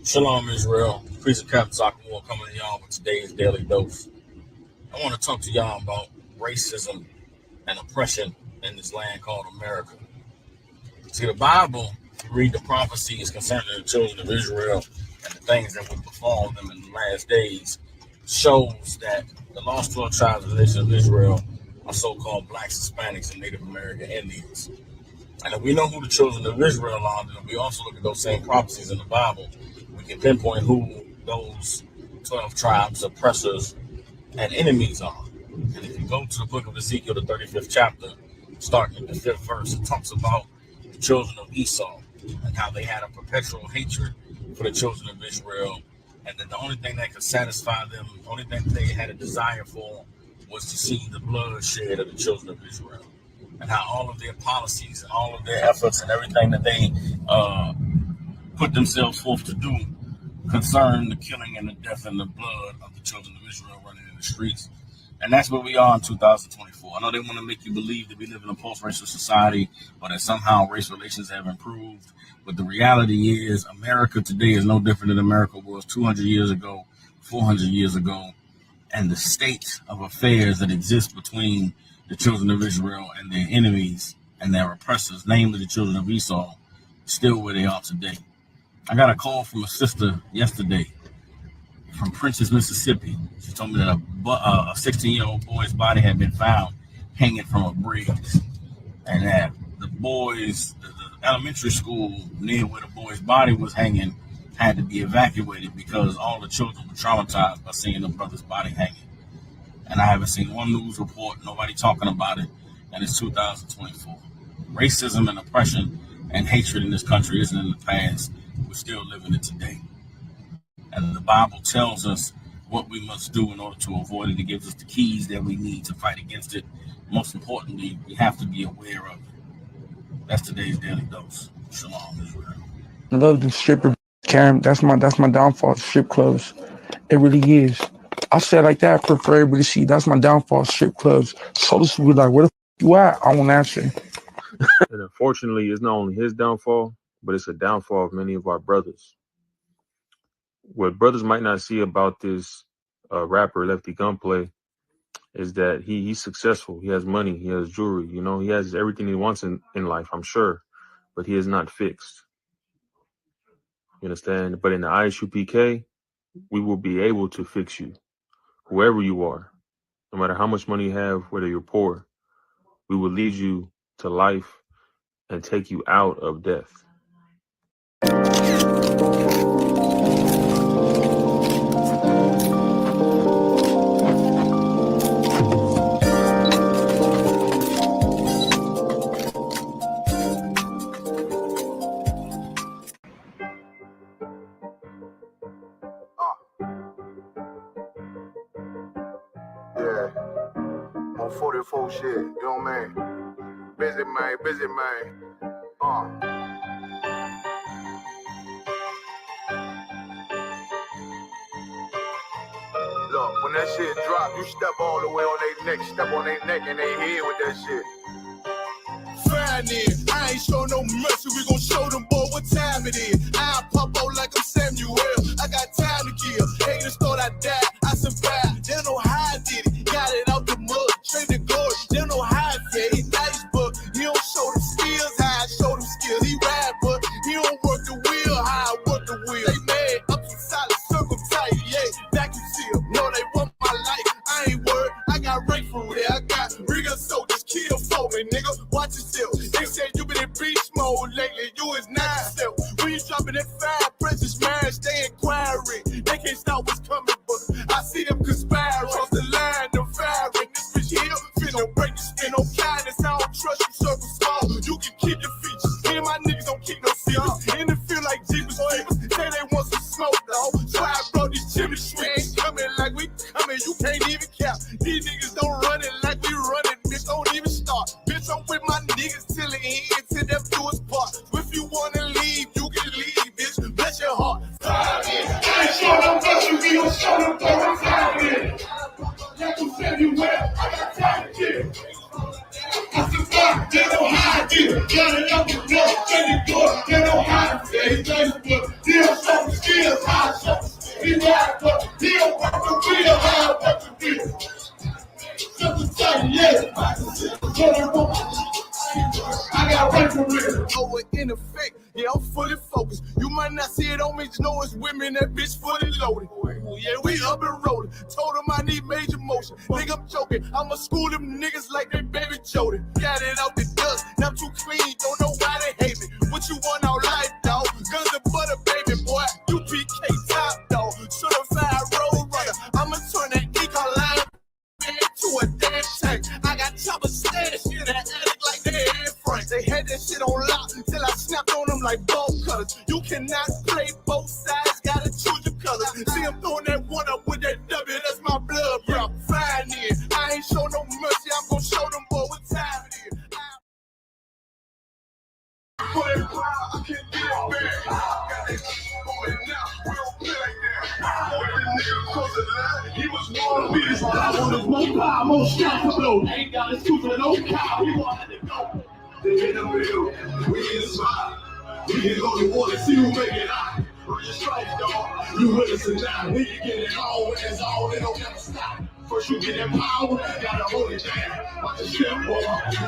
Shalom, Israel. Priest of Captain Sophomore coming to y'all with today's daily dose. I want to talk to y'all about racism and oppression in this land called America. See, the Bible, if you read the prophecies concerning the children of Israel and the things that will befall them in the last days, shows that the lost 12 tribes of the nation of Israel are so-called blacks, Hispanics, and Native American Indians. And if we know who the children of Israel are, then we also look at those same prophecies in the Bible, we can pinpoint who those 12 tribes, oppressors, and enemies are. And if you go to the book of Ezekiel, the 35th chapter, starting at the 5th verse, it talks about the children of Esau and how they had a perpetual hatred for the children of Israel, and that the only thing that could satisfy them, the only thing they had a desire for, was to see the bloodshed of the children of Israel, and how all of their policies and all of their efforts and everything that they put themselves forth to do concern the killing and the death and the blood of the children of Israel running in the streets. And that's where we are in 2024. I know they want to make you believe that we live in a post-racial society or that somehow race relations have improved. But the reality is America today is no different than America was 200 years ago, 400 years ago. And the state of affairs that exists between the children of Israel and their enemies and their oppressors, namely the children of Esau, still where they are today. I got a call from a sister yesterday from Princess, Mississippi. She told me that a 16-year-old boy's body had been found hanging from a bridge, and that the elementary school near where the boy's body was hanging had to be evacuated because all the children were traumatized by seeing the brother's body hanging. And I haven't seen one news report, nobody talking about it, and it's 2024. Racism and oppression and hatred in this country isn't in the past. We're still living it today. And the Bible tells us what we must do in order to avoid it. It gives us the keys that we need to fight against it. Most importantly, we have to be aware of it. That's today's daily dose. Shalom, Israel. I love the stripper, Karen. That's my downfall. Strip clubs. It really is. I said like that for everybody to see. That's my downfall. Strip clubs. So this will be like, where the f you at? I won't answer. And unfortunately, it's not only his downfall, but it's a downfall of many of our brothers. What brothers might not see about this rapper Lefty Gunplay is that he's successful. He has money. He has jewelry. You know, he has everything he wants in life, I'm sure. But he is not fixed. You understand? But in the I.S.U.P.K, we will be able to fix you, whoever you are, no matter how much money you have, whether you're poor. We will lead you to life and take you out of death. Yeah, on 44 shit, you know what I mean? Busy man. Look, when that shit drop, you step all the way on their neck, step on their neck and they head with that shit. Fine in, I ain't show no mercy, we gon' show them boy what time it is. I pop out like I'm Samuel, I got time to kill. Haters thought I died, I survived. They don't know how I did it, got it out the mud, straight to glory. They don't know how I did it, nice, but he don't show them skills, how I show them skills. He ride, but he don't work the wheel, how I work the wheel. They mad, up to solid, circle tight, yeah, vacuum seal. No, they want my life, I ain't worried, I got rank from there, I got rigor soldiers, kill for me, nigga, watch yourself. They said you been in beast mode lately, you is not yourself. When you dropping that fire, precious marriage, they inquiring. They can't stop what's coming, but I see them conspiring. Cross the line, them firing. This bitch here, finna break the skin. No kindness, I don't trust you, circle small. You can keep your features. Me and my niggas don't keep no secrets. In the field like Jeepers Creepers, say they want some smoke, though. So I brought these chimney sweeps. Coming like we, you can't even count. These niggas don't run it like we run it, bitch, don't even start. Bitch, I'm with my niggas till the end, till them do us part. If you wanna leave, you can leave, bitch, bless your heart. I ain't show no mercy, we gon' show them boy what time it is. Like I'm Samuel, I got time to kill. I survived, they know how I did it. Got it out the door, straight to door, they know how I did it. But they don't show the skills, I'm fully focused. You might not see it on me, just know it's women, that bitch fully loaded. Yeah, we up and rolling. Told them I need major motion. Think I'm joking. I'ma school them niggas like they baby Jody. Got it out the dust, now I'm too clean. Don't know why they hate me. What you want out life, dog? Guns and butter, baby boy. U.P.K top, dog. Certified road runner. I'ma turn that eco line to a damn tank. I got choppers status in the attic like they Air France. They had that shit on lock till I snapped on them like bolt cutters. You cannot play both sides, gotta choose your colors. See, I'm throwing that one up with that W, that's my blood, bro. Fine in. I ain't show no mercy, I'm gonna show them boy what time it is. For that crowd, I can't get it back. Got that shit going now, we don't play like that. Boy, that nigga crossed the line, he was born to be this guy. On the most power, most shots to blow. Ain't got his tooth and no cow, he wanted to go. They in the middle, we in the spot. We can go to war and see who make it out. We're just strike, dog. You with us or not, we can get it all when it's all, it don't never stop. First you get that power, gotta hold it down. Watch the step, boy,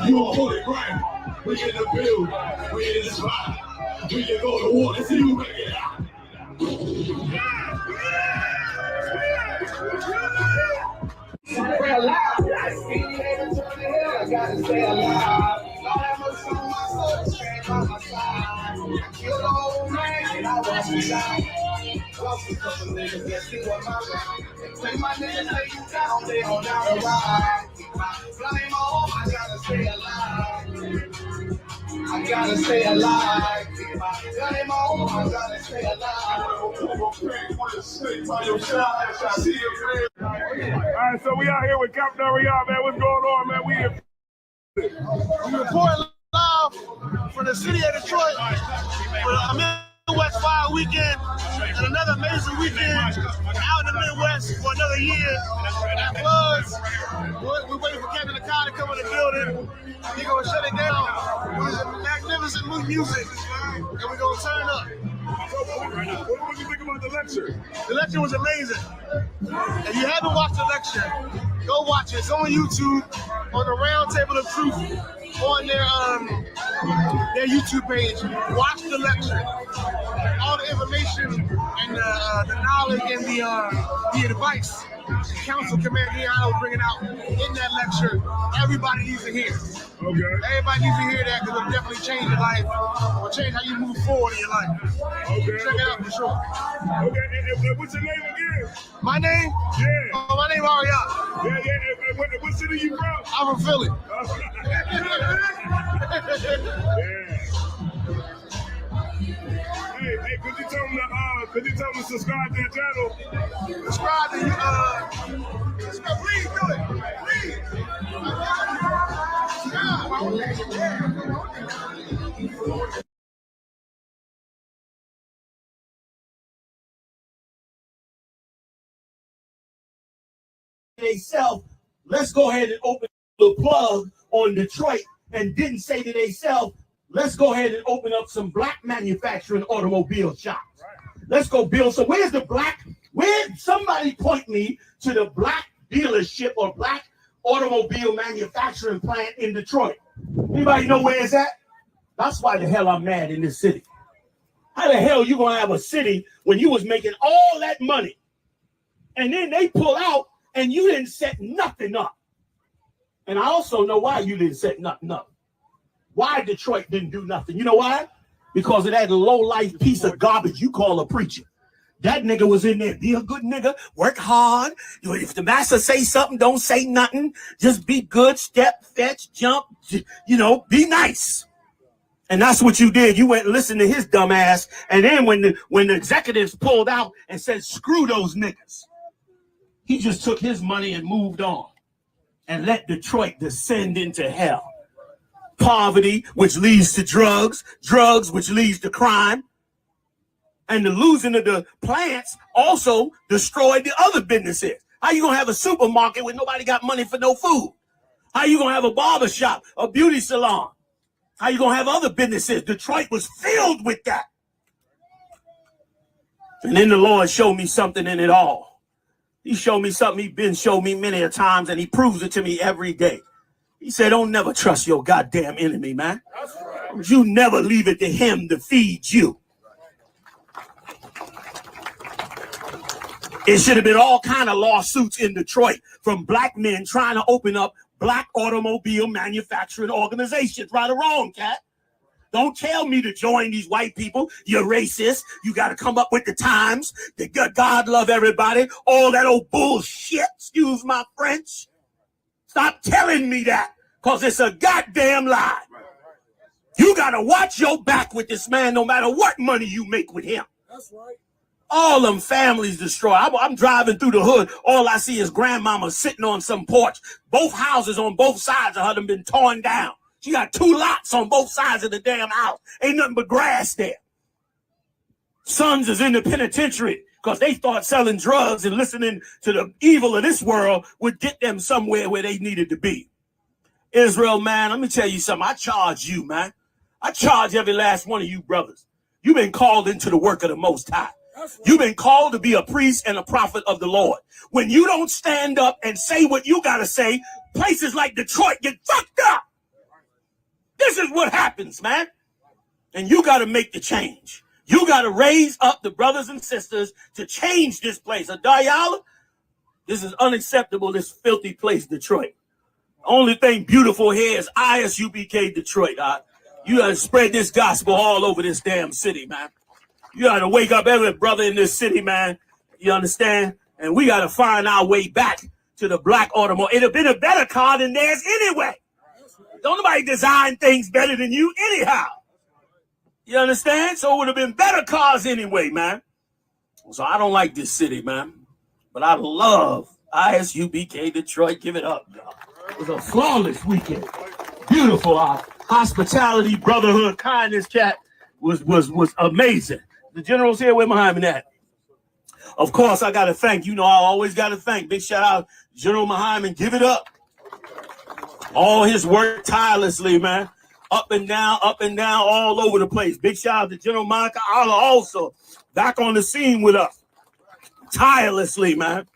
you on holy ground. We in the build, we in the spot. We can go to war and see who make it out. Stay alive. I gotta stay alive. Lord have mercy on my soul, stand by my side. Killed an old man and I was inside. Lost a couple niggas that see what my ride. Say my niggas lay you down, they on down the ride. Blame on, I gotta stay alive. I gotta stay alive. Blame on, I gotta stay alive. Alright, so we out here with Captain Ariana, man. What's going on, man? We reporting live from the city of Detroit for a Midwest Fire weekend and another amazing weekend out in the Midwest for another year. That floods. We're waiting for Captain Car to come in the building. He's gonna shut it down with some magnificent music, and we're gonna turn up. What did you think about the lecture? The lecture was amazing. If you haven't watched the lecture, go watch it. It's on YouTube on the Round Table of Truth on their YouTube page. Watch the lecture. All the information and the knowledge and the advice the council commander was bringing out in that lecture, everybody needs to hear. Okay. Everybody needs to hear that because it'll definitely change your life or change how you move forward in your life. Okay. Check it out for sure. Okay, and what's your name again? My name? Yeah. Oh, my name is Ariana. Yeah. And what city you from? I'm from Philly. Yeah. Hey, could you tell them to subscribe to the channel? Subscribe to please do it. Please. They self, let's go ahead and open the plug on Detroit, and didn't say to themselves, let's go ahead and open up some black manufacturing automobile shops. Let's go build some. Where's somebody point me to the black dealership or black automobile manufacturing plant in Detroit? Anybody know where it's at? That's why the hell I'm mad in this city. How the hell you gonna have a city when you was making all that money and then they pull out and you didn't set nothing up? And I also know why you didn't set nothing up. Why Detroit didn't do nothing. You know why? Because of that low-life piece of garbage you call a preacher. That nigga was in there. Be a good nigga. Work hard. If the master say something, don't say nothing. Just be good. Step, fetch, jump. Be nice. And that's what you did. You went and listened to his dumb ass. And then when the executives pulled out and said, screw those niggas, he just took his money and moved on and let Detroit descend into hell. Poverty, which leads to drugs, which leads to crime. And the losing of the plants also destroyed the other businesses. How you gonna have a supermarket when nobody got money for no food? How you gonna have a barber shop, a beauty salon? How you gonna have other businesses? Detroit was filled with that. And then the Lord showed me something in it all. He showed me something he's been showed me many a times, and he proves it to me every day. He said, don't never trust your goddamn enemy, man. That's right. You never leave it to him to feed you. It should have been all kind of lawsuits in Detroit from black men trying to open up black automobile manufacturing organizations. Right or wrong, cat? Don't tell me to join these white people. You're racist. You got to come up with the times. God love everybody. All that old bullshit. Excuse my French. Stop telling me that, because it's a goddamn lie. You got to watch your back with this man no matter what money you make with him. That's right. All them families destroyed. I'm driving through the hood. All I see is grandmama sitting on some porch. Both houses on both sides of her have been torn down. She got 2 lots on both sides of the damn house. Ain't nothing but grass there. Sons is in the penitentiary because they thought selling drugs and listening to the evil of this world would get them somewhere where they needed to be. Israel, man, let me tell you something. I charge you, man. I charge every last one of you brothers. You've been called into the work of the Most High. You've been called to be a priest and a prophet of the Lord. When you don't stand up and say what you got to say, places like Detroit get fucked up. This is what happens, man. And you got to make the change. You got to raise up the brothers and sisters to change this place. Adayala, this is unacceptable, this filthy place, Detroit. Only thing beautiful here is I.S.U.P.K. Detroit. You got to spread this gospel all over this damn city, man. You got to wake up every brother in this city, man. You understand? And we got to find our way back to the black automobile. It'd have been a better car than theirs anyway. Don't nobody design things better than you anyhow. You understand? So it would have been better cars anyway, man. So I don't like this city, man. But I love I.S.U.P.K. Detroit. Give it up, y'all. It was a flawless weekend. Beautiful. Hospitality, brotherhood, kindness, chat was amazing. The general's here. Where Muhammad at? Of course, I got to thank, I always got to thank. Big shout out, General Muhammad. Give it up. All his work tirelessly, man. Up and down, all over the place. Big shout out to General Monica Allah also. Back on the scene with us. Tirelessly, man.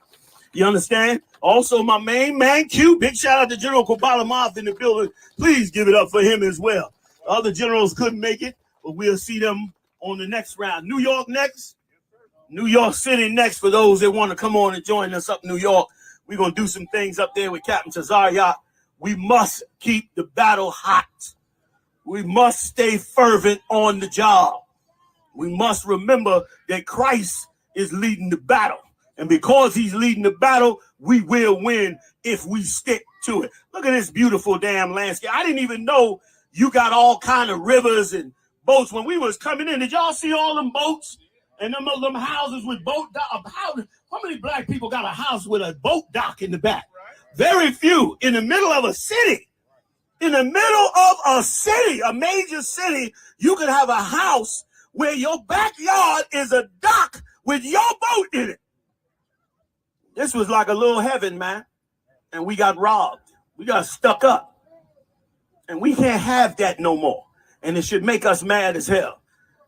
You understand? Also, my main man, Q. Big shout out to General Kubala Moth in the building. Please give it up for him as well. Other generals couldn't make it, but we'll see them on the next round. New York next. New York City next for those that want to come on and join us up in New York. We're going to do some things up there with Captain Tazariot. We must keep the battle hot. We must stay fervent on the job. We must remember that Christ is leading the battle. And because he's leading the battle, we will win if we stick to it. Look at this beautiful damn landscape. I didn't even know you got all kind of rivers and boats. When we was coming in, did y'all see all them boats and them houses with boat dock? How many black people got a house with a boat dock in the back? Very few. In the middle of a city. In the middle of a city, a major city, you could have a house where your backyard is a dock with your boat in it. This was like a little heaven, man. And we got robbed. We got stuck up. And we can't have that no more. And it should make us mad as hell.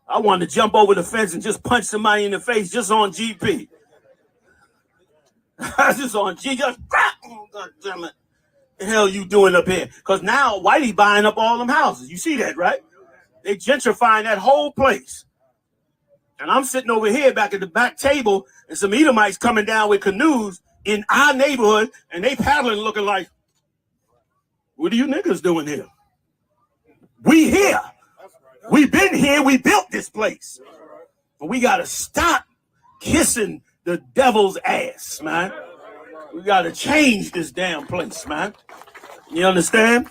I wanted to jump over the fence and just punch somebody in the face just on GP. Just on G. Just, oh, God damn it. The hell you doing up here? Because now Whitey buying up all them houses. You see that, right? They gentrifying that whole place. And I'm sitting over here back at the back table, and some Edomites coming down with canoes in our neighborhood, and they paddling looking like, what are you niggas doing here? We here. We been here. We built this place. But we got to stop kissing the devil's ass, man. We got to change this damn place, man. You understand?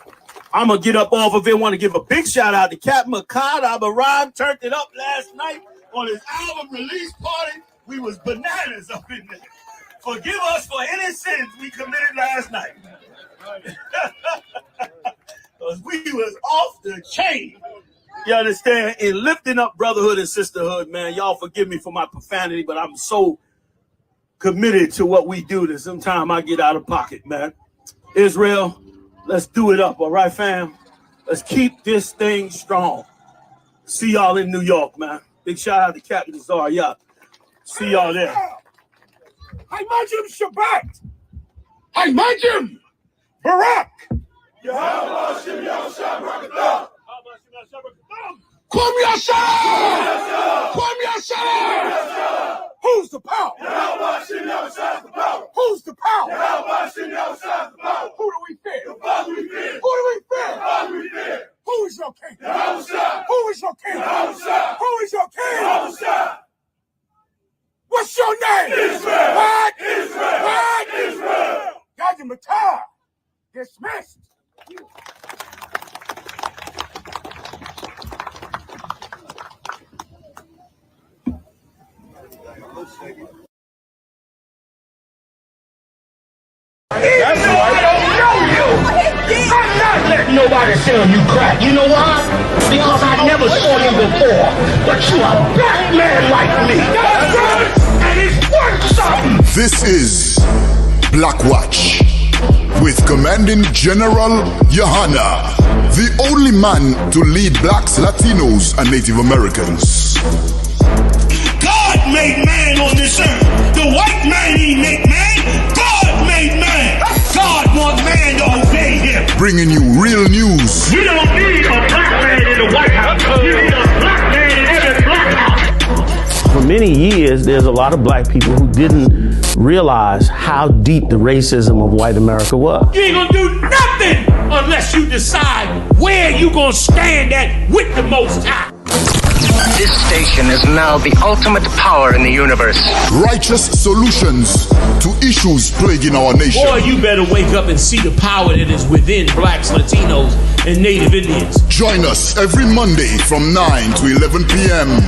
I'm going to get up off of it. Want to give a big shout out to Captain McCod. I've arrived, turned it up last night on his album release party. We was bananas up in there. Forgive us for any sins we committed last night. Because we was off the chain. You understand? In lifting up brotherhood and sisterhood, man, y'all forgive me for my profanity, but I'm so committed to what we do that sometimes I get out of pocket, man. Israel, let's do it up, all right, fam? Let's keep this thing strong. See y'all in New York, man. Big shout out to Captain Zarya. See y'all there. Imagine Shabbat. Imagine Barak. Kwame Yashala! Kwame Yashala! Who's the power? Who's the power? Who do we fear? Who do we fear? Who is your king? Who is your king? Who is your king? What's your name? Israel. What? Israel. What? Israel. Got your matar. Dismissed. That's why I don't know you. I'm not letting nobody sell you crack. You know why? Because I never saw you before. But you a black man like me. That's right. And it's worth something. This is Black Watch with Commanding General YAHANNA, the only man to lead blacks, Latinos, and Native Americans. God made man on this earth. The white man he make man. God made man. God wants man to obey him. Bringing you real news. You don't need a black man in the White House. You need a black man in every black house. For many years, there's a lot of black people who didn't realize how deep the racism of white America was. You ain't gonna do nothing unless you decide where you gonna stand at with the Most High. This station is now the ultimate power in the universe. Righteous solutions to issues plaguing our nation. Boy, you better wake up and see the power that is within blacks, Latinos, and Native Indians. Join us every Monday from 9 to 11 p.m.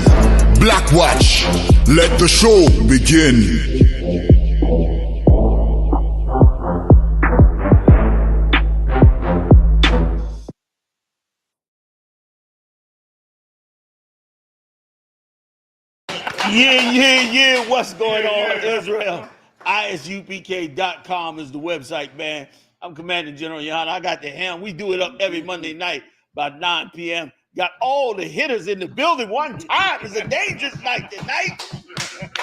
Black Watch. Let the show begin. Yeah, what's going on, Israel? I.S.U.P.K.com is the website, man. I'm Commanding General YAHANNA. I got the ham. We do it up every Monday night by 9 p.m. Got all the hitters in the building one time. It's a dangerous night tonight.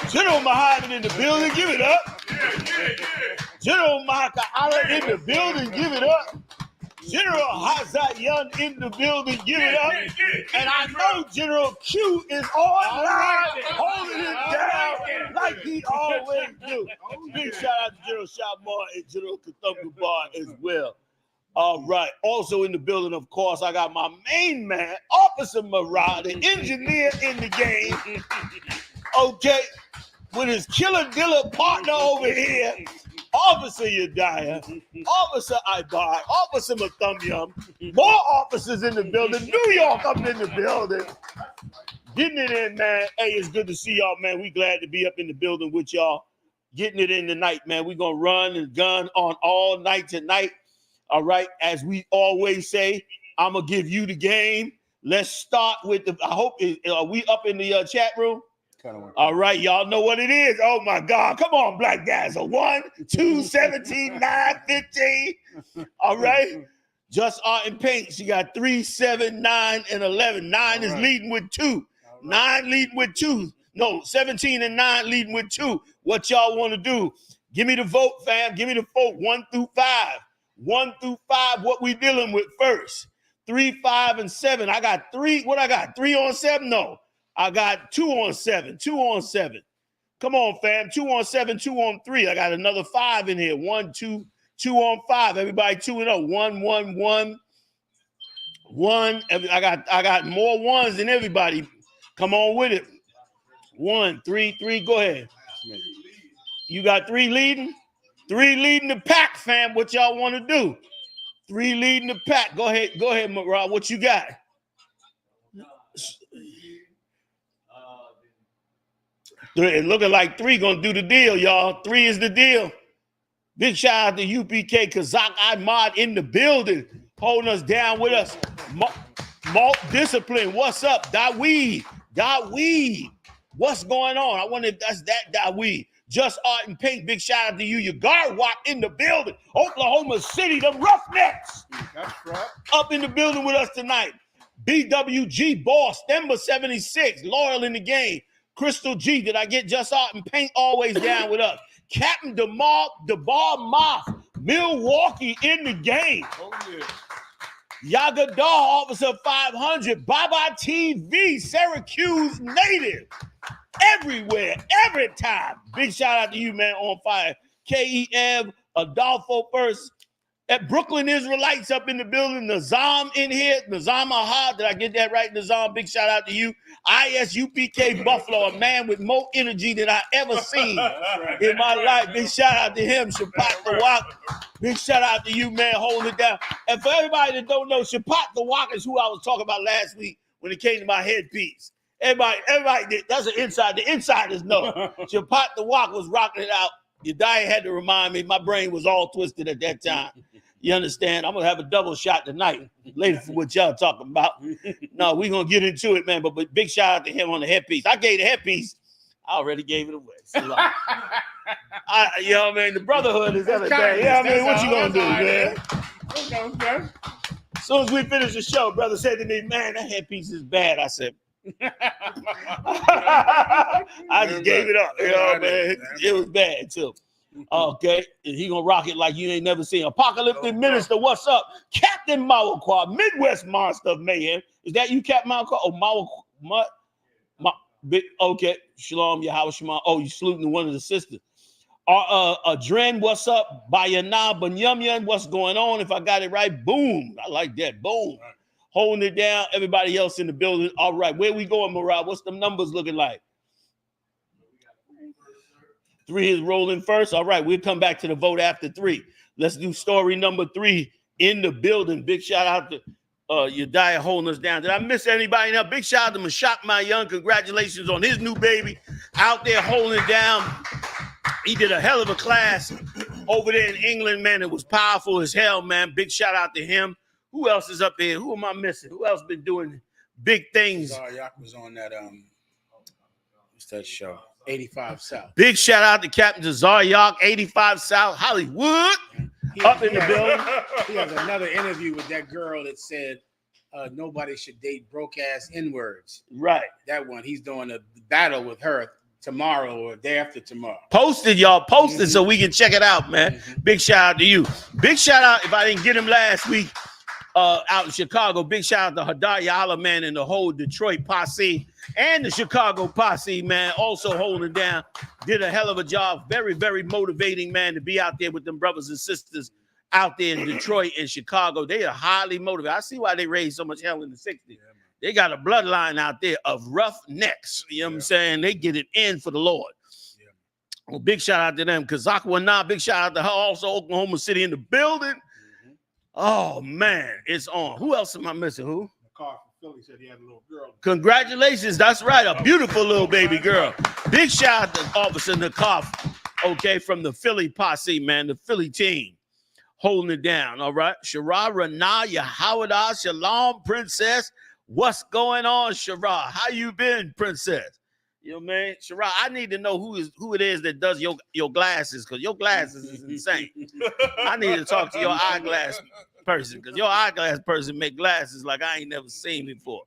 General Muhammad in the building, give it up. General Mahaka in the building, give it up. General Hazayan in the building, give it up. And I know General Q is online, holding it down like he always do. Big shout out to General Shamar and General Katham as well. All right. Also in the building, of course, I got my main man, Officer Marad, the engineer in the game. Okay. With his killer dealer partner over here, Officer Yediah, Officer Ibar, Officer Mathumyum, more officers in the building, New York up in the building. Getting it in, man. Hey, it's good to see y'all, man. We glad to be up in the building with y'all. Getting it in tonight, man. We're going to run and gun on all night tonight. All right. As we always say, I'm going to give you the game. Let's start with the, I hope, are we up in the chat room? All right, y'all know what it is. Oh my God. Come on, black guys. 1, 2, 17, 9, 15. All right. Just Art and Paint. She got 3, 7, 9, and 11. 9 is leading with 2. 9 leading with 2. No, 17 and 9 leading with 2. What y'all want to do? Give me the vote, fam. Give me the vote. 1 through 5. 1 through 5, what we dealing with first. 3, 5, and 7. I got 3. What I got? 3 on 7? No. I got 2 on 7. 2 on 7. Come on, fam. 2 on 7, 2 on 3. I got another 5 in here. 1, 2, 2 on 5. Everybody 2 and 0. 1, 1, 1. 1. I got more ones than everybody. Come on with it. 1, 3, 3. Go ahead. You got 3 leading? 3 leading the pack, fam. What y'all want to do? 3 leading the pack. Go ahead, Marab. What you got? It looking like 3 gonna do the deal, y'all. 3 is the deal. Big shout out to UPK Kazak Ahmad in the building, holding us down with us. Malt Discipline, what's up? Daweed. What's going on? I wonder if that's that Daweed. Just Art and Paint, big shout out to you. Your guard walk in the building. Oklahoma City, them Roughnecks. That's right. Up in the building with us tonight. BWG Boss, Denver 76, loyal in the game. Crystal G, did I get Just Art and Paint always down with us? Captain DeBar Moth, Milwaukee in the game. Oh, yeah. Yagadar, Officer 500, Baba TV, Syracuse native. Everywhere, every time. Big shout out to you, man, on fire. KEM, Adolfo first. At Brooklyn Israelites up in the building. Nazam in here. Nazam Aha. Did I get that right, Nazam? Big shout out to you. I.S.U.P.K. Buffalo, a man with more energy than I ever seen in my life. Big shout out to him. Shapat the Walk. Big shout out to you, man, holding it down. And for everybody that don't know, Shapat the Walk is who I was talking about last week when it came to my headpiece. Everybody, that's an inside. The insiders know. Shapat the Walk was rocking it out. Yedaya had to remind me. My brain was all twisted at that time. You understand? I'm going to have a double shot tonight later for what y'all talking about. No, we're going to get into it, man. But big shout out to him on the headpiece. I gave the headpiece. I already gave it away. So you know what I mean? The brotherhood is everything. Yeah, I mean, what you going to do, man? As soon as we finish the show, brother said to me, man, that headpiece is bad. I said, I just gave it up. You know, man. It was bad, too. Okay, and he gonna rock it like you ain't never seen. Apocalyptic Minister, what's up? Captain Mawakwa, Midwest Monster of Mayhem. Is that you, Captain Mawakwa? Oh, okay. Shalom, Yahweh Shema. Oh, you saluting one of the sisters. Adren, what's up? Bayana, Banyamyan, what's going on? If I got it right, boom. I like that. Boom. Holding it down. Everybody else in the building. All right, where we going, Murad? What's the numbers looking like? 3 is rolling first. All right, we'll come back to the vote after 3. Let's do story number 3 in the building. Big shout out to Yedaya holding us down. Did I miss anybody now? Big shout out to Mashak My Young. Congratulations on his new baby out there holding it down. He did a hell of a class over there in England, man. It was powerful as hell, man. Big shout out to him. Who else is up there? Who am I missing? Who else been doing big things? Zaryak was on that what's that show? 85 South. Big shout out to Captain Zaryak, 85 South, Hollywood, up in the building. He has another interview with that girl that said nobody should date broke ass N-words. Right. That one. He's doing a battle with her tomorrow or day after tomorrow. Posted, y'all. Posted so we can check it out, man. Big shout out to you. Big shout out, if I didn't get him last week, out in Chicago. Big shout out to Hadar Yala, man, and the whole Detroit posse and the Chicago posse, man, also holding down. Did a hell of a job. Very, very motivating, man, to be out there with them brothers and sisters out there in Detroit and Chicago. They are highly motivated. I see why they raised so much hell in the 60s. They got a bloodline out there of roughnecks. You know what I'm saying? They get it in for the Lord. Well, big shout out to them. Kazakwana, big shout out to her. Also, Oklahoma City in the building. Oh, man, it's on. Who else am I missing? Who? McCarr from Philly said he had a little girl. Congratulations. That's right. A beautiful little baby girl. Big shout out to Officer Nakaf, okay, from the Philly posse, man, the Philly team. Holding it down, all right? Shara Rana, Yahawada, Shalom, Princess. What's going on, Shara? How you been, Princess? You know what I mean? Shara, I need to know who it is that does your glasses, because your glasses is insane. I need to talk to your eyeglass person, because your eyeglass person make glasses like I ain't never seen before.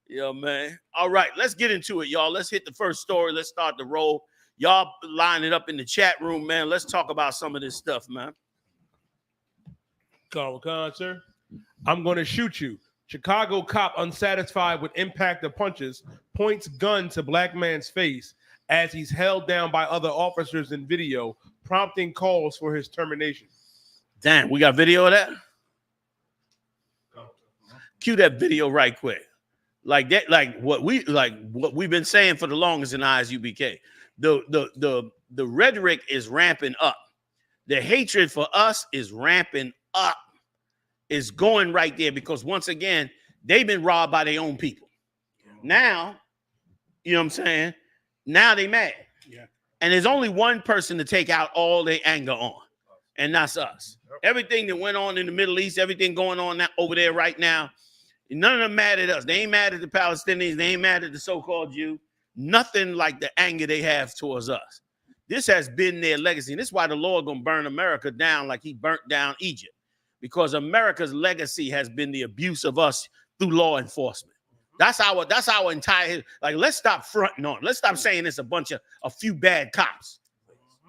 You know what I mean? All right, let's get into it, y'all. Let's hit the first story. Let's start the roll. Y'all line it up in the chat room, man. Let's talk about some of this stuff, man. Sir, I'm going to shoot you. Chicago cop unsatisfied with impact of punches points gun to black man's face as he's held down by other officers in video, prompting calls for his termination. Damn, we got video of that? Cue that video right quick. Like that, like what we've been saying for the longest in I.S.U.P.K. The rhetoric is ramping up. The hatred for us is ramping up. Is going right there because once again, they've been robbed by their own people. Now, you know what I'm saying? Now they mad. Yeah. And there's only one person to take out all their anger on, and that's us. Everything that went on in the Middle East, everything going on now, over there right now, none of them mad at us. They ain't mad at the Palestinians. They ain't mad at the so-called Jew. Nothing like the anger they have towards us. This has been their legacy. And this is why the Lord gonna burn America down like he burnt down Egypt. Because America's legacy has been the abuse of us through law enforcement. That's our entire, like, let's stop fronting on. Let's stop saying it's a few bad cops.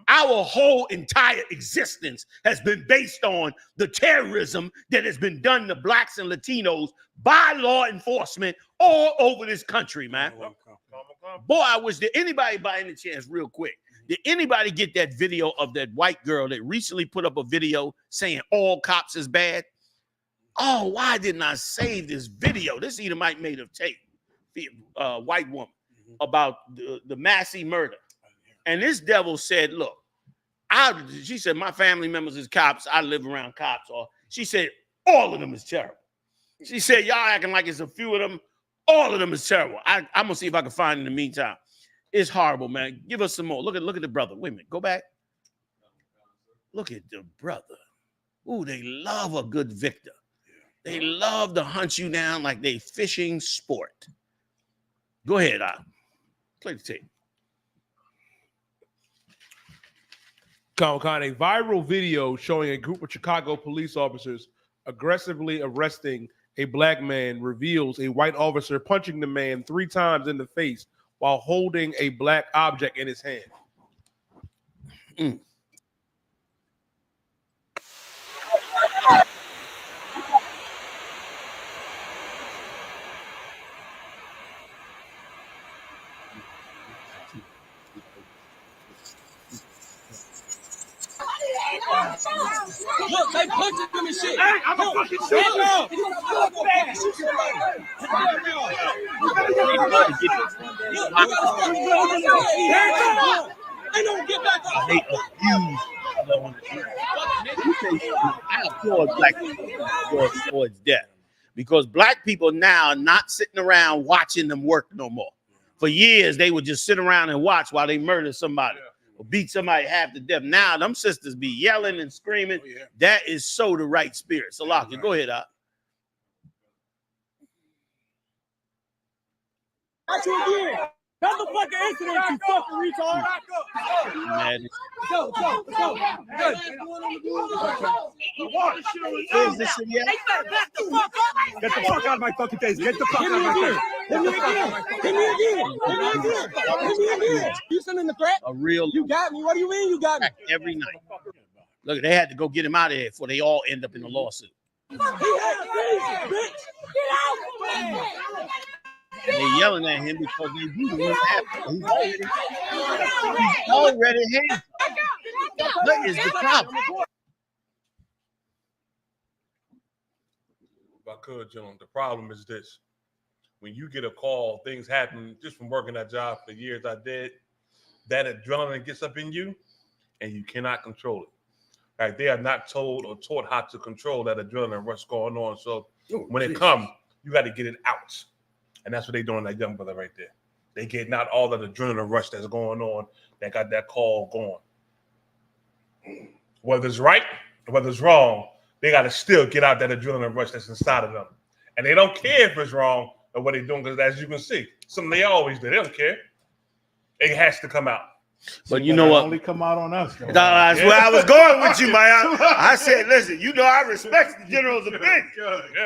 Our whole entire existence has been based on the terrorism that has been done to blacks and Latinos by law enforcement all over this country, man. Boy, I wish that anybody, by any chance, real quick, did anybody get that video of that white girl that recently put up a video saying all cops is bad? Oh, why didn't I save this video? This Edomite made of tape, white woman, about the Massey murder. And this devil said, look, she said, my family members is cops. I live around cops. Or she said, all of them is terrible. She said, y'all acting like it's a few of them. All of them is terrible. I'm going to see if I can find in the meantime. It's horrible, man. Give us some more. Look at the brother. Wait a minute. Go back. Look at the brother. Ooh, they love a good victor. They love to hunt you down like they fishing sport. Go ahead, play the tape. Khan, a viral video showing a group of Chicago police officers aggressively arresting a black man reveals a white officer punching the man 3 times in the face while holding a black object in his hand. Look, they punching them and shit. Hey, I'm a fucking shooter. They abuse. I applaud black people towards death because black people now are not sitting around watching them work no more. For years, they would just sit around and watch while they murder somebody. Or beat somebody half to death. Now them sisters be yelling and screaming. Oh, yeah. That is so the right spirit. So Salaki, go ahead, That's you again. That's the fucking incident, you fucking retard. Man. Go. Where's this shit yet? Get the fuck out of my fucking face. Get the fuck out of my face. Hit me again. You send in the crack? A real. You got me. What do you mean you got me? Every night. Look, they had to go get him out of here before they all end up in a lawsuit. He had bitch. Get out. They're yelling at him because they do what's happening. He's already here. What is the problem? If I could, gentlemen, the problem is this. When you get a call, things happen just from working that job for the years I did, that adrenaline gets up in you and you cannot control it. Right? They are not told or taught how to control that adrenaline rush going on. So when it comes, you got to get it out. And that's what they're doing, that young brother right there. They getting out all of the adrenaline rush that's going on, that got that call going. Whether it's right or whether it's wrong, they got to still get out that adrenaline rush that's inside of them. And they don't care if it's wrong or what they're doing, because as you can see, something they always do. They don't care. It has to come out. But you know what? Only come out on us. That's where I was going with you, man. I said, listen, you know I respect the general's opinion.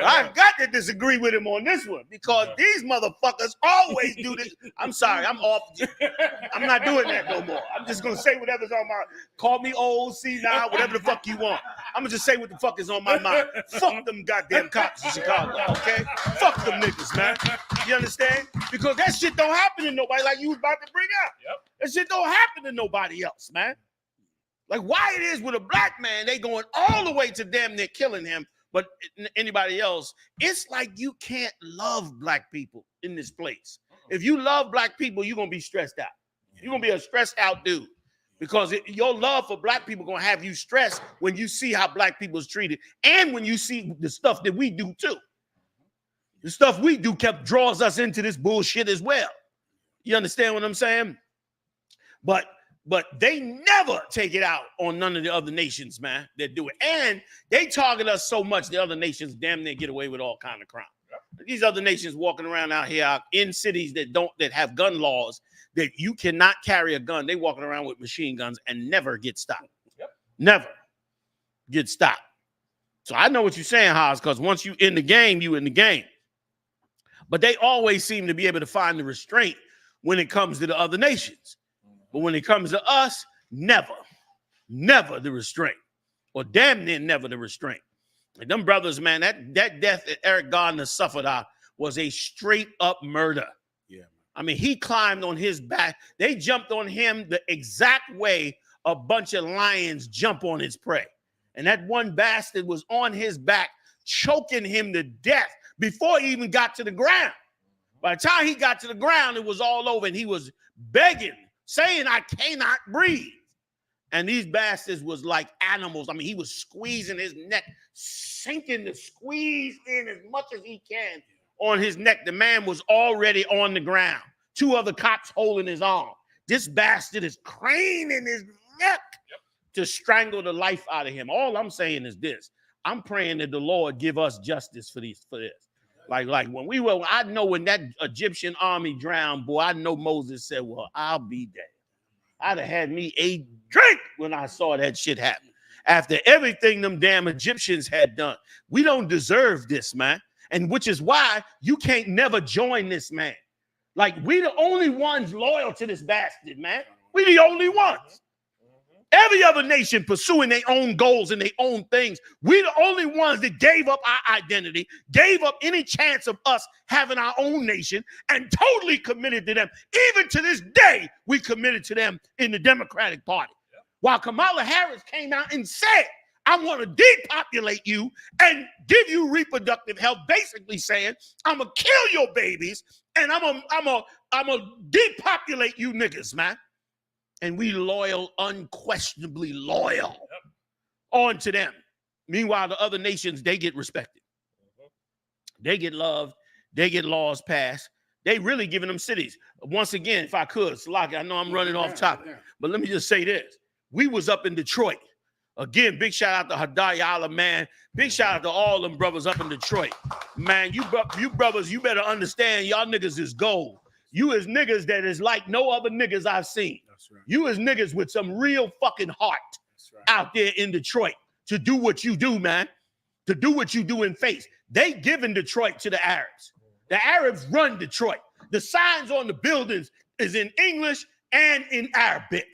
I've got to disagree with him on this one because these motherfuckers always do this. I'm sorry, I'm off. I'm not doing that no more. I'm just going to say whatever's on my, call me old, senile, whatever the fuck you want. I'm going to just say what the fuck is on my mind. Fuck them goddamn cops in Chicago, okay? Fuck them niggas, man. You understand? Because that shit don't happen to nobody like you was about to bring up. That shit don't happen to nobody else, man. Like why it is with a black man, they going all the way to damn near killing him, but anybody else, it's like you can't love black people in this place. If you love black people, you're going to be stressed out. You're going to be a stressed out dude because your love for black people going to have you stressed when you see how black people is treated and when you see the stuff that we do too. The stuff we do draws us into this bullshit as well. You understand what I'm saying? But they never take it out on none of the other nations, man, that do it. And they target us so much, the other nations damn near get away with all kind of crime. These other nations walking around out here in cities that have gun laws that you cannot carry a gun. They walking around with machine guns and never get stopped. Never get stopped. So I know what you're saying, Haas, because once you in the game, you in the game. But they always seem to be able to find the restraint when it comes to the other nations. But when it comes to us, never. never the restraint, or damn near never the restraint. Like them brothers, man, that death that Eric Gardner suffered was a straight up murder. Yeah. I mean, he climbed on his back. They jumped on him the exact way a bunch of lions jump on its prey. And that one bastard was on his back, choking him to death before he even got to the ground. By the time he got to the ground, it was all over, and he was begging, saying, I cannot breathe. And these bastards was like animals. I mean, he was squeezing his neck, sinking to squeeze in as much as he can on his neck. The man was already on the ground. 2 other cops holding his arm. This bastard is craning his neck to strangle the life out of him. All I'm saying is this. I'm praying that the Lord give us justice for this. Like when I know when that Egyptian army drowned, boy, I know Moses said, well, I'll be there. I'd have had me a drink when I saw that shit happen. After everything them damn Egyptians had done. We don't deserve this, man. And which is why you can't never join this man. Like, we the only ones loyal to this bastard, man. We the only ones. Every other nation pursuing their own goals and their own things. We the only ones that gave up our identity, gave up any chance of us having our own nation, and totally committed to them. Even to this day, we committed to them in the Democratic Party. While Kamala Harris came out and said, I want to depopulate you and give you reproductive health, basically saying, I'm going to kill your babies and I'm gonna depopulate you niggas, man. And we loyal, unquestionably loyal on to them. Meanwhile, the other nations, they get respected. They get loved. They get laws passed. They really giving them cities. Once again, if I could, Salaki, I know I'm running off topic, but let me just say this. We was up in Detroit. Again, big shout out to Hadayala, man. Big shout out to all them brothers up in Detroit. Man, you brothers, you better understand y'all niggas is gold. You is niggas that is like no other niggas I've seen. Right. You is niggas with some real fucking heart out there in Detroit to do what you do, man. To do what you do in face. They giving Detroit to the Arabs. The Arabs run Detroit. The signs on the buildings is in English and in Arabic.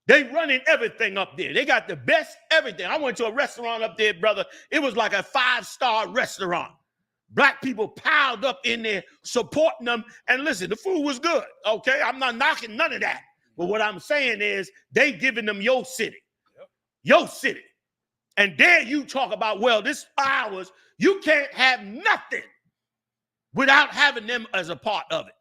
They running everything up there. They got the best everything. I went to a restaurant up there, brother. It was like a 5-star restaurant. Black people piled up in there supporting them. And listen, the food was good, okay? I'm not knocking none of that. But what I'm saying is they giving them your city. Your city. And there you talk about, well, this ours. You can't have nothing without having them as a part of it.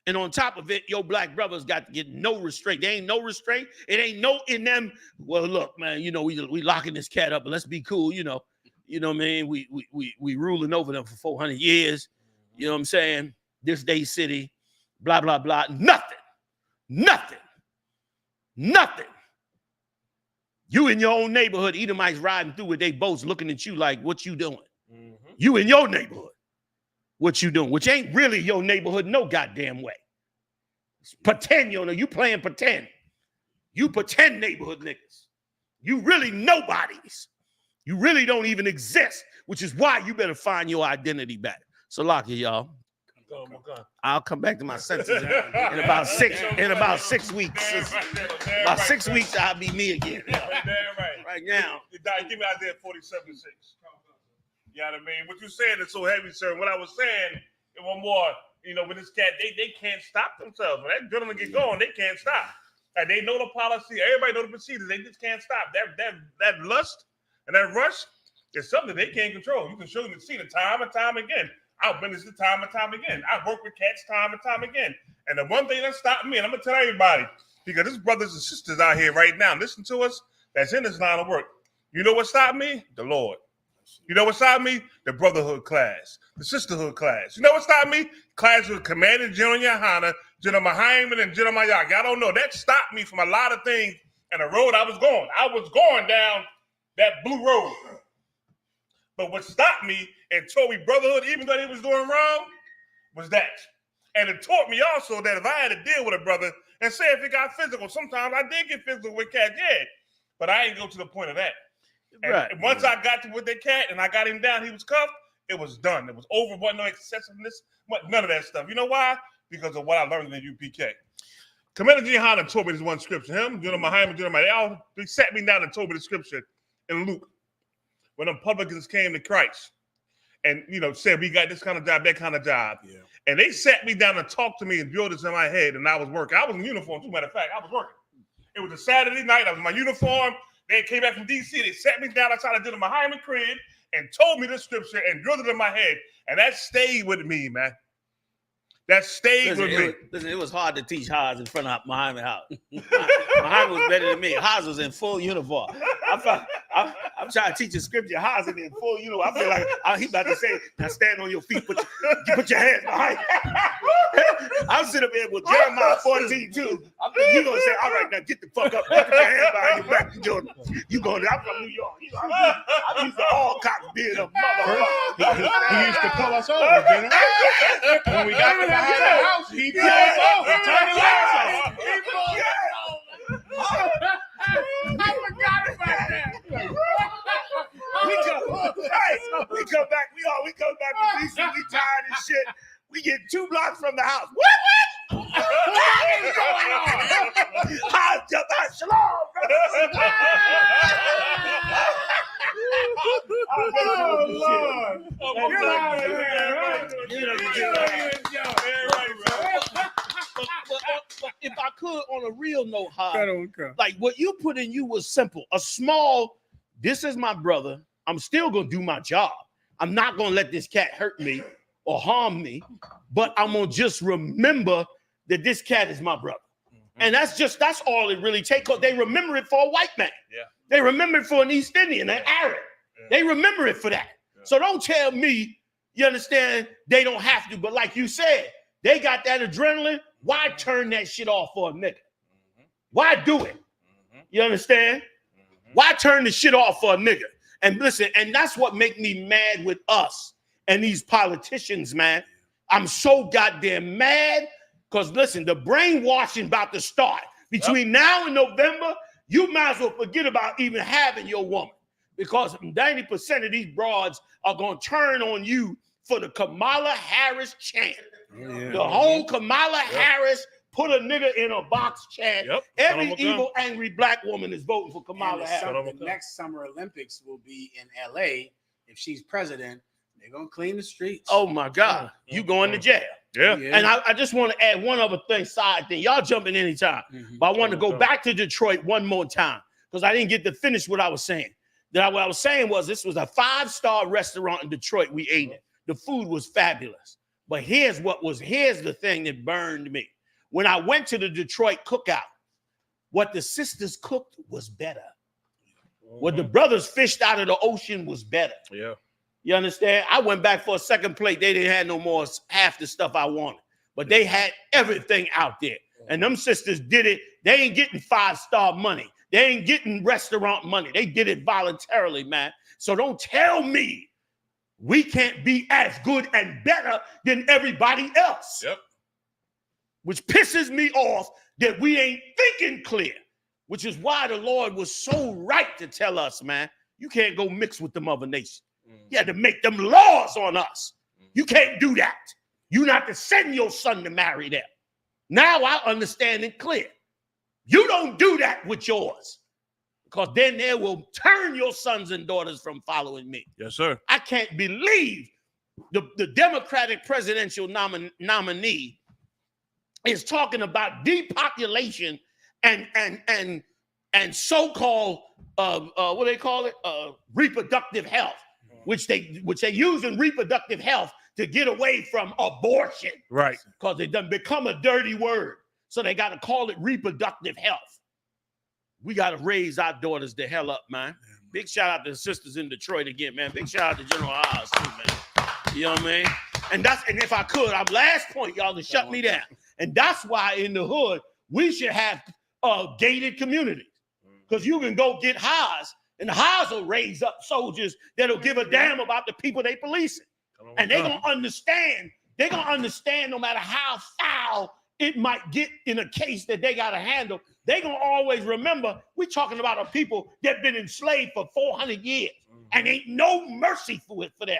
And on top of it, your black brothers got to get no restraint. There ain't no restraint. It ain't no in them. Well, look, man, you know, we locking this cat up, but let's be cool, you know. You know what I mean? We ruling over them for 400 years. You know what I'm saying? This day city, blah, blah, blah. Nothing. You in your own neighborhood, Edomites riding through with their boats looking at you like, what you doing? You in your neighborhood, what you doing? Which ain't really your neighborhood no goddamn way. Pretend, you know, you playing pretend. You pretend neighborhood niggas. You really nobodies. You really don't even exist, which is why you better find your identity back. So lock it, y'all. I'll come back to my senses in about 6 weeks. About 6 weeks, I'll be me again. Right now. Give me Isaiah 47:6. You know what I mean? What you're saying is so heavy, sir. What I was saying, and one more, you know, with this cat, they can't stop themselves. When that gentleman get going, they can't stop. And they know the policy. Everybody know the procedures. They just can't stop. That lust and that rush is something they can't control. You can show them the scene time and time again. I've been this time and time again. I've worked with cats time and time again. And the one thing that stopped me, and I'm going to tell everybody, because there's brothers and sisters out here right now, listen to us, that's in this line of work. You know what stopped me? The Lord. You know what stopped me? The brotherhood class, the sisterhood class. You know what stopped me? Class with Commander General YAHANNA, General Hyman, and General Mayak. Y'all don't know. That stopped me from a lot of things and the road I was going. I was going down that blue road. But what stopped me and taught me brotherhood, even though they was doing wrong, was that. And it taught me also that if I had to deal with a brother, and say if it got physical, sometimes I did get physical with cat, yeah. But I ain't go to the point of that. And once I got to with that cat and I got him down, he was cuffed, it was done. It was over. Wasn't no excessiveness, none of that stuff. You know why? Because of what I learned in the UPK. Commander YAHANNA told me this one scripture. Him, they sat me down and told me the scripture in Luke when them publicans came to Christ and said we got this kind of job, that kind of job. Yeah. And they sat me down and talked to me and drilled this in my head, and I was working. I was in uniform, too, matter of fact. I was working. It was a Saturday night. I was in my uniform. They came back from D.C. They sat me down outside of my Hyman crib and told me this scripture and drilled it in my head. And that stayed with me, man. That stayed with me. Listen, it was hard to teach Haas in front of Muhammad House. Muhammad was better than me. Haas was in full uniform. I'm trying to teach a scripture. Haas is in full uniform. I feel like he's about to say, now stand on your feet. Put your hands behind you. I'm sitting up here with Jeremiah 14:2. I'm thinking you're going to say, all right, now get the fuck up. Put your hands behind your back. You going to, I'm from New York. I'm used to all cops being a motherfucker. He used to pull us over, you know? When we got behind the house, he pulled us over. Turn the lights off. I forgot about that. We come back. We come back from DC. We tired and shit. We get 2 blocks from the house. What is going on? I jump out. Shalom, brother. Oh, Lord. You're out of here, But if I could, on a real note, like what you put in you was simple. A small, this is my brother. I'm still going to do my job. I'm not going to let this cat hurt me or harm me, but I'm going to just remember that this cat is my brother. And that's all it really takes, because they remember it for a white man. Yeah. They remember it for an East Indian, an Arab. Yeah. They remember it for that. Yeah. So don't tell me, you understand, they don't have to. But like you said, they got that adrenaline. Why turn that shit off for a nigga? Why do it? You understand? Why turn the shit off for a nigga? And listen, and that's what make me mad with us and these politicians, man. I'm so goddamn mad because, listen, the brainwashing about to start. Between now and November, you might as well forget about even having your woman, because 90% of these broads are going to turn on you for the Kamala Harris chant. Yeah. The whole Kamala Harris put a nigga in a box chant. Yep. Every evil, angry black woman is voting for Kamala Harris. The next Summer Olympics will be in LA. If she's president, they're going to clean the streets. Oh, my God. You going to jail. Yeah. And I just want to add one other side thing. Y'all jump in anytime. But I want to go back to Detroit one more time, because I didn't get to finish what I was saying. What I was saying was this was a 5-star restaurant in Detroit. We ate it. The food was fabulous. But here's the thing that burned me. When I went to the Detroit cookout, what the sisters cooked was better. What the brothers fished out of the ocean was better. Yeah. You understand? I went back for a second plate. They didn't have no more, half the stuff I wanted. But they had everything out there. And them sisters did it. They ain't getting 5-star money. They ain't getting restaurant money. They did it voluntarily, man. So don't tell me we can't be as good and better than everybody else. Yep. Which pisses me off that we ain't thinking clear, which is why the Lord was so right to tell us, man, you can't go mix with them other nations. You had to make them laws on us. You can't do that. You not to send your son to marry them. Now I understand it clear. You don't do that with yours, because then they will turn your sons and daughters from following me. Yes, sir. I can't believe the Democratic presidential nominee is talking about depopulation and so-called what do they call it? Reproductive health, which they use in reproductive health to get away from abortion. Right. Because it done become a dirty word. So they got to call it reproductive health. We got to raise our daughters the hell up, man. Big shout out to the sisters in Detroit again, man. Big shout out to General Oz too, man. You know what I mean? And if I could, I'm last point, y'all, to shut me down. And that's why in the hood, we should have gated communities. Because you can go get highs, and the highs will raise up soldiers that'll give a damn about the people they policing. And they're going to understand. They're going to understand no matter how foul it might get in a case that they got to handle. They're going to always remember we're talking about a people that been enslaved for 400 years. And ain't no mercy for them.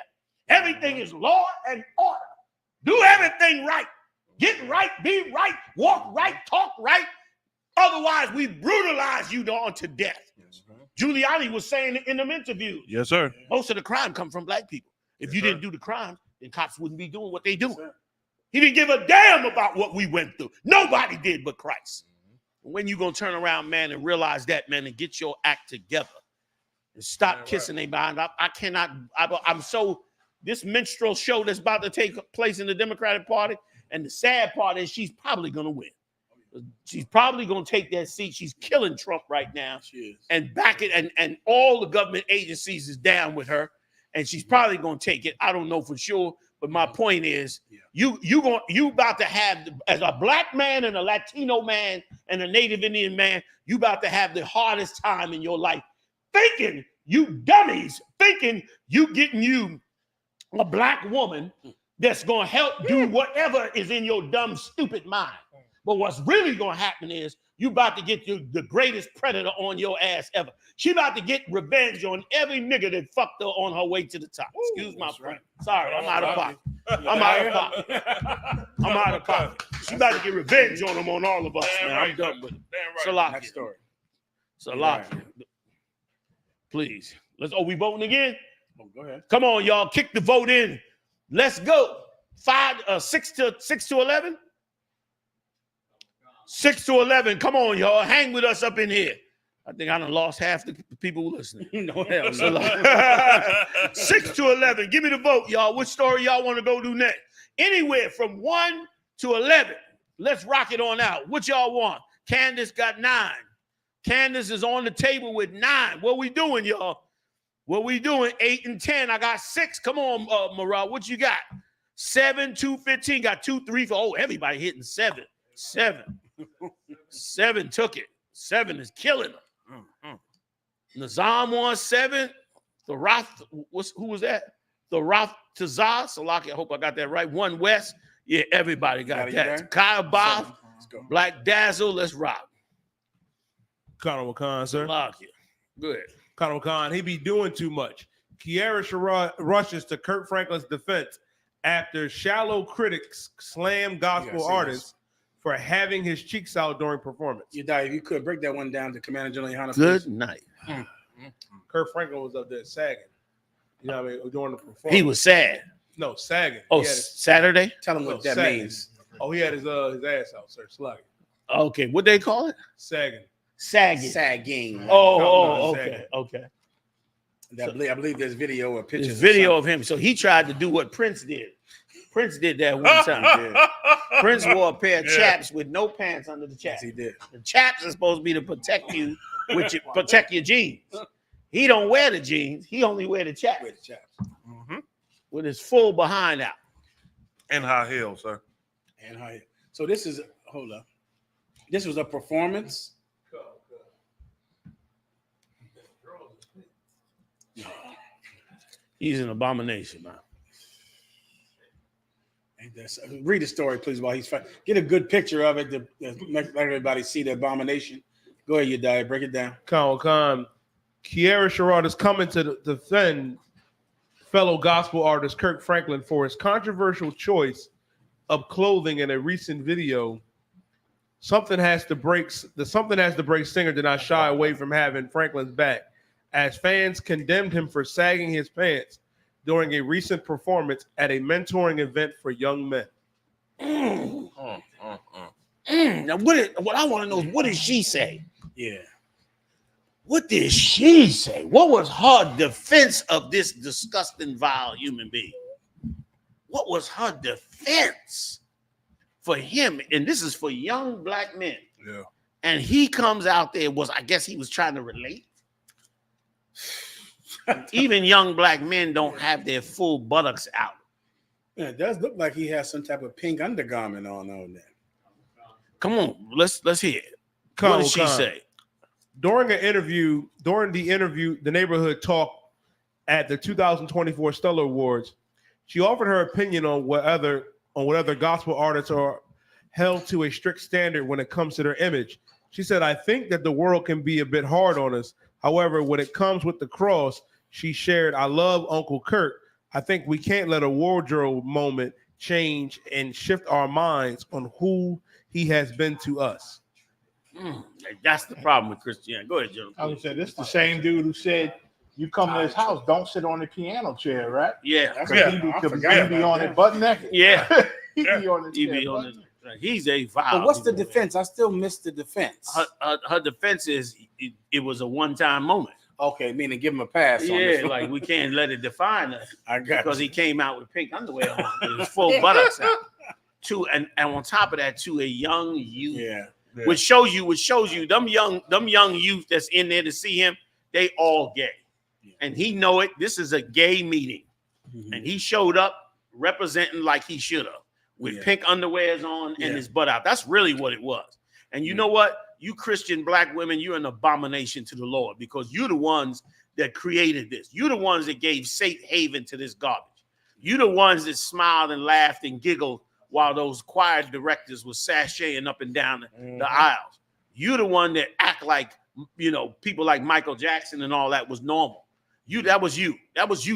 Everything is law and order. Do everything right. Get right, be right, walk right, talk right. Otherwise, we brutalize you on to death. Giuliani was saying it in them interviews. Yes, sir. Most of the crime come from black people. If you didn't do the crime, then cops wouldn't be doing what they do. He didn't give a damn about what we went through. Nobody did but Christ. When you gonna turn around, man, and realize that, man, and get your act together and stop kissing their behind? I cannot. I'm so. This minstrel show that's about to take place in the Democratic Party, and the sad part is she's probably gonna win. She's probably going to take that seat. She's killing Trump right now. She is. And back it, and all the government agencies is down with her, and she's probably going to take it. I don't know for sure, but my point is, you about to have, as a black man and a Latino man and a Native Indian man, you about to have the hardest time in your life, thinking you dummies, thinking you getting you a black woman that's going to help do whatever is in your dumb, stupid mind. But what's really going to happen is you about to get the greatest predator on your ass ever. She about to get revenge on every nigga that fucked her on her way to the top. Excuse my friend. Sorry, I'm out of pocket. I'm out of pocket. She about to get revenge on them, on all of us, man. I'm done with it. Shalakia. Shalakia. Please. We voting again? Oh, go ahead. Come on, y'all. Kick the vote in. Let's go. 6 to 11? 6 to 11. Come on, y'all. Hang with us up in here. I think I done lost half the people listening. No hell. 6 to 11. Give me the vote, y'all. Which story y'all want to go do next? Anywhere from 1 to 11. Let's rock it on out. What y'all want? Candace got 9. Candace is on the table with 9. What we doing, y'all? What we doing? 8 and 10. I got 6. Come on, Marat. What you got? 7, 2, 15. Got 2, 3, 4. Oh, everybody hitting 7. 7 took it. 7 is killing them. Nizam won 7. The Roth, who was that? The Roth Tazar. Salaki, I hope I got that right. 1 West. Yeah, everybody got that. Kyle Bob, Black Dazzle. Let's rock. Conor Wakan, sir. Salaki. Good. Conor Wakan, he be doing too much. Kiara rushes to Kirk Franklin's defense after shallow critics slam gospel artists for having his cheeks out during performance. You die if you could break that one down to Commander General YAHANNA. Good night. Kurt Franklin was up there sagging. You know what I mean? During the performance. He was sad. No, sagging. Oh, Saturday? Tell him what that means. Oh, he had his ass out, sir. Slugging. Okay, what they call it? Sagging. Sagging. Oh, okay. I believe there's video or pictures. There's video of him. So he tried to do what Prince did. Prince did that one time. Prince wore a pair of chaps with no pants under the chaps. Yes, he did. The chaps are supposed to be to protect you, protect your jeans. He don't wear the jeans. He only wear the chaps. With his full behind out. And high heels, sir. And high heels. So this is, hold up. This was a performance. He's an abomination, man. Read the story, please, while he's fighting. Get a good picture of it to let everybody see the abomination. Go ahead, you die. Break it down. Khan. Kiara Sherrod is coming to defend fellow gospel artist Kirk Franklin for his controversial choice of clothing in a recent video. Something has to break. The Something Has to Break singer did not shy away from having Franklin's back, as fans condemned him for sagging his pants during a recent performance at a mentoring event for young men. Now, what I want to know is, what did she say? Yeah. What did she say? What was her defense of this disgusting, vile human being? What was her defense for him? And this is for young black men. Yeah. And he comes out there, I guess he was trying to relate. Even young black men don't have their full buttocks out. Yeah, it does look like he has some type of pink undergarment on there. Come on, let's hear it. What did she say? During the interview, the neighborhood talk at the 2024 Stellar Awards, she offered her opinion on what other gospel artists are held to a strict standard when it comes to their image. She said, "I think that the world can be a bit hard on us. However, when it comes with the cross," she shared, "I love Uncle Kirk. I think we can't let a wardrobe moment change and shift our minds on who he has been to us. That's the problem with Christianity. Go ahead, Joe. I would say this is the same dude who said, "You come to his house, don't sit on the piano chair, right?" Yeah, he be on it butt naked. Yeah, he be on it. he be on it. He's a vile. But what's the defense? I still missed the defense. Her defense is it was a one-time moment. Okay, meaning give him a pass. Yeah, like we can't let it define us. I got because he came out with pink underwear on, with his full buttocks out. And on top of that, to a young youth. Yeah. Which shows you them young youth that's in there to see him, they all gay. Yeah. And he know it. This is a gay meeting. Mm-hmm. And he showed up representing like he should have, with pink underwears on and his butt out. That's really what it was. And you know what? You Christian black women, you're an abomination to the Lord, because you're the ones that created this. You're the ones that gave safe haven to this garbage. You're the ones that smiled and laughed and giggled while those choir directors were sashaying up and down the aisles. You're the one that act like, people like Michael Jackson and all that was normal. That was you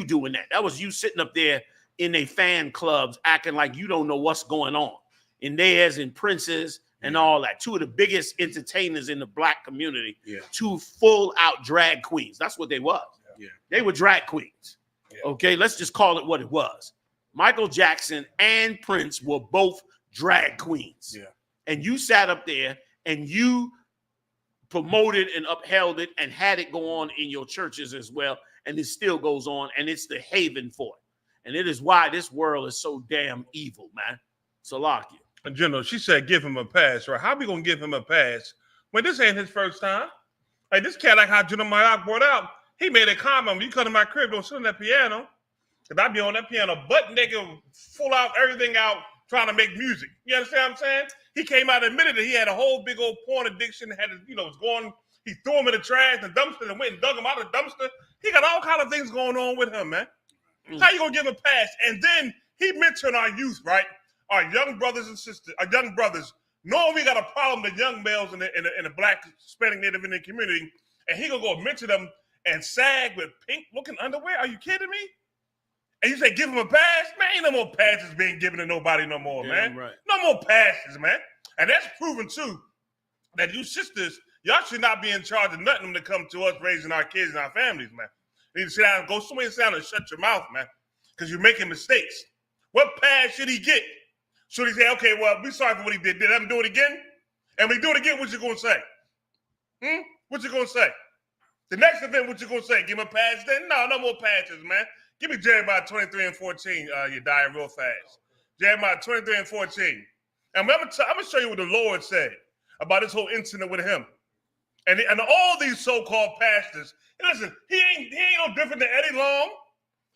doing that. That was you sitting up there in a fan clubs acting like you don't know what's going on. And theirs and Prince's and all that. Two of the biggest entertainers in the black community. Yeah. Two full out drag queens. That's what they was. Yeah. They were drag queens. Yeah. Okay, let's just call it what it was. Michael Jackson and Prince were both drag queens. Yeah. And you sat up there and you promoted and upheld it and had it go on in your churches as well. And it still goes on, and it's the haven for it. And it is why this world is so damn evil, man. Salakia. And General, she said give him a pass, right? How we gonna give him a pass when this ain't his first time? Like this cat, like how General Mayak brought out, he made a comment, when you come to my crib, don't sit on that piano. Cause I be on that piano butt naked, full out, everything out, trying to make music. You understand what I'm saying? He came out and admitted that he had a whole big old porn addiction, had was going, he threw him in the trash, the dumpster, and went and dug him out of the dumpster. He got all kind of things going on with him, man. How you gonna give him a pass? And then he mentioned our youth, right? Our young brothers and sisters, our young brothers, knowing we got a problem with young males in the black Hispanic Native Indian community, and he gonna go mention them and sag with pink looking underwear. Are you kidding me? And you say give him a pass? Man, ain't no more passes being given to nobody no more, man. Right. No more passes, man. And that's proven too that you sisters, y'all should not be in charge of nothing to come to us raising our kids and our families, man. You need to sit down, go somewhere and sit down and shut your mouth, man, because you're making mistakes. What pass should he get? Should he say, okay, well, we sorry for what he did. Did him do it again? And we do it again, what you gonna say? What you gonna say? The next event, what you gonna say? Give him a pass then? No more passes, man. Give me Jeremiah 23 and 14, you die real fast. Jeremiah 23 and 14. And I'm gonna show you what the Lord said about this whole incident with him. And all these so-called pastors, listen, he ain't no different than Eddie Long,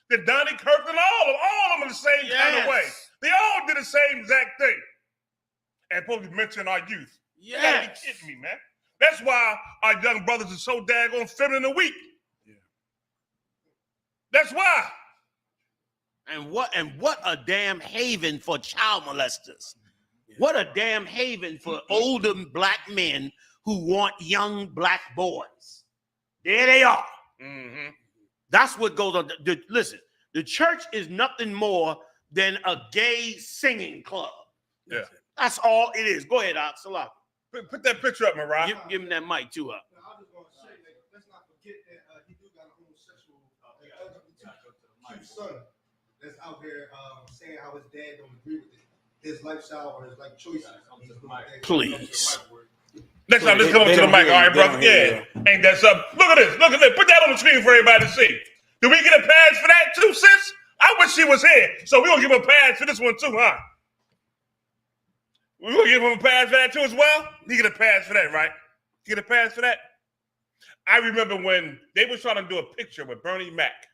than Donnie Kirkland, all of them are the same kind of way. They all did the same exact thing. And supposed to mention our youth. You gotta be kidding me, man. That's why our young brothers are so daggone feminine and weak. Yeah. That's why. And what a damn haven for child molesters. Yeah. What a damn haven for older black men who want young black boys. There they are. Mm-hmm. That's what goes on. Listen, the church is nothing more than a gay singing club. Yeah. That's all it is. Go ahead, Salah. Put that picture up, Mariah. Give him that mic, too, up. I just want to say that let's not forget that he do got a homosexual LGBTQ son that's out there saying how his dad don't agree with his lifestyle or his life choices. Please. Next time, let's come up to the mic. All right, brother. Yeah. Ain't that something? Look at this. Put that on the screen for everybody to see. Did we get a pass for that too, sis? I wish she was here. So we're going to give him a pass for this one too, huh? We're going to give him a pass for that too as well? He get a pass for that, right? He get a pass for that? I remember when they were trying to do a picture with Bernie Mac.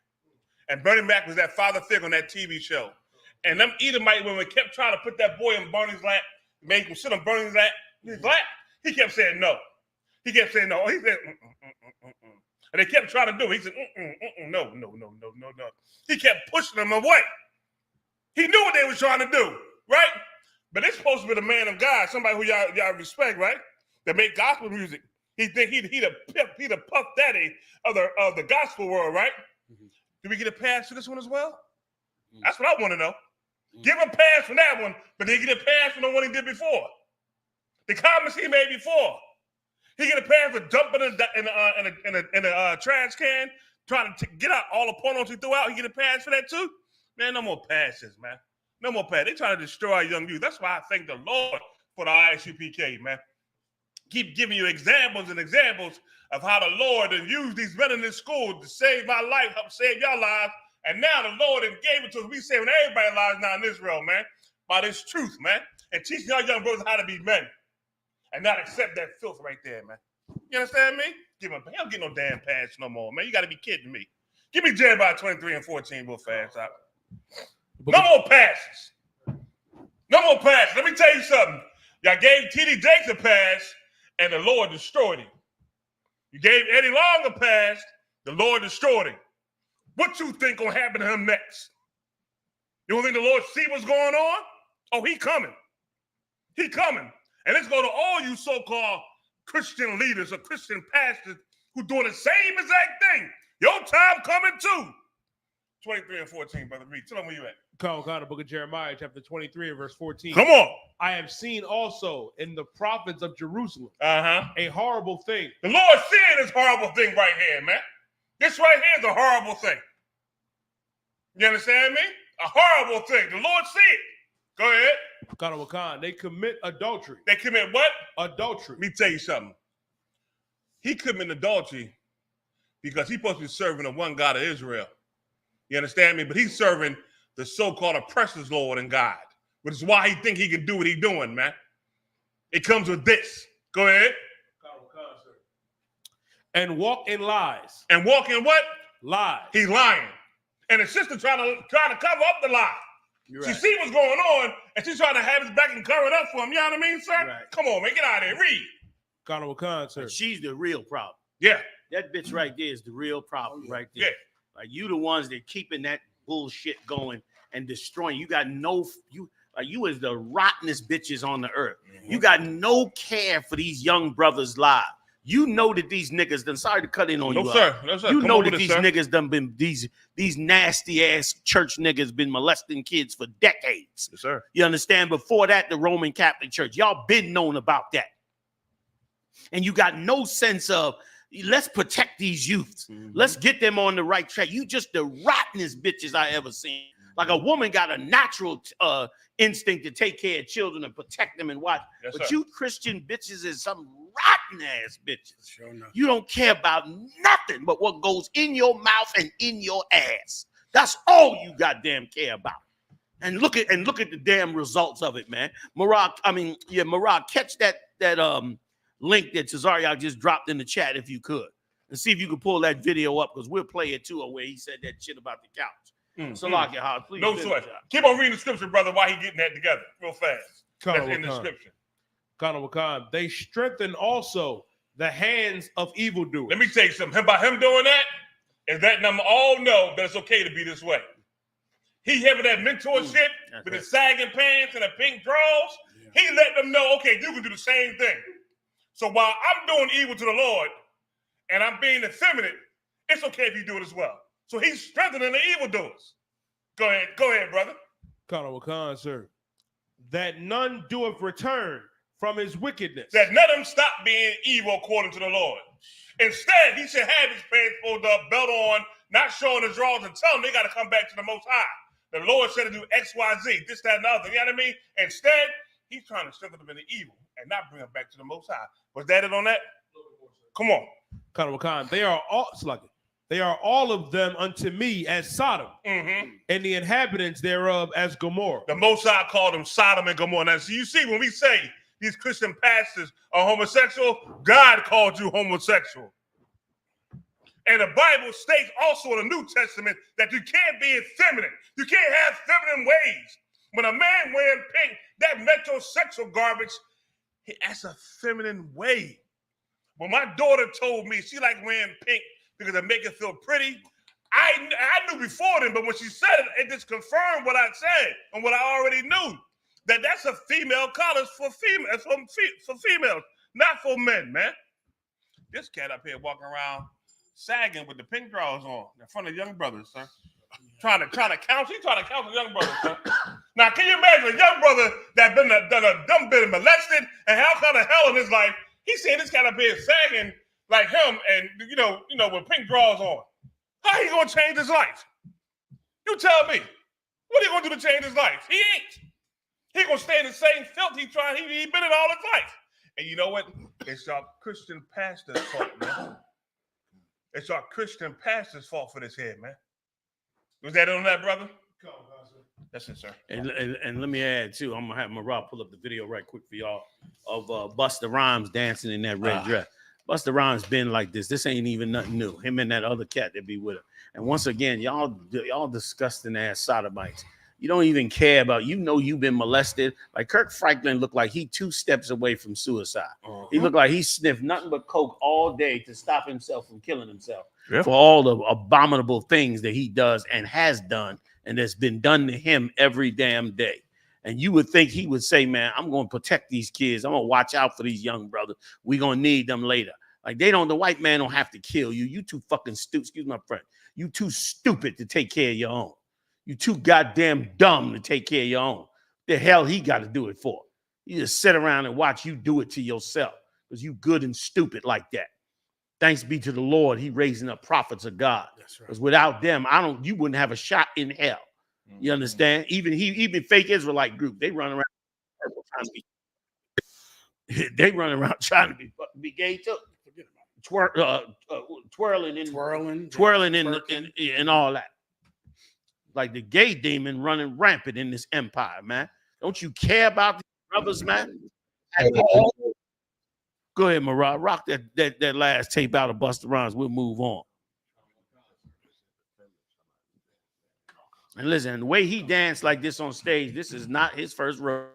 And Bernie Mac was that father figure on that TV show. And them Edomite women kept trying to put that boy in Bernie's lap, make him sit on Bernie's lap. He kept saying no. He kept saying no. He said, And they kept trying to do it. He said, no. He kept pushing them away. He knew what they were trying to do, right? But it's supposed to be the man of God, somebody who y'all respect, right? That make gospel music. He think he the puff daddy of the gospel world, right? Mm-hmm. Did we get a pass for this one as well? Mm-hmm. That's what I want to know. Give him a pass from that one, but they get a pass from the one he did before. The comments he made before. He get a pass for dumping in a trash can, trying to get out all the pornos he threw out. He get a pass for that too. Man, no more passes, man. No more passes. They trying to destroy our young youth. That's why I thank the Lord for the I.S.U.P.K, man. Keep giving you examples and examples of how the Lord has used these men in this school to save my life, help save your lives. And now the Lord has gave it to us. We saving everybody's lives now in Israel, man, by this truth, man. And teaching our young brothers how to be men. And not accept that filth right there, man. You understand me? He don't get no damn pass no more, man. You got to be kidding me. Give me Jeremiah 23 and 14 real fast. No more passes. No more passes. Let me tell you something. Y'all gave T.D. Jakes a pass, and the Lord destroyed him. You gave Eddie Long a pass, the Lord destroyed him. What you think gonna happen to him next? You don't think the Lord see what's going on? Oh, he coming. He coming. And let's go to all you so-called Christian leaders or Christian pastors who doing the same exact thing. Your time coming too. 23 and 14, Brother Reed. Tell them where you at. Come on, the book of Jeremiah, chapter 23 and verse 14. Come on. I have seen also in the prophets of Jerusalem a horrible thing. The Lord seeing this horrible thing right here, man. This right here is a horrible thing. You understand me? A horrible thing. The Lord see it. Go ahead. They commit adultery. They commit what? Adultery. Let me tell you something. He commit adultery because he's supposed to be serving the one God of Israel. You understand me? But he's serving the so-called oppressor's Lord and God, which is why he think he can do what he's doing, man. It comes with this. Go ahead. And walk in lies. And walk in what? Lies. He's lying. And his sister trying to cover up the lie. Right. She see what's going on, and she's trying to have his back and cover it up for him. You know what I mean, sir? Right. Come on, man. Get out of here. Read. Sir. She's the real problem. Yeah. That bitch right there is the real problem right there. Yeah. Like you the ones that keeping that bullshit going and destroying. You got no you is the rottenest bitches on the earth. You got no care for these young brothers' lives. You know that these niggas done, sorry to cut in on you. No, sir. You Come know that these niggas done been, these nasty ass church niggas been molesting kids for decades. Yes, sir. You understand? Before that, the Roman Catholic Church, y'all been known about that. And you got no sense of, let's protect these youths. Let's get them on the right track. You just the rottenest bitches I ever seen. Like a woman got a natural instinct to take care of children and protect them and watch. Yes, but sir. you Christian bitches is some rotten ass bitches. Sure enough. You don't care about nothing but what goes in your mouth and in your ass. That's all you goddamn care about. And look at the damn results of it, man. Marag, catch that link that Cesario just dropped in the chat if you could. And see if you can pull that video up, because we'll play it too, where he said that shit about the couch. So lock your house, please. No sweat. Keep on reading the scripture, brother, while he getting that together real fast. That's in the scripture. They strengthen also the hands of evildoers. Let me tell you something. By him doing that, is letting them all know that it's okay to be this way. He having that mentorship with his sagging pants and the pink drawers. He let them know, okay, you can do the same thing. So while I'm doing evil to the Lord and I'm being effeminate, it's okay if you do it as well. So he's strengthening the evildoers. Go ahead, brother. Sir. That none doeth return from his wickedness. That none of them stop being evil according to the Lord. Instead, he should have his pants pulled up, belt on, not showing his drawers, and tell them they got to come back to the Most High. The Lord said to do X, Y, Z, this, that, and the other. You know what I mean? Instead, he's trying to strengthen them in the evil and not bring them back to the Most High. Was that it on that? Come on. They are all of them unto me as Sodom, and the inhabitants thereof as Gomorrah. The Most High called them Sodom and Gomorrah. Now, so you see, when we say these Christian pastors are homosexual, God called you homosexual. And the Bible states also in the New Testament that you can't be effeminate. You can't have feminine ways. When a man wearing pink, that metrosexual garbage, that's a feminine way. When my daughter told me she liked wearing pink because it make her feel pretty, I knew before then, but when she said it, it just confirmed what I said and what I already knew. That's a female color for females, not for men, man. This cat up here walking around sagging with the pink drawers on in front of young brothers, sir. Trying to counsel. He trying to counsel young brothers. Huh? Now, can you imagine a young brother that been molested and all kind of hell in his life? He's seeing this kind of being sagging like him, and you know, with pink drawers on. How he gonna change his life? You tell me. What are you gonna do to change his life? He ain't. He gonna stay in the same filth he been in all his life. And you know what? It's our Christian pastor's fault, man. It's our Christian pastor's fault for this here, man. Was that on that, brother? That's it, sir. And let me add too. I'm gonna have Marab pull up the video right quick for y'all of Busta Rhymes dancing in that red dress. Busta Rhymes been like this. This ain't even nothing new. Him and that other cat that be with him. And once again, y'all disgusting ass sodomites. You don't even care about. You've been molested. Like Kirk Franklin looked like he 2 steps away from suicide. He looked like he sniffed nothing but coke all day to stop himself from killing himself for all the abominable things that he does and has done. And that's been done to him every damn day. And you would think he would say, man, I'm going to protect these kids. I'm going to watch out for these young brothers. We're going to need them later. Like the white man don't have to kill you. You too fucking stupid. Excuse my friend. You too stupid to take care of your own. You too goddamn dumb to take care of your own. The hell he got to do it for? You just sit around and watch you do it to yourself because you good and stupid like that. Thanks be to the Lord, he raising up prophets of God. Because without them, you wouldn't have a shot in hell. You understand? Even fake Israelite group, they run around trying to be gay too. Twirling and all that. Like the gay demon running rampant in this empire, man. Don't you care about these brothers, man? Go ahead, Marab. Rock that last tape out of Busta Rhymes. We'll move on. And listen, the way he danced like this on stage, this is not his first rodeo.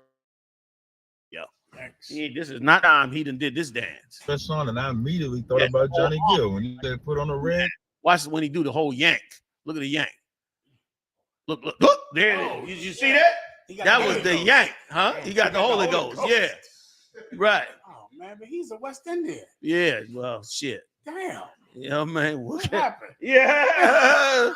This is not time he done did this dance. That on, and I immediately thought about Johnny Gill when he said put on the red. Watch when he do the whole yank. Look at the yank. Look. There it is. Did you see that? That was the yank, huh? He got the Holy Ghost. Yeah. Right. Oh, man, but he's a West Indian. Yeah, well, shit. Damn. You know, man. What happened? Yeah.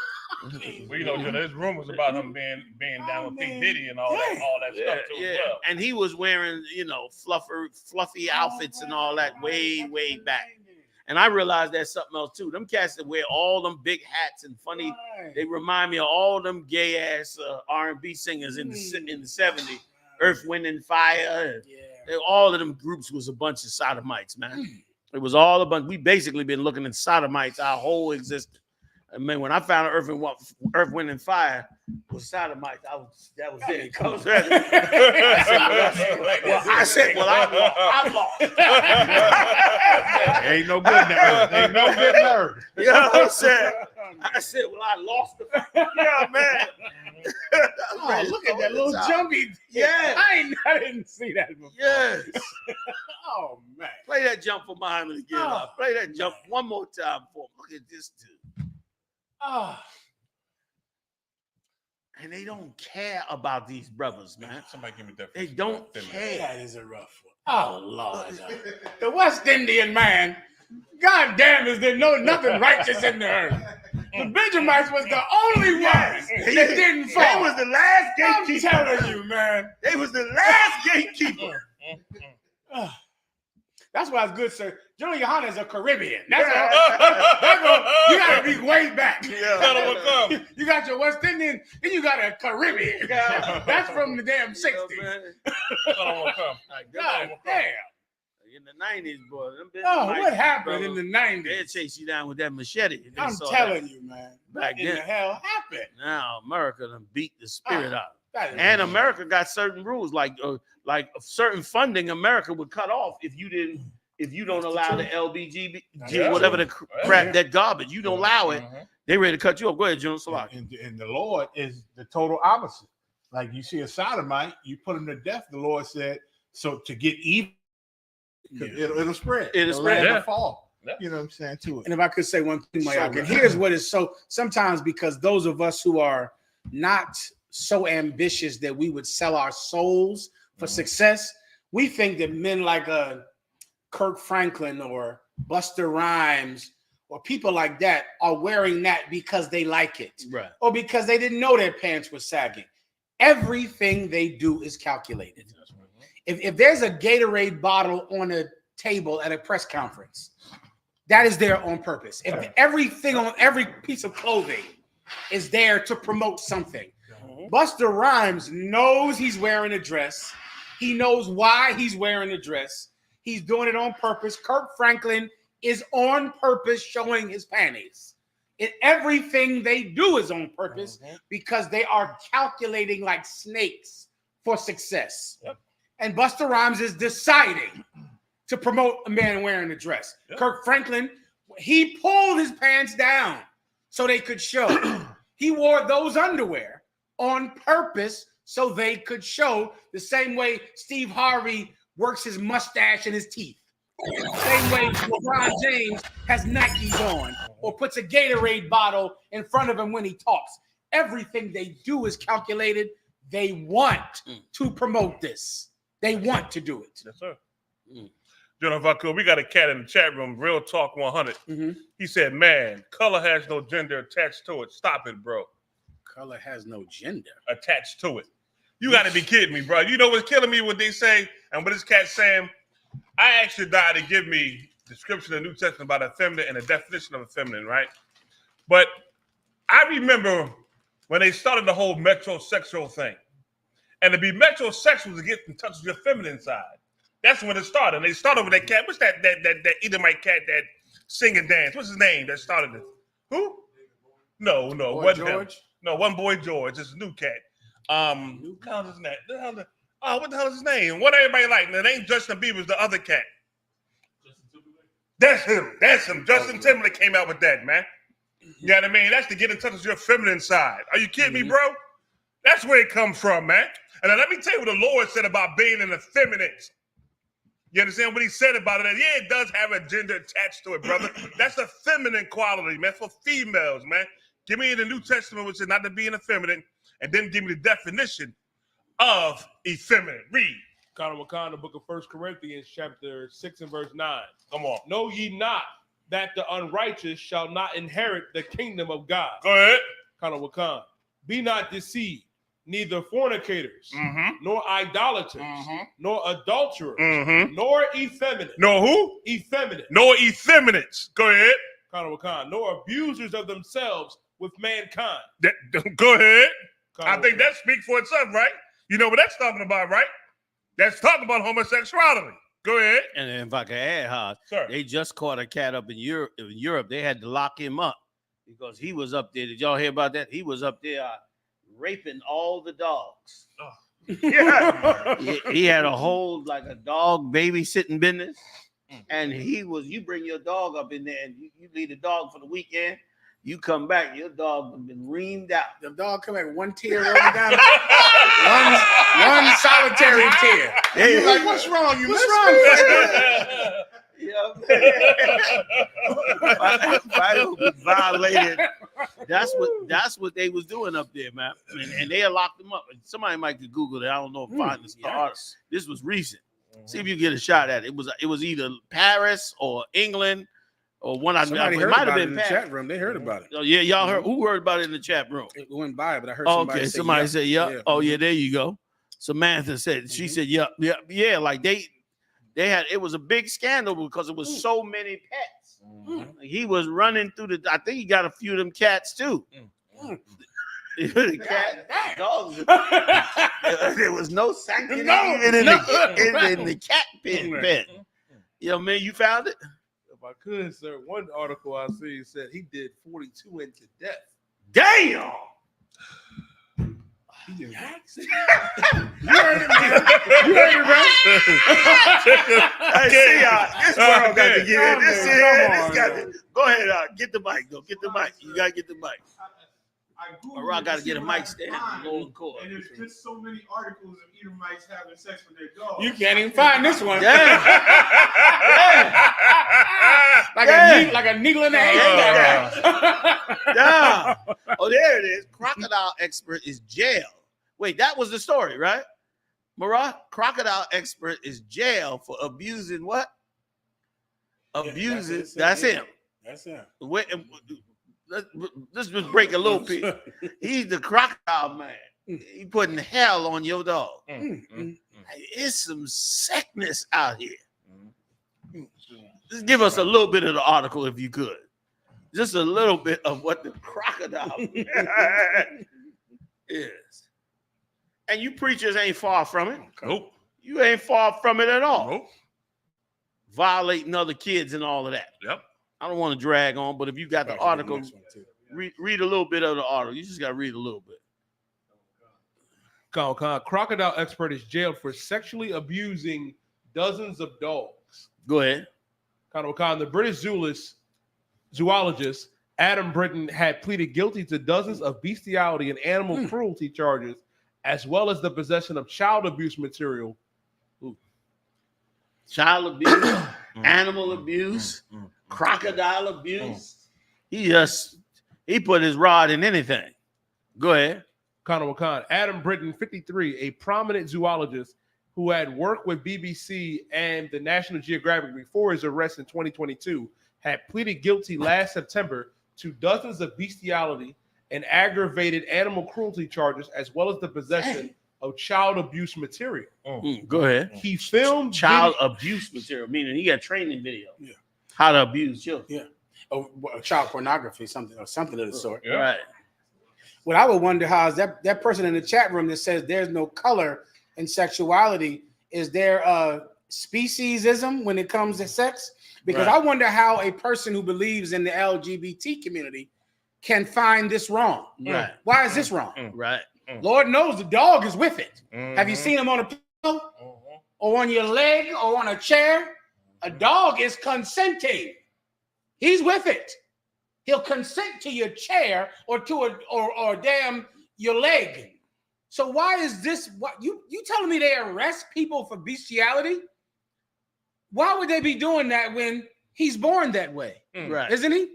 Well, you know, there's rumors about him being down with P. Diddy and all that stuff too. Yeah. Well. And he was wearing, fluffy outfits and all that way back. And I realized there's something else too. Them cats that wear all them big hats and funny, they remind me of all them gay ass R&B singers in the 70s. Earth, Wind, and Fire. All of them groups was a bunch of sodomites, man. It was all a bunch. We basically been looking at sodomites our whole existence. I mean, when I found Earth, Wind, and Fire was sodomites, that was it. I lost. Ain't no good Earth. Ain't no good Earth. You know what I'm saying? I said, well, I lost the yeah, man. Oh, look at that little jumpy. Yeah. I didn't see that before. Yes. Oh, man. Play that jump for Muhammad again. Play that jump one more time for him. Look at this dude. Oh. And they don't care about these brothers, man. Somebody give me that. They don't care. That is a rough one. Oh, Lord. The West Indian man. God damn, is there nothing righteous in the earth? The Benjamites was the only ones that didn't fall. They was the last gatekeeper. I'm telling you, man. They was the last gatekeeper. That's why it's good, sir. General YAHANNA is a Caribbean. That's all. You gotta be way back. You got your West Indian, then you got a Caribbean. That's from the damn 60s. God damn. In the 90s, boy. What happened in the 90s? They'd chase you down with that machete. I'm telling you, man. Back what then. the hell happened? Now America done beat the spirit out. And America got certain rules, like certain funding America would cut off if you don't allow the LBGB, whatever the crap, that garbage. You don't allow it, they ready to cut you off. Go ahead, General Salaki. And the Lord is the total opposite. Like you see a sodomite, you put him to death. The Lord said, so to get even, it'll spread. It'll spread. It'll fall. You know what I'm saying to it. And if I could say one thing, Mayaka, here's what is so sometimes because those of us who are not so ambitious that we would sell our souls for success, we think that men like Kirk Franklin or Busta Rhymes or people like that are wearing that because they like it, Right. or because they didn't know their pants were sagging. Everything they do is calculated. If there's a Gatorade bottle on a table at a press conference, that is there on purpose. If everything on every piece of clothing is there to promote something, Busta Rhymes knows he's wearing a dress. He knows why he's wearing a dress. He's doing it on purpose. Kirk Franklin is on purpose showing his panties. Everything they do is on purpose because they are calculating like snakes for success. Yep. And Busta Rhymes is deciding to promote a man wearing a dress. Yep. Kirk Franklin, he pulled his pants down so they could show. He wore those underwear on purpose so they could show, the same way Steve Harvey works his mustache and his teeth. Same way LeBron James has Nikes on or puts a Gatorade bottle in front of him when he talks. Everything they do is calculated. They want to promote this. They want to do it. Yes, sir. John, if I could, we got a cat in the chat room, Real Talk 100. He said, man, color has no gender attached to it. Stop it, bro. Color has no gender attached to it. You got to be kidding me, bro. You know what's killing me when they say, and what this cat saying, I actually died to give me description of the New Testament about effeminate and a definition of effeminate, right? But I remember when they started the whole metrosexual thing. And to be metrosexual is to get in touch with your feminine side. That's when it started. And they started with that cat. What's that Edomite cat that sing and dance? What's his name that started it? Who? No, wasn't him. No, one Boy George. It's a new cat. Who his name? What the hell is his name? What everybody like? It ain't Justin Bieber's the other cat. That's him. Justin Timberlake came out with that, man. You know what I mean? That's to get in touch with your feminine side. Are you kidding me, bro? That's where it comes from, man. And now let me tell you what the Lord said about being an effeminate. You understand what he said about it? Yeah, it does have a gender attached to it, brother. That's a feminine quality, man, for females, man. Give me in the New Testament, which is not to be an effeminate, and then give me the definition of effeminate. Read. The book of 1 Corinthians, chapter 6 and verse 9. Come on. Know ye not that the unrighteous shall not inherit the kingdom of God? Go ahead. Be not deceived, neither fornicators, nor idolaters, nor adulterers, nor effeminate. Nor who? Effeminate. Nor effeminates. Go ahead. Nor abusers of themselves with mankind. Go ahead. I think that speaks for itself, right? You know what that's talking about, right? That's talking about homosexuality. Go ahead. And if I could add, they just caught a cat up in Europe. They had to lock him up because he was up there. Did y'all hear about that? He was up there raping all the dogs. Yeah. he had a whole like a dog babysitting business. And you bring your dog up in there and you leave the dog for the weekend. You come back, your dog has been reamed out. The dog come back, one tear rolling down, one solitary tear. Yeah. You're like, what's wrong? What's wrong? Violated. That's what they was doing up there, man. And they locked them up. Somebody might could Google it. I don't know if find this. This was recent. See if you get a shot at it. It was either Paris or England or one. Somebody heard about it in the chat room. They heard about it. Oh yeah, y'all heard. Who heard about it in the chat room? It went by, but I heard somebody say somebody said yeah. Oh yeah, there you go. Samantha said she said yeah. Like they had it was a big scandal because it was so many pets. He was running through I think he got a few of them cats too. The cat, dogs. There was no sanctity even in the cat pen. Yo, man, you found it? If I could, sir. One article I see said he did 42 into death. Damn! You heard it, man. You heard it, bro. Hey, see, this world got to get in. This got to go ahead. Get the mic, though. Get the mic. You got to get the mic. I got to get a mic stand. And there's just so many articles of Edomites having sex with their dogs. You can't even find this one. Like a needle in the hay. Yeah. Oh, there it is. Crocodile expert is jail. Wait, that was the story, right? Marat, crocodile expert is jail for abusing what? Abusing. That's him. That's it. Let's just break a little bit. He's the crocodile man. He putting hell on your dog. It's some sickness out here. Just give us a little bit of the article if you could. Just a little bit of what the crocodile is. And you preachers ain't far from it. Nope. You ain't far from it at all. Nope. Violating other kids and all of that. Yep. I don't want to drag on, but if you got the article, read a little bit of the article. You just got to read a little bit. Crocodile expert is jailed for sexually abusing dozens of dogs. Go ahead. The British zoologist Adam Britton had pleaded guilty to dozens of bestiality and animal cruelty charges, as well as the possession of child abuse material. Child abuse, animal abuse, crocodile abuse. He put his rod in anything. Go ahead. Adam Britton, 53, a prominent zoologist who had worked with BBC and the National Geographic before his arrest in 2022, had pleaded guilty last September to dozens of bestiality and aggravated animal cruelty charges, as well as the possession of child abuse material. Go ahead. He filmed child abuse material, meaning he got training video. Yeah. How to abuse children. Yeah. Child pornography, something of the sort. Yeah. Right. What I would wonder how is that person in the chat room that says there's no color in sexuality, is there a speciesism when it comes to sex? Because I wonder how a person who believes in the LGBT community can find this wrong. Right. Why is this wrong? Right. Lord knows the dog is with it. Have you seen him on a pillow or on your leg or on a chair? A dog is consenting. He's with it. He'll consent to your chair or to or damn your leg. So why is this? What you telling me they arrest people for bestiality? Why would they be doing that when he's born that way? Right. Isn't he?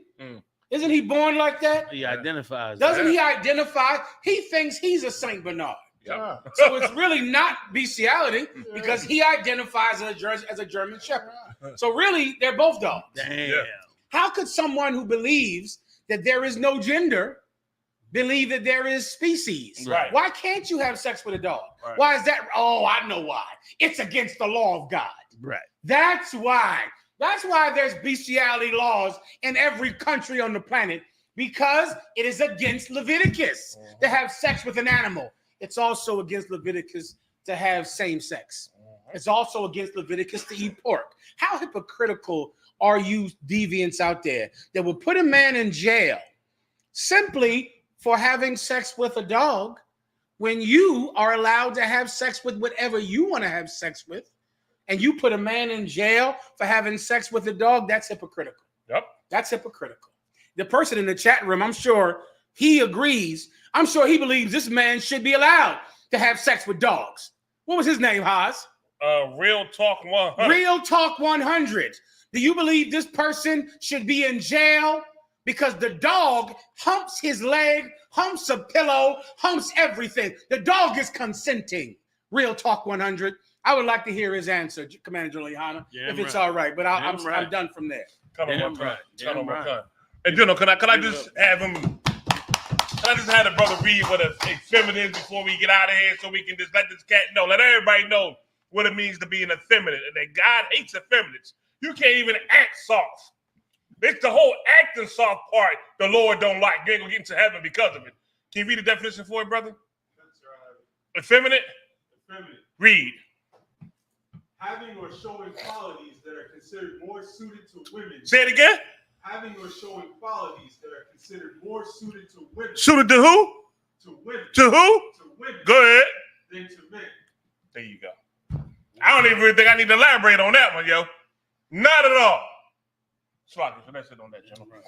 Isn't he born like that? He identifies. Doesn't he identify? He thinks he's a Saint Bernard. Yeah. So it's really not bestiality because he identifies as a German Shepherd. So really, they're both dogs. Damn. Yeah. How could someone who believes that there is no gender believe that there is species? Right. Why can't you have sex with a dog? Right. Why is that? Oh, I know why. It's against the law of God. Right. That's why. That's why there's bestiality laws in every country on the planet, because it is against Leviticus to have sex with an animal. It's also against Leviticus to have same sex. It's also against Leviticus to eat pork. How hypocritical are you deviants out there that will put a man in jail simply for having sex with a dog when you are allowed to have sex with whatever you want to have sex with, and you put a man in jail for having sex with a dog? That's hypocritical. Yep. That's hypocritical. The person in the chat room, I'm sure he agrees. I'm sure he believes this man should be allowed to have sex with dogs. What was his name, Haas? Real Talk 100. Real Talk 100. Do you believe this person should be in jail because the dog humps his leg, humps a pillow, humps everything? The dog is consenting. Real Talk 100. I would like to hear his answer, Commander General YAHANNA, if it's all right. But I'm done from there. Cut on my cut. And General, can I just have him? Can I just have the brother read what a effeminate before we get out of here, so we can just let this cat know, let everybody know what it means to be an effeminate, and that God hates effeminates. You can't even act soft. It's the whole acting soft part the Lord don't like. You ain't gonna get into heaven because of it. Can you read the definition for it, brother? Effeminate? Effeminate. Read. Having or showing qualities that are considered more suited to women. Say it again. Having or showing qualities that are considered more suited to women. Suited to who? To women. To who? To women. Go ahead. Than to men. There you go. I don't even think I need to elaborate on that one, yo. Not at all. Swag, so that's it on that, gentlemen.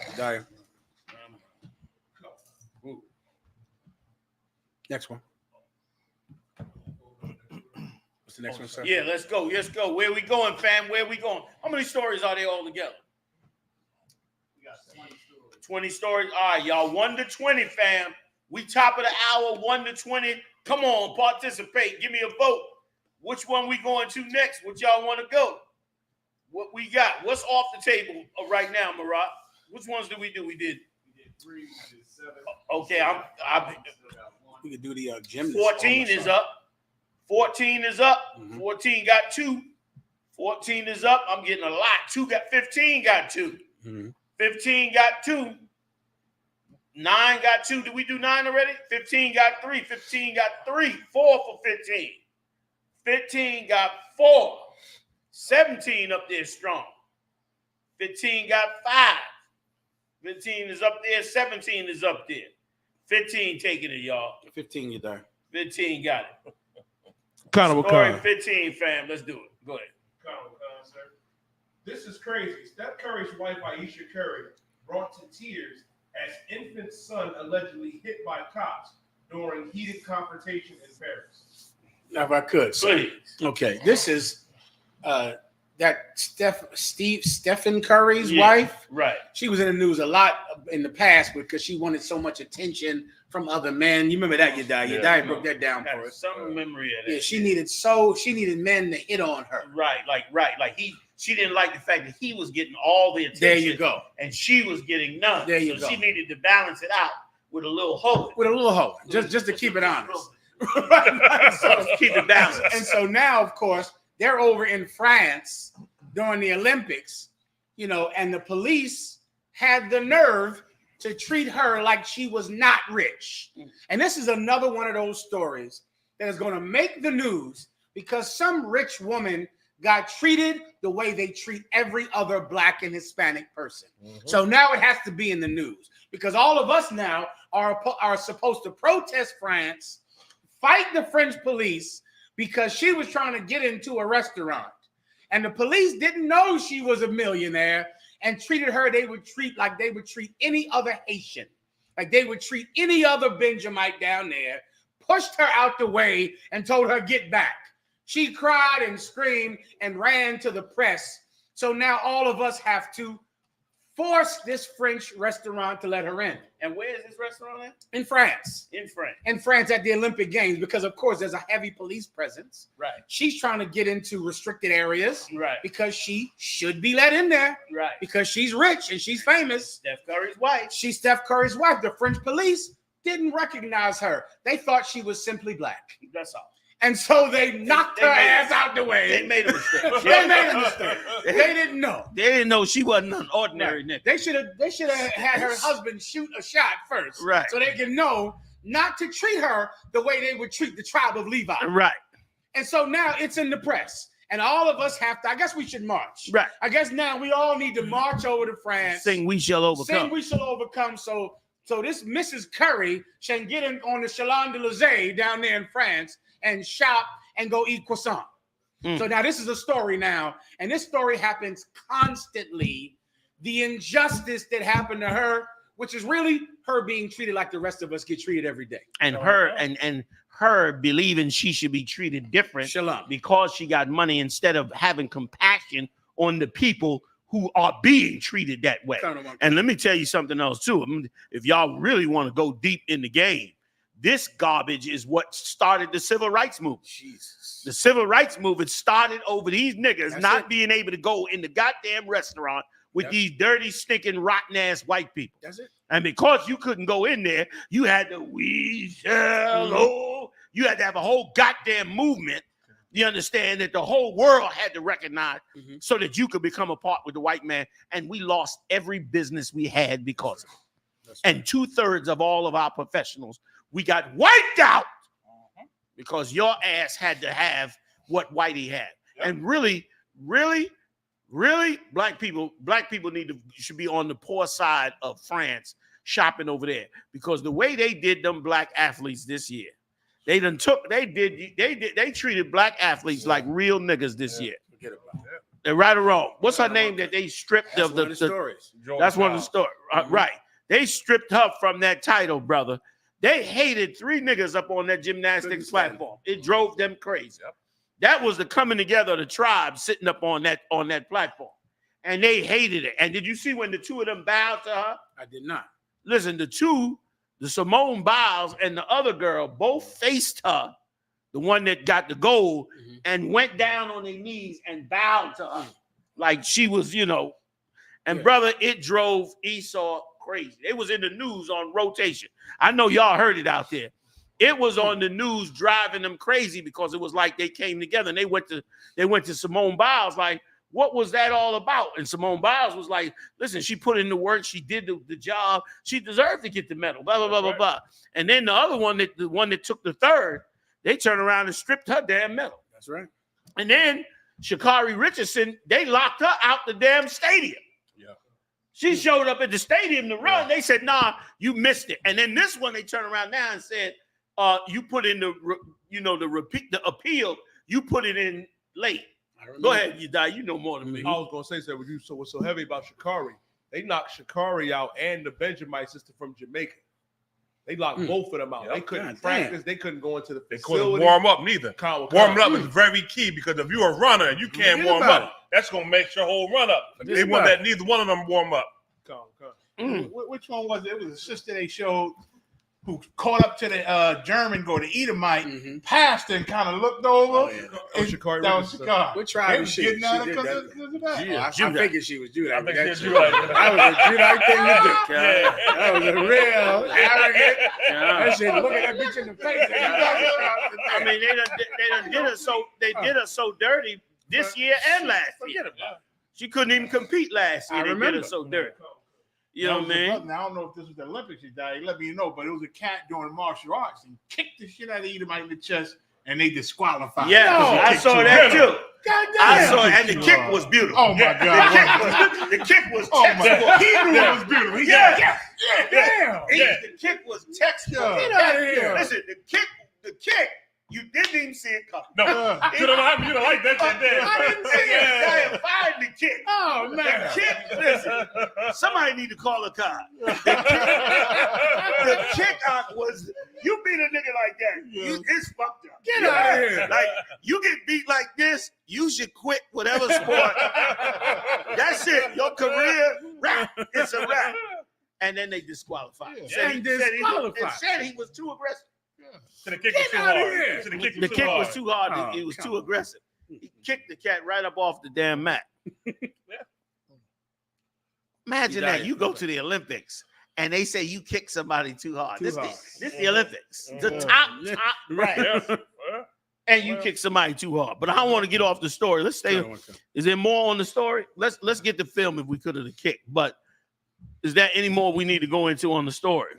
Next one. What's the next one, sir? Yeah, let's go. Let's go. Where we going, fam? Where we going? How many stories are there all together? We got 20 stories. All right, y'all. 1 to 20, fam. We top of the hour, 1 to 20. Come on, participate. Give me a vote. Which one we going to next? What y'all want to go? What we got? What's off the table right now, Marat? Which ones did we do? We did 3, we did 7. Okay, we could do the gymnast. 14 is up. 14 is up. 14 got 2. 14 is up. I'm getting a lot. 15 got 2. 15 got 2. 9 got 2. Did we do 9 already? 15 got 3. 15 got 3. 4 for 15. 15 got 4. 17 up there strong. 15 got 5. 15 is up there. 17 is up there. 15 taking it, y'all. 15, you there. 15 got it. Scoring 15, fam. Let's do it. Go ahead. Sir. This is crazy. Steph Curry's wife, I.S.U.P.K, brought to tears as infant son allegedly hit by cops during heated confrontation in Paris. Now, if I could. Please. Okay, this is that Stephen Curry's wife. Right. She was in the news a lot in the past because she wanted so much attention from other men. You remember that, Yedai broke that down for us. Some memory of that. Yeah, she needed men to hit on her. Right. She didn't like the fact that he was getting all the attention. There you go. And she was getting none. There you go. She needed to balance it out with a little hope. Just to keep it honest. So keep it balanced. And so now, of course, they're over in France during the Olympics, and the police had the nerve to treat her like she was not rich. And this is another one of those stories that is going to make the news because some rich woman got treated the way they treat every other Black and Hispanic person. So now it has to be in the news because all of us now are supposed to protest France, fight the French police because she was trying to get into a restaurant. And the police didn't know she was a millionaire and treated her, they would treat any other Haitian, like they would treat any other Benjamite down there, pushed her out the way and told her, get back. She cried and screamed and ran to the press. So now all of us have to force this French restaurant to let her in. And where is this restaurant at? In France. In France at the Olympic Games, because of course there's a heavy police presence. Right. She's trying to get into restricted areas. Right. Because she should be let in there. Right. Because she's rich and she's famous. Steph Curry's wife. She's Steph Curry's wife. The French police didn't recognize her. They thought she was simply Black. That's all. And so they knocked her ass out the way. They made a mistake. They made a mistake. They didn't know. They didn't know she wasn't an ordinary nigga. They should have had her husband shoot a shot first. Right. So they can know not to treat her the way they would treat the tribe of Levi. Right. And so now it's in the press. And all of us have to, I guess we should march. Right. I guess now we all need to march over to France. Sing We Shall Overcome. Sing We Shall Overcome. So this Mrs. Curry can get in on the Champs-Élysées down there in France and shop and go eat croissant. So now this is a story now, and this story happens constantly. The injustice that happened to her, which is really her being treated like the rest of us get treated every day. And her believing she should be treated different because she got money instead of having compassion on the people who are being treated that way. And let me tell you something else too. If y'all really want to go deep in the game, this garbage is what started the civil rights movement. Jesus. The civil rights movement started over these niggas being able to go in the goddamn restaurant with these dirty, stinking, rotten-ass white people. That's it. And because you couldn't go in there, you had to you had to have a whole goddamn movement. You understand that the whole world had to recognize so that you could become a part with the white man. And we lost every business we had because of it. And 2/3 of all of our professionals, we got wiped out because your ass had to have what Whitey had. And really, black people should be on the poor side of France shopping over there because the way they did them black athletes this year, they treated black athletes like real niggas this year. Forget about that. They're right or wrong. What's her name that they stripped of the stories? That's one of the stories. Right. They stripped her from that title, brother. They hated 3 niggas up on that gymnastics platform. It drove them crazy. Yep. That was the coming together of the tribe sitting up on that platform. And they hated it. And did you see when the 2 of them bowed to her? I did not. Listen, the Simone Biles and the other girl both faced her, the one that got the gold, and went down on their knees and bowed to her like she was, And brother, it drove Esau crazy. It was in the news on rotation. I know y'all heard it out there. It was on the news driving them crazy because it was like they came together and they went to Simone Biles like, what was that all about? And Simone Biles was like, listen, she put in the work, she did the job, she deserved to get the medal, blah, blah, blah, blah, blah. And then the other one, the one that took the third, they turned around and stripped her damn medal. That's right. And then Sha'Carri Richardson, they locked her out the damn stadium. Yeah. She showed up at the stadium to run. They said, nah, you missed it. And then this one, they turned around now and said, you put in the appeal, you put it in late. Go ahead, you die. You know more than me. I was gonna say something with you. So what's so heavy about Sha'Carri? They knocked Sha'Carri out and the Benjamite sister from Jamaica. They locked both of them out. They couldn't practice. They couldn't go into the facility. They couldn't warm up neither. Warming up is very key because if you're a runner and you can't warm up, that's gonna make your whole run up. They want that neither one of them warm up. Which one was it? It was a sister they showed who caught up to the German go to Edomite, passed and kind of looked over. Sha'Carri that was Sha'Carri. What tribe was she? Getting out She because did of that. I figured she was Judite. I think That she's Judite. That was a Judite thing to do. That was a real arrogant. That shit, look at that bitch in the face. I mean, they done did her so dirty this year and last year. She couldn't even compete last year. They did her so dirty. You know what I mean? I don't know if this was the Olympics he died. He let me know, but it was a cat doing martial arts. He kicked the shit out of Edomite in the chest, and they disqualified. Yeah, I saw that too. I saw it, and the kick was beautiful. Oh my God! The kick was oh my God! He knew it was beautiful. Yeah. Damn. The kick was textbook. Get out of here. Listen, the kick. You didn't even see it coming. No, you don't like that shit there. I didn't see it. I fired the kick. Oh man! The kick. Listen, somebody need to call a cop. The kick was you beat a nigga like that. It's fucked up. Get out of here! Like you get beat like this, you should quit whatever sport. That's it. Your career, wrap. It's a wrap. And then they disqualified. Yeah. Said he was too aggressive. So the kick was too hard. The kick was too hard. It was too aggressive. He kicked the cat right up off the damn mat. Imagine that. You go to the Olympics and they say you kick somebody too hard. This is the Olympics. The top right. And you kick somebody too hard. But I don't want to get off the story. Let's stay. Is there more on the story? Let's get the film if we could have the kick. But is there any more we need to go into on the story?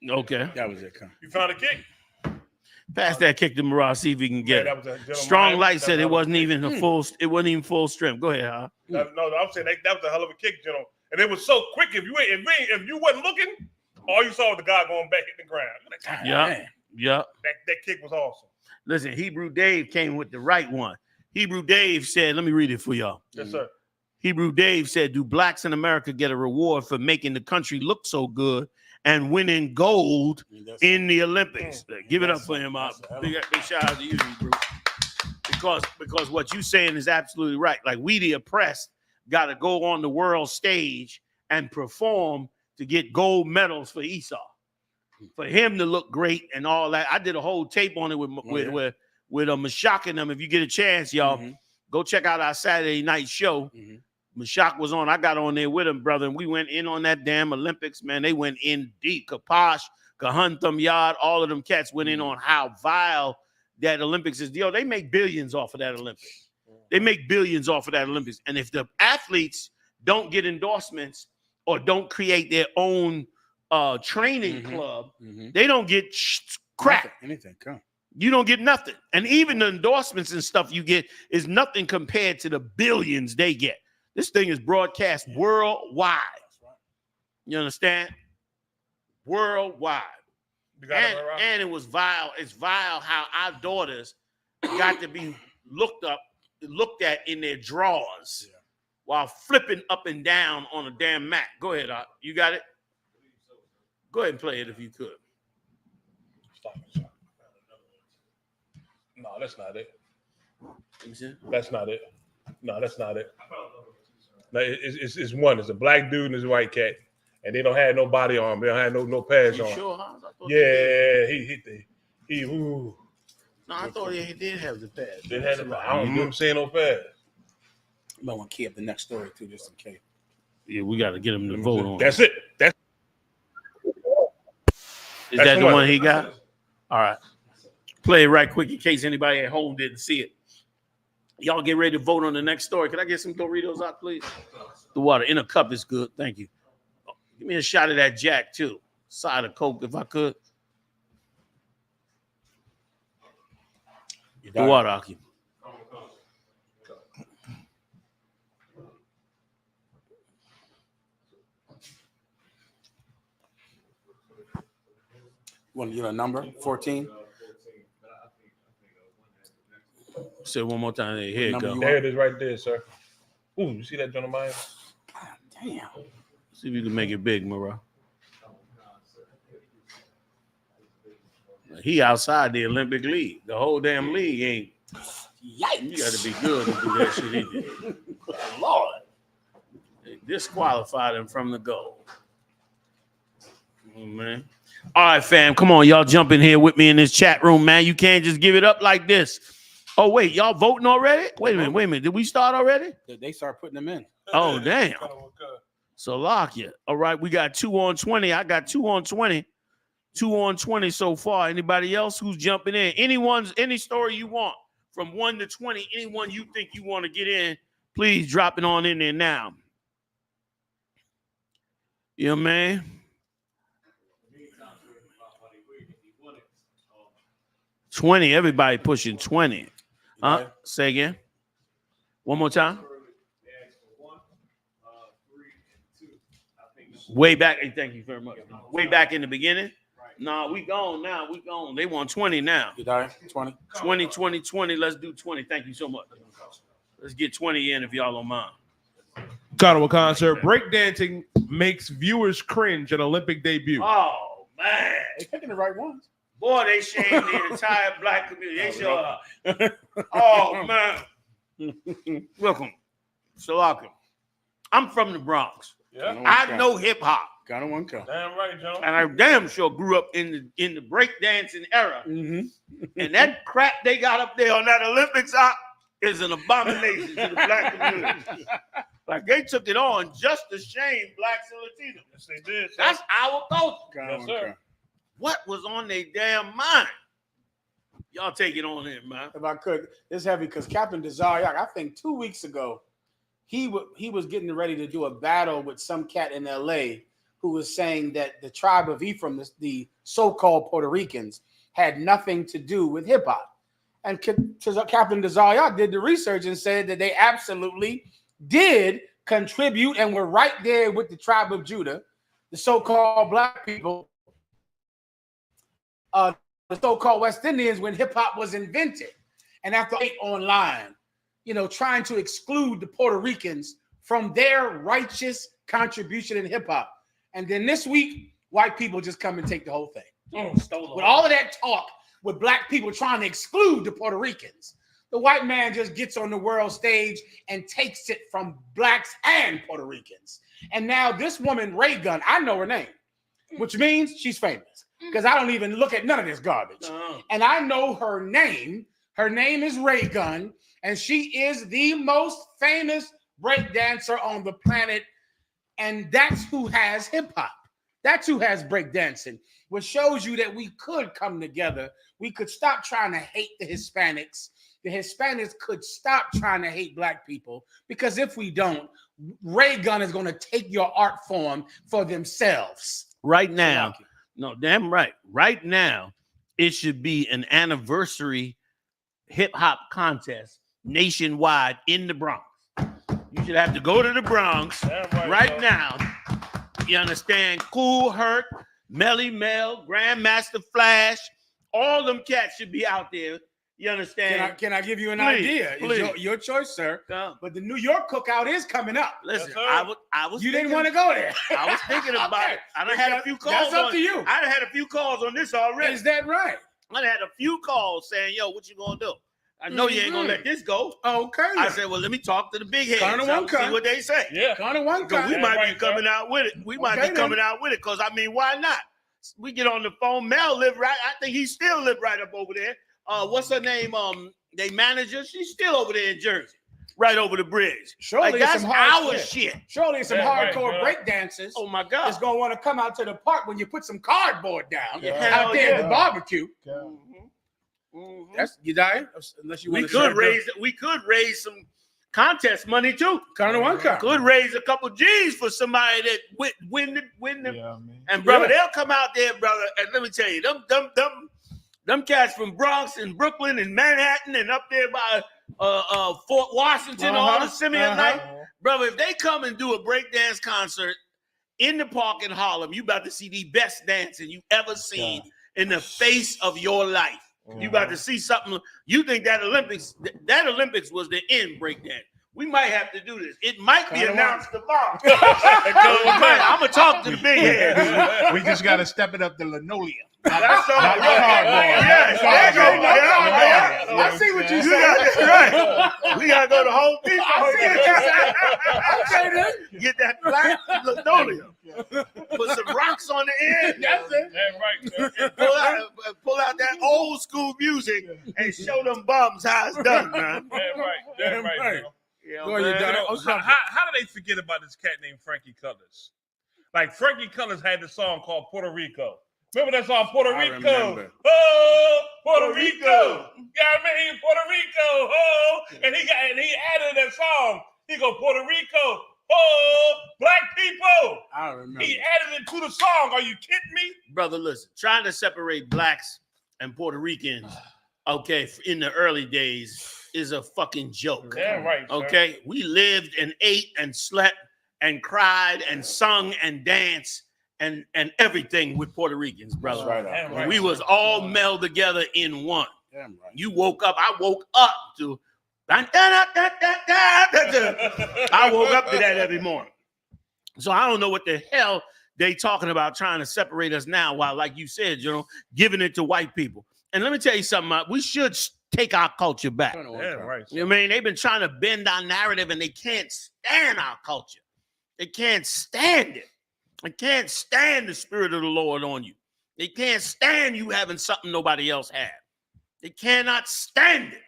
Okay. That was it. You found a kick? Pass that kick to Mirage, see if he can get it. Strong Light said it wasn't even full strength. Go ahead, huh? No, I'm saying that was a hell of a kick, General. And it was so quick. If you wasn't looking, all you saw was the guy going back hitting the ground. Yeah. That kick was awesome. Listen, Hebrew Dave came with the right one. Hebrew Dave said, let me read it for y'all. Yes, sir. Hebrew Dave said, do blacks in America get a reward for making the country look so good and winning gold in the Olympics? Give it up for him. Big shout out to you, Hebrew. Because what you're saying is absolutely right. Like, we the oppressed got to go on the world stage and perform to get gold medals for Esau. For him to look great and all that. I did a whole tape on it with Mashak and them. If you get a chance, y'all, go check out our Saturday night show. Mashak was on. I got on there with him, brother, and we went in on that damn Olympics, man. They went in deep. Kapash, Kahuntham Yard, all of them cats went in on how vile that Olympics is. Yo, they make billions off of that Olympics. They make billions off of that Olympics. And if the athletes don't get endorsements or don't create their own training club, they don't get crap. Anything, come. You don't get nothing. And even the endorsements and stuff you get is nothing compared to the billions they get. This thing is broadcast worldwide. You understand? Worldwide. And it was vile. It's vile how our daughters got to be looked at in their drawers while flipping up and down on a damn mat. Go ahead, Art. You got it? Go ahead and play it if you could. No, that's not it. That's not it. No, that's not it. No, it's one. It's a black dude and his white cat, and they don't have no body on. They don't have no pads on. Sure, huh? Yeah, he. No, I thought he did have the pass. They had it. I don't remember saying no pass. You might want to key up the next story too, just in case. Yeah, we got to get him to vote on. That's it. Is that the one he got? All right. Play it right quick in case anybody at home didn't see it. Y'all get ready to vote on the next story. Can I get some Doritos out, please? The water in a cup is good. Thank you. Give me a shot of that Jack, too. Side of Coke, if I could. The water, Aki. Want to get a number? 14? Say it one more time. Here it goes. There it is right there, sir. Ooh, you see that, John Maya? Damn. See if you can make it big, Murrah. He outside the Olympic League. The whole damn league ain't. Yikes. You got to be good to do that shit either. Lord. They disqualified him from the goal. Oh, man. All right, fam. Come on, y'all jump in here with me in this chat room, man. You can't just give it up like this. Oh, wait. Y'all voting already? Wait a minute. Did we start already? They start putting them in. Oh, damn. So lock you. All right, we got 2 on 20. I got 2 on 20. 2 on 20 so far. Anybody else who's jumping in? Any story you want from 1 to 20, anyone you think you want to get in, please drop it on in there now. You know what I mean? 20, everybody pushing 20. Say again. One more time. Way back, thank you very much. Way back in the beginning. Nah, we gone now. We gone. They want 20 now. You got it? 20. 20, 20, 20. Let's do 20. Thank you so much. Let's get 20 in if y'all don't mind. Carnival concert. Breakdancing makes viewers cringe at Olympic debut. Oh, man. They picking the right ones. Boy, they shamed the entire black community. They show up. Oh, man. Welcome. Shalaka. I'm from the Bronx. Yeah. I know hip hop. Got a one cup. Damn right, John. And I damn sure grew up in the breakdancing era. Mm-hmm. And that crap they got up there on that Olympics is an abomination to the black community. Like they took it on just to shame blacks and Latinos. Yes, they did. Sir. That's our culture. Yes, sir. What was on their damn mind? Y'all take it on in, man. If I could, it's heavy because Captain Desariac, I think 2 weeks ago, he was getting ready to do a battle with some cat in LA who was saying that the tribe of Ephraim, the so-called Puerto Ricans, had nothing to do with hip hop. And Captain Desariac did the research and said that they absolutely did contribute and were right there with the tribe of Judah, the so-called black people, the so-called West Indians when hip hop was invented. And after online, trying to exclude the Puerto Ricans from their righteous contribution in hip hop. And then this week, white people just come and take the whole thing. With all of that talk with black people trying to exclude the Puerto Ricans, the white man just gets on the world stage and takes it from blacks and Puerto Ricans. And now this woman, Ray Gun, I know her name, which means she's famous because I don't even look at none of this garbage. And I know her name. Her name is Ray Gun, and she is the most famous break dancer on the planet. And that's who has hip hop. That's who has breakdancing, which shows you that we could come together. We could stop trying to hate the Hispanics. The Hispanics could stop trying to hate black people, because if we don't, Ray Gun is going to take your art form for themselves. Right now, no, damn right. Right now, it should be an anniversary hip hop contest nationwide in the Bronx. You should have to go to the Bronx right now. You understand? Cool Herc, Melly Mel, Grandmaster Flash, all them cats should be out there. You understand? Can I give you an idea? Please. It's your choice, sir. But the New York cookout is coming up. Listen, yes, I was. You didn't want to go there. I was thinking about it. I done had a few calls. That's up to you. I done had a few calls on this already. Is that right? I done had a few calls saying, "Yo, what you gonna do? I know you ain't gonna let this go." Okay. I said, "Well, let me talk to the big heads. See what they say." Yeah. We might be coming out with it. We might be coming out with it because I mean, why not? We get on the phone. Mel live right. I think he still live right up over there. what's her name? They manager. She's still over there in Jersey, right over the bridge. Surely like, that's some our shit. Surely some hardcore break dancers. Oh my God! Is gonna want to come out to the park when you put some cardboard down Hell out there at the barbecue. That's you dying? Unless you we could raise some contest money too. Could raise a couple G's for somebody that win the. And brother, they'll come out there, brother. And let me tell you, them cats from Bronx and Brooklyn and Manhattan and up there by Fort Washington, all the Simeon night, brother. If they come and do a breakdance concert in the park in Harlem, you about to see the best dancing you ever seen in the face of your life. You about to see something. You think that Olympics was the end breakdance. We might have to do this. It might be announced tomorrow. I'm gonna talk to the big head. We just gotta step it up the linoleum. That's all right. I see what you said. Right. We gotta go to Home Depot. Get that black linoleum. Put some rocks on the end. That's it. That's right. Pull out that old school music and show them bums how it's done, man. Damn right. How do they forget about this cat named Frankie Colours? Like Frankie Colours had the song called Puerto Rico. Remember that song, Puerto Rico? Remember. Oh, Puerto Rico. Yeah, I mean Puerto Rico. Oh, and he added that song. He go Puerto Rico. Oh, black people. I remember. He added it to the song. Are you kidding me? Brother, listen, trying to separate blacks and Puerto Ricans, okay, in the early days is a fucking joke. Yeah, right. Okay, sir. we lived and ate and slept and cried and sung and danced and everything with Puerto Ricans, brother. Right. We was all melded together in one. Damn right. You woke up. I woke up to. I woke up to that every morning. So I don't know what the hell they talking about trying to separate us now, while, like you said, giving it to white people. And let me tell you something. We should take our culture back. Yeah, right. You know what I mean? They've been trying to bend our narrative, and they can't stand our culture. They can't stand it. They can't stand the spirit of the Lord on you. They can't stand you having something nobody else had. They cannot stand it.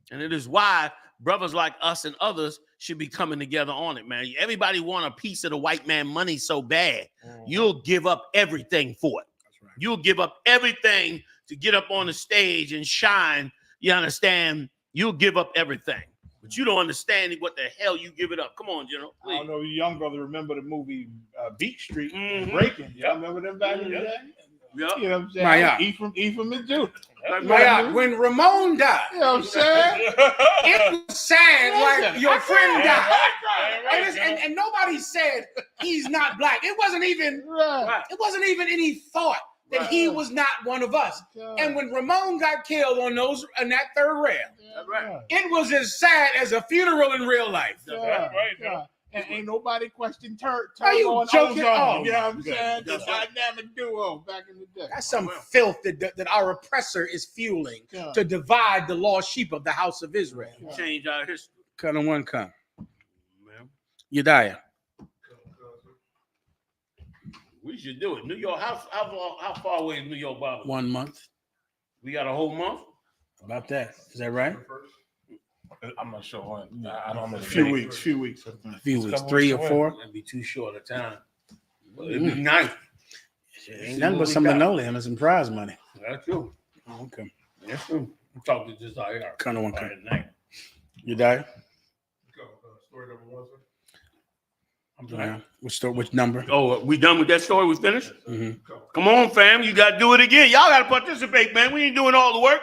And it is why brothers like us and others should be coming together on it, man. Everybody want a piece of the white man money so bad. You'll give up everything for it. That's right. You'll give up everything to get up on the stage and shine. You understand? You'll give up everything. But you don't understand what the hell you give it up. Come on, General. Please. I don't know, you young brother remember the movie Beat Street, Breaking. Y'all remember them back in the day? Yep. You know what I'm saying? Ephraim and Judah. When Ramon died, you know what I'm saying? It was sad, like your friend died. Right. And nobody said he's not black. It wasn't even any thought that he was not one of us. And when Ramon got killed on that third rail, it was as sad as a funeral in real life. And ain't nobody questioned Turbo Are you and joking? Ozone. You know what I'm saying? The dynamic duo back in the day. That's some filth that our oppressor is fueling to divide the lost sheep of the house of Israel. Change our history. Cut on one come. You die. We should do it. New York, how far away is New York, Bob? 1 month. We got a whole month? About that. Is that right? I'm not sure when. I don't know. A few weeks. 3 or 4. That'd be too short a time. But it'd be nice. Ain't nothing but some linoleum and some prize money. That's true. Okay. That's true. I'm talking to just out here. Kind of one kind. You die? Story number 1, sir. Which number? Oh, we done with that story? We finished? Mm-hmm. Come on, fam. You got to do it again. Y'all got to participate, man. We ain't doing all the work.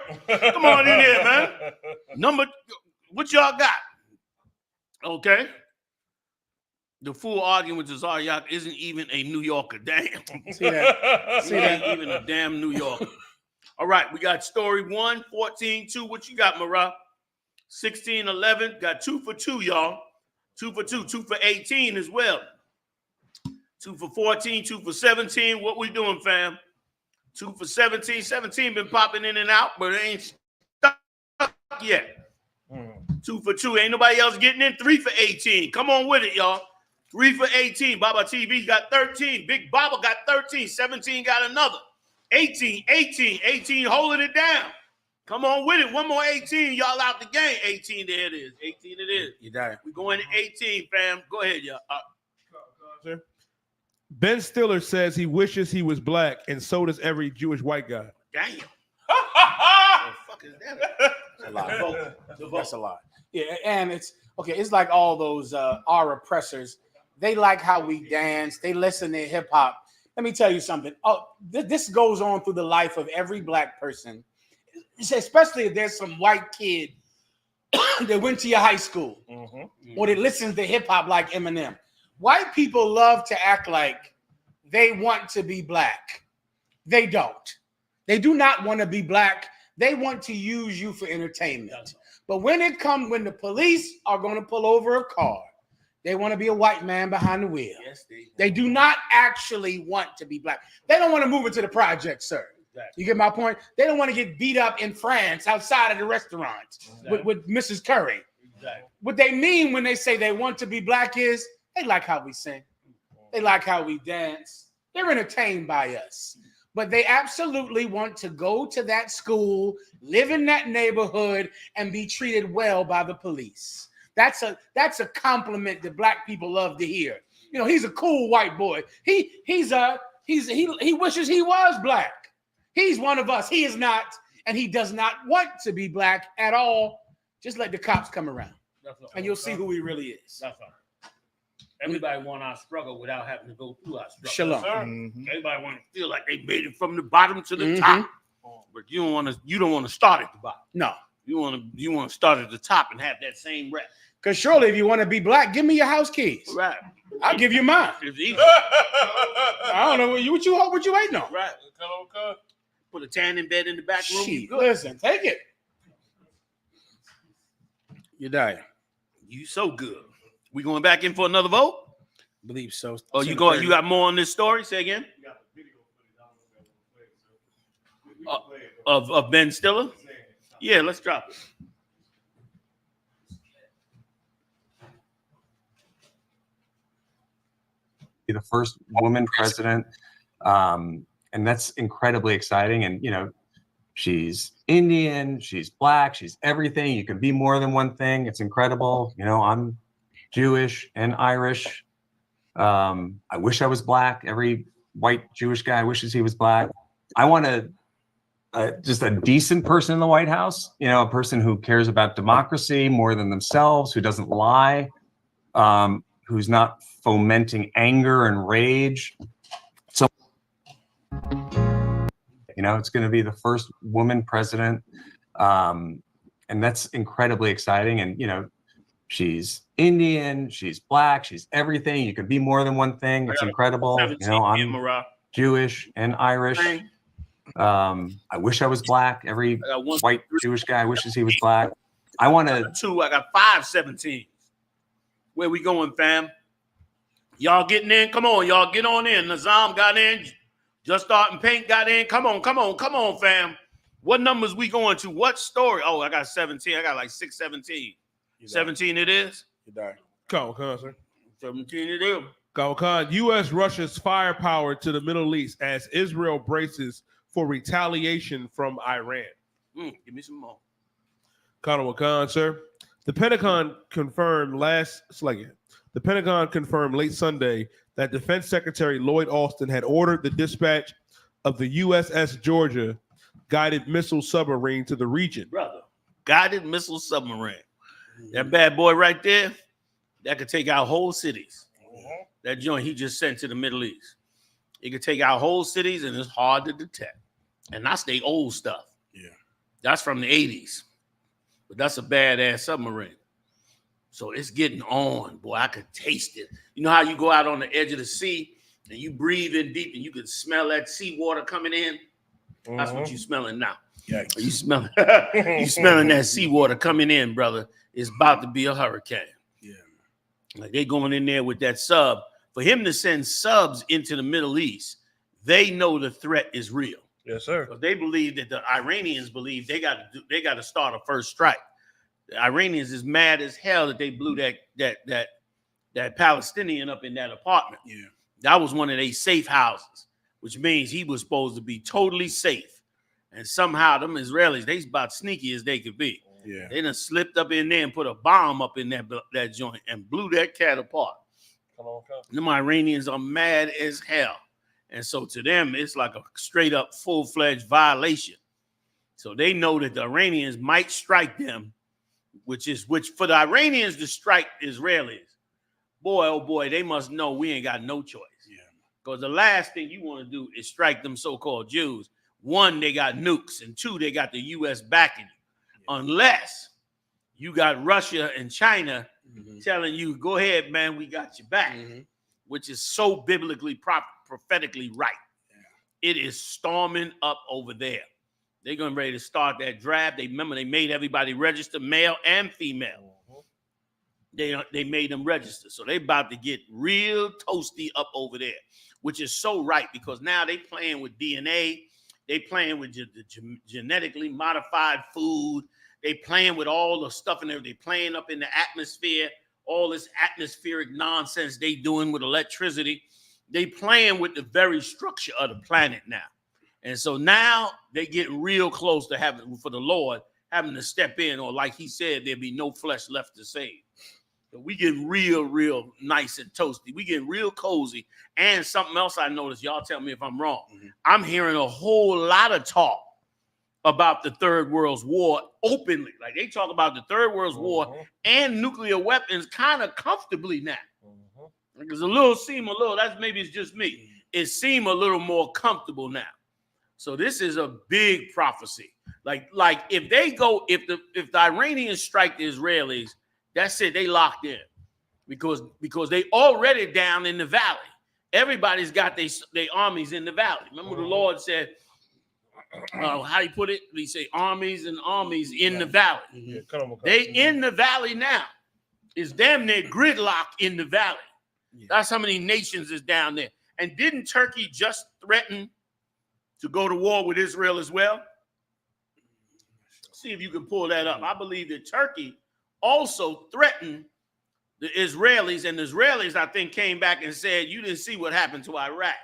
Come on in here, man. Number, what y'all got? Okay. The fool arguing with Zariak isn't even a New Yorker. Damn. See that? He ain't even a damn New Yorker. All right. We got story 1, 14, 2. What you got, Marah? 16, 11. Got 2 for 2, y'all. 2 for 2, 2 for 18 as well. 2 for 14, 2 for 17. What we doing, fam? 2 for 17. 17 been popping in and out, but it ain't stuck yet. 2 for 2. Ain't nobody else getting in. 3 for 18. Come on with it, y'all. 3 for 18. Baba TV got 13. Big Baba got 13. 17 got another. 18 holding it down. Come on with it. One more 18. Y'all out the game. 18, there it is. 18 it is. You got it. We going to 18, fam. Go ahead, y'all. Ben Stiller says he wishes he was black, and so does every Jewish white guy. Damn. Fuck is that? That's a lot. That's a lot. Yeah, and it's okay. It's like all those our oppressors. They like how we dance. They listen to hip hop. Let me tell you something. Oh, this goes on through the life of every black person, especially if there's some white kid that went to your high school or that listens to hip hop like Eminem. White people love to act like they want to be black. They don't. They do not want to be black. They want to use you for entertainment. But when the police are going to pull over a car, they want to be a white man behind the wheel. Yes, they do not actually want to be black. They don't want to move into the project, sir. Exactly. You get my point? They don't want to get beat up in France outside of the restaurant with Mrs. Curry. Exactly. What they mean when they say they want to be black is they like how we sing. They like how we dance. They're entertained by us. But they absolutely want to go to that school, live in that neighborhood, and be treated well by the police. That's a compliment that black people love to hear. You know, he's a cool white boy. He wishes he was black. He's one of us. He is not, and he does not want to be black at all. Just let the cops come around, and you'll see who he really is. That's right. Everybody want our struggle without having to go through our struggle. Shalom. Everybody want to feel like they made it from the bottom to the top, but you don't want to start at the bottom. No, you want to start at the top and have that same rep. Because surely, if you want to be black, give me your house keys. Right. I'll give you mine. It's easy. I don't know what you waiting on. Right. Put a tanning bed in the back room. Shit, listen, take it. You die. You so good. We going back in for another vote? I believe so. Oh, you going? You got more on this story? Say again. Of Ben Stiller? Yeah, let's drop it. Be the first woman president, and that's incredibly exciting. And you know, she's Indian, she's black, she's everything. You can be more than one thing. It's incredible. You know, I'm Jewish and Irish. I wish I was black. Every white Jewish guy wishes he was black. I want just a decent person in the White House. You know, a person who cares about democracy more than themselves, who doesn't lie, who's not fomenting anger and rage. So, you know, it's going to be the first woman president, and that's incredibly exciting. And you know, she's Indian, she's black, she's everything. You can be more than one thing. It's incredible. You know, I'm Jewish and Irish. I wish I was black. Every white Jewish guy wishes he was black. I got 5 17s. Where we going, fam? Y'all getting in? Come on, y'all get on in. Nazam got in. Just Starting Paint got in. Come on, fam. What numbers we going to? What story? Oh, I got 17. I got like 6 17. 17 it is? You die. Go, sir. 17 it is. Go, U.S. rushes firepower to the Middle East as Israel braces for retaliation from Iran. Give me some more. Khan, sir. The Pentagon confirmed late Sunday that Defense Secretary Lloyd Austin had ordered the dispatch of the USS Georgia guided missile submarine to the region. Brother, guided missile submarine. That bad boy right there, that could take out whole cities. That joint he just sent to the Middle East. It could take out whole cities, and it's hard to detect. And that's the old stuff. Yeah. That's from the 80s. But that's a badass submarine. So it's getting on, boy. I could taste it. You know how you go out on the edge of the sea and you breathe in deep and you can smell that seawater coming in? That's what you smelling now. Yikes. You smelling that seawater coming in, brother. It's about to be a hurricane. Yeah. Like they going in there with that sub. For him to send subs into the Middle East, they know the threat is real. Yes, sir. Because they believe that the Iranians believe they got to start a first strike. The Iranians is mad as hell that they blew that Palestinian up in that apartment. Yeah. That was one of their safe houses, which means he was supposed to be totally safe. And somehow them Israelis, they about sneaky as they could be. Yeah. They done slipped up in there and put a bomb up in that joint and blew that cat apart. Come on, come. Them Iranians are mad as hell. And so to them, it's like a straight up full-fledged violation. So they know that the Iranians might strike them, which for the Iranians to strike Israelis, boy, oh boy, they must know we ain't got no choice. Yeah. Because the last thing you want to do is strike them so-called Jews. One, they got nukes, and two, they got the U.S. backing you. Yeah. Unless you got Russia and China telling you, go ahead, man, we got your back, which is so biblically, prophetically right. Yeah. It is storming up over there. They're going ready to start that draft. They made everybody register, male and female. They made them register. So they about to get real toasty up over there, which is so right because now they playing with DNA. They playing with the genetically modified food. They playing with all the stuff in there. They playing up in the atmosphere, all this atmospheric nonsense they doing with electricity. They playing with the very structure of the planet now. And so now they get real close to having, for the Lord, having to step in, or like he said, there'll be no flesh left to save. So we get real nice and toasty. We get real cozy. And something else I noticed, y'all tell me if I'm wrong. I'm hearing a whole lot of talk about the Third World War openly. Like they talk about the Third World War and nuclear weapons kind of comfortably now. Because that's maybe it's just me. It seems a little more comfortable now. So this is a big prophecy. Like if the Iranians strike the Israelis, that's it, they locked in. Because they already down in the valley. Everybody's got their armies in the valley. Remember the Lord said, how he put it? He say armies and armies in the valley. They in the valley now. It's damn near gridlock in the valley. That's how many nations is down there. And didn't Turkey just threaten to go to war with Israel as well? See if you can pull that up. I believe that Turkey also threatened the Israelis, and the Israelis, I think, came back and said, you didn't see what happened to Iraq.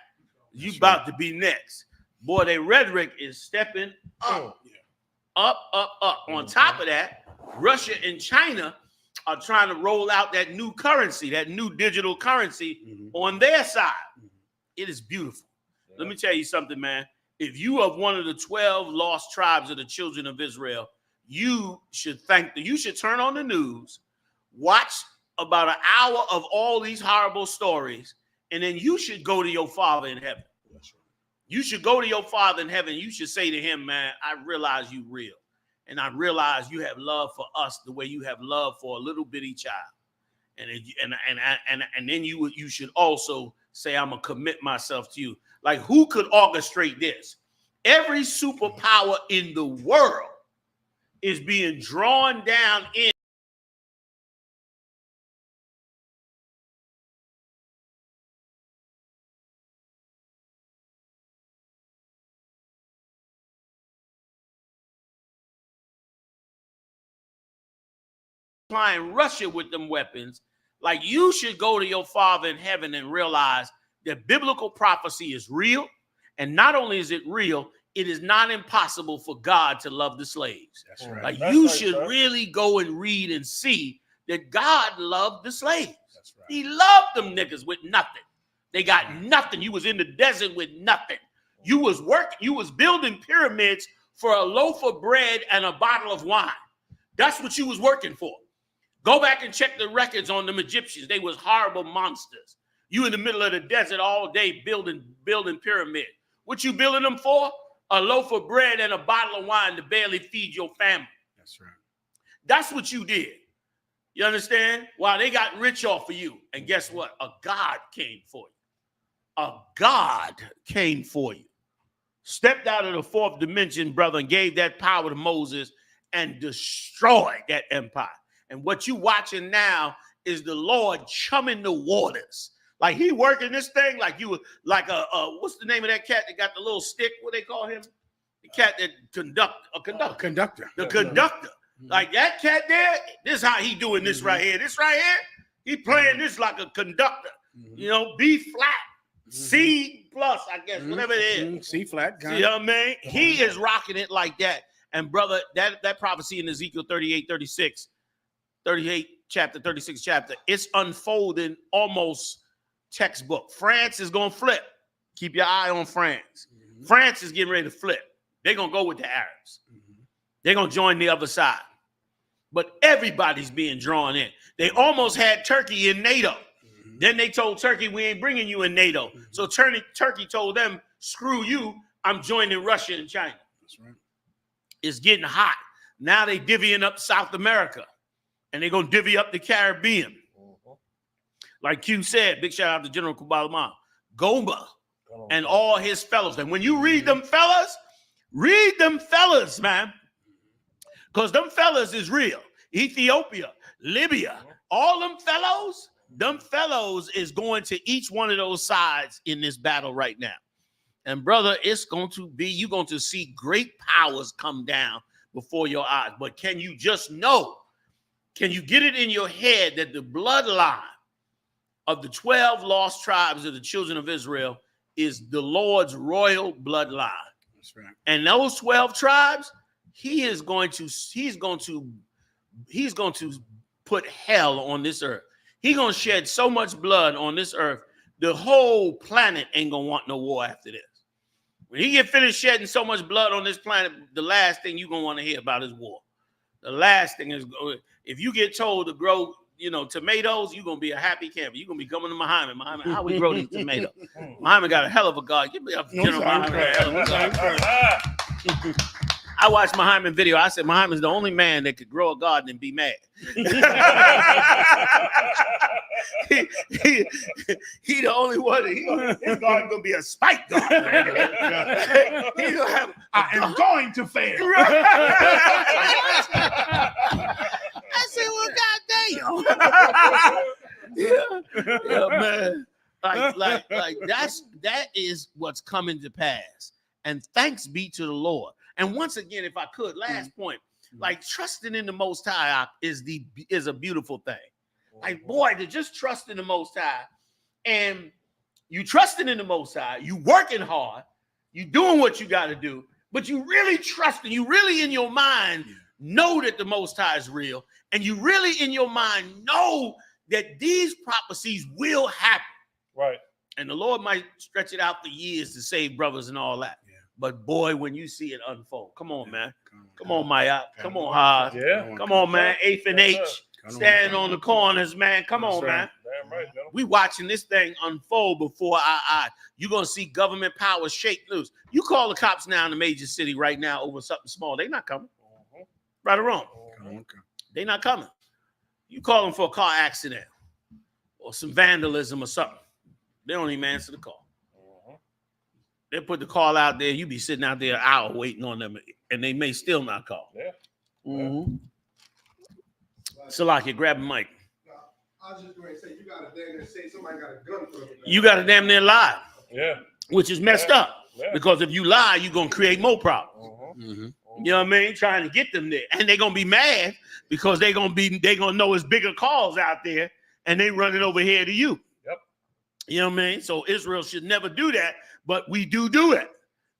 You about to be next. Boy, their rhetoric is stepping up. Up. On top of that, Russia and China are trying to roll out that new currency, that new digital currency on their side. It is beautiful. Let me tell you something, man. If you are one of the 12 lost tribes of the children of Israel, you should turn on the news, watch about an hour of all these horrible stories, and then you should go to your Father in heaven. You should go to your Father in heaven. You should say to him, man, I realize you real. And I realize you have love for us the way you have love for a little bitty child. And then you should also say, I'm going to commit myself to you. Like, who could orchestrate this? Every superpower in the world is being drawn down in. Supplying Russia with them weapons. Like, you should go to your Father in heaven and realize that biblical prophecy is real. And not only is it real, it is not impossible for God to love the slaves. That's right. Like, you should really go and read and see that God loved the slaves. That's right. He loved them niggas with nothing. They got nothing. You was in the desert with nothing. You was building pyramids for a loaf of bread and a bottle of wine. That's what you was working for. Go back and check the records on them Egyptians. They was horrible monsters. You in the middle of the desert all day building pyramid. What you building them for? A loaf of bread and a bottle of wine to barely feed your family. That's right. That's what you did. You understand? While they got rich off of you. And guess what? A God came for you. A God came for you. Stepped out of the fourth dimension, brother, and gave that power to Moses and destroyed that empire. And what you watching now is the Lord chumming the waters. Like he working this thing like what's the name of that cat that got the little stick? What they call him? The cat that conductor. The conductor. Like that cat there, this is how he doing this right here. This right here, he playing this like a conductor. You know, B flat. C plus, I guess, whatever it is. C flat. You know what I mean? He is rocking it like that. And brother, that prophecy in Ezekiel 38, chapter 36 chapter, it's unfolding almost textbook. France is going to flip. Keep your eye on France. France is getting ready to flip. They're going to go with the Arabs. They're going to join the other side. But everybody's being drawn in. They almost had Turkey in NATO. Then they told Turkey, we ain't bringing you in NATO. So Turkey told them, screw you, I'm joining Russia and China. That's right. It's getting hot. Now they divvying up South America. And they're going to divvy up the Caribbean. Like Q said, big shout out to General Kubalama, Goma, and all his fellows. And when you read them fellas, man. Because them fellas is real. Ethiopia, Libya, all them fellows is going to each one of those sides in this battle right now. And brother, it's going to be, you're going to see great powers come down before your eyes. But can you just know, can you get it in your head that the bloodline of the 12 lost tribes of the children of Israel is the Lord's royal bloodline? That's right. And those 12 tribes, he's going to put hell on this earth. He's going to shed so much blood on this earth, the whole planet ain't going to want no war after this. When he get finished shedding so much blood on this planet, the last thing you're going to want to hear about is war. The last thing is, if you get told to grow, tomatoes, you're going to be a happy camper. You're going to be coming to Muhammad. Muhammad, how we grow these tomatoes? Muhammad got a hell of a God. Give me a General Muhammad. I watched Muhammad video. I said, Muhammad's the only man that could grow a garden and be mad. he the only one. His garden gonna be a spike garden. He gonna have. I am going to fail. I said, well, goddamn. Yeah, man. Like that is what's coming to pass. And thanks be to the Lord. And once again, if I could, last point, like trusting in the Most High is a beautiful thing. Like, boy, to just trust in the Most High, and you trusting in the Most High, you working hard, you doing what you got to do, but you really trusting, you really in your mind know that the Most High is real, and you really in your mind know that these prophecies will happen. Right. And the Lord might stretch it out for years to save brothers and all that. But boy, when you see it unfold, come on, man. Come on, Maya. Come on, Ha. Yeah. Come on, man. Eighth and H. Standing on the corners, man. Come on, man. Damn right, We watching this thing unfold before our eyes. You're going to see government power shake loose. You call the cops now in the major city right now over something small. They not coming. Right or wrong? They not coming. You call them for a car accident or some vandalism or something. They don't even answer the call. They put the call out there. You be sitting out there an hour waiting on them, and they may still not call. Yeah. Mm-hmm. Salaki, grab a mic. I was just going to say, you got to damn near say somebody got a gun for them. You got to damn near lie. Yeah. Which is messed up. Yeah. Because if you lie, you're going to create more problems. You know what I mean? Trying to get them there. And they're going to be mad because they're going to know it's bigger calls out there, and they running over here to you. Yep. You know what I mean? So Israel should never do that. But we do it,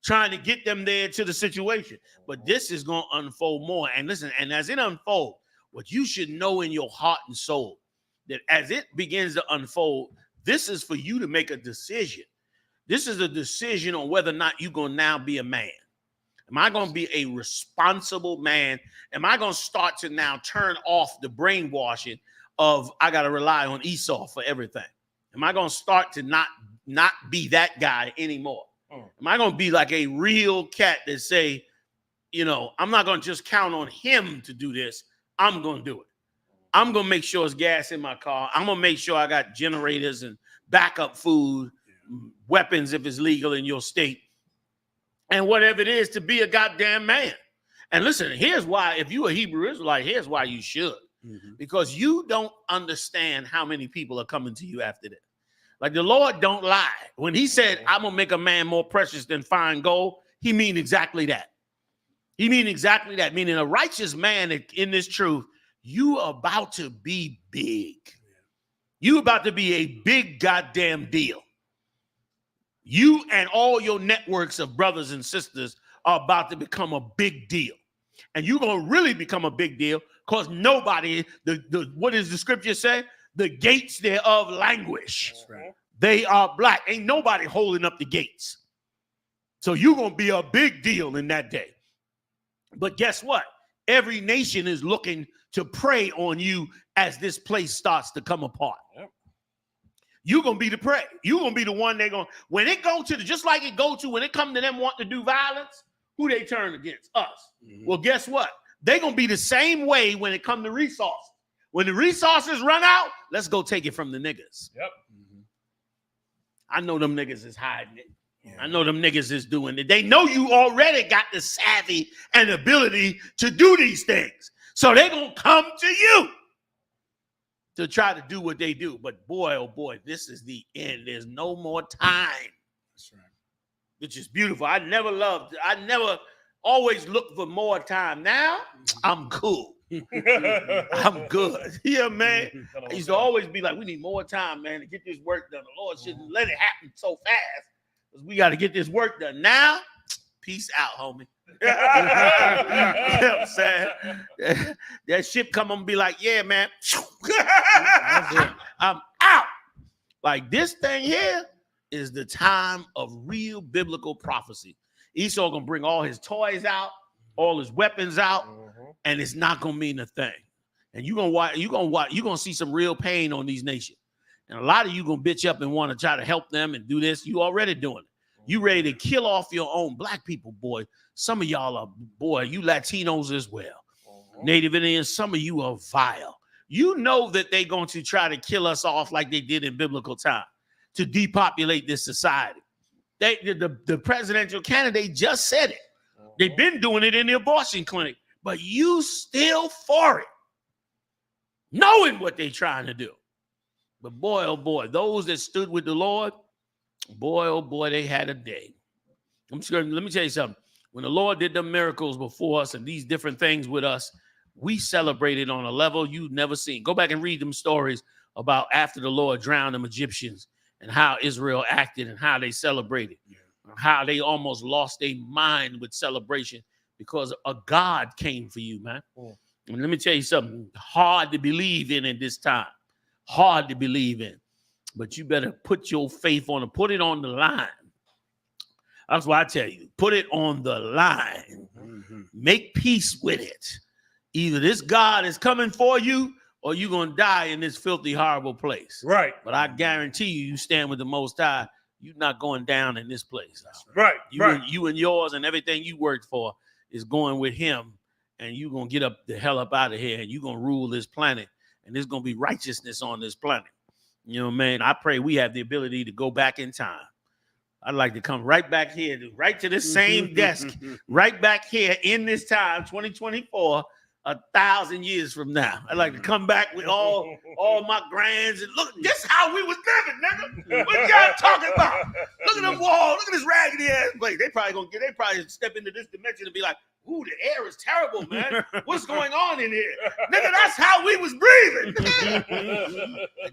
trying to get them there to the situation. But this is going to unfold more. And listen, and as it unfolds, what you should know in your heart and soul, that as it begins to unfold, this is for you to make a decision. This is a decision on whether or not you're going to now be a man. Am I going to be a responsible man? Am I going to start to now turn off the brainwashing of I got to rely on Esau for everything? Am I going to start to not be that guy anymore? Am I going to be like a real cat that say, I'm not going to just count on him to do this. I'm going to do it. I'm going to make sure it's gas in my car. I'm going to make sure I got generators and backup food, weapons if it's legal in your state, and whatever it is to be a goddamn man. And listen, here's why, if you're a Hebrew Israelite, here's why you should. Because you don't understand how many people are coming to you after this. Like the Lord don't lie. When he said, I'm going to make a man more precious than fine gold, he mean exactly that. He mean exactly that. Meaning a righteous man in this truth, you are about to be big. You about to be a big goddamn deal. You and all your networks of brothers and sisters are about to become a big deal. And you're going to really become a big deal because nobody, what does the scripture say? The gates thereof languish. That's right. They are black. Ain't nobody holding up the gates. So you're going to be a big deal in that day. But guess what? Every nation is looking to prey on you as this place starts to come apart. Yep. You're going to be the prey. You're going to be the one they're going to, when it go to, just like it go to, when it come to them wanting to do violence, who they turn against? Us. Mm-hmm. Well, guess what? They're going to be the same way when it come to resources. When the resources run out, let's go take it from the niggas. Yep. Mm-hmm. I know them niggas is hiding it. Yeah. I know them niggas is doing it. They know you already got the savvy and ability to do these things. So they're going to come to you to try to do what they do. But boy, oh boy, this is the end. There's no more time. That's right. Which is beautiful. I never always looked for more time. Now, I'm cool. I'm good. Yeah, man. I used to always be like, we need more time, man, to get this work done. The Lord shouldn't let it happen so fast because we got to get this work done. Now, peace out, homie. You know what I'm saying? That ship come and be like, yeah, man. I'm out. Like this thing here is the time of real biblical prophecy. Esau gonna bring all his toys out, all his weapons out, and it's not gonna mean a thing. And you're gonna see some real pain on these nations. And a lot of you gonna bitch up and want to try to help them and do this. You already doing it. You ready to kill off your own black people, boy. Some of y'all are, boy, you Latinos as well. Native Indians, some of you are vile. You know that they're going to try to kill us off like they did in biblical time to depopulate this society. The presidential candidate just said it. They've been doing it in the abortion clinic, but you still for it, knowing what they're trying to do. But boy, oh boy, those that stood with the Lord, boy, oh boy, they had a day. I'm sure. Let me tell you something. When the Lord did the miracles before us and these different things with us, we celebrated on a level you've never seen. Go back and read them stories about after the Lord drowned them Egyptians and how Israel acted and how they celebrated, how they almost lost their mind with celebration because a God came for you, man. And let me tell you something hard to believe in this time. Hard to believe in. But you better put your faith on it. Put it on the line. That's why I tell you, put it on the line. Make peace with it. Either this God is coming for you or you're going to die in this filthy, horrible place. Right. But I guarantee you stand with the Most High, you're not going down in this place. Right. You and yours and everything you worked for is going with him, and you're going to get up the hell up out of here, and you're going to rule this planet, and there's going to be righteousness on this planet. You know what I mean? I pray we have the ability to go back in time. I'd like to come right back here, right to this same desk, right back here in this time, 2024, 1,000 years from now. I'd like to come back with all my grands and look, this how we was living, nigga. What y'all talking about? Look at the wall. Look at this raggedy ass place. They probably step into this dimension and be like, ooh, the air is terrible, man. What's going on in here? Nigga, that's how we was breathing.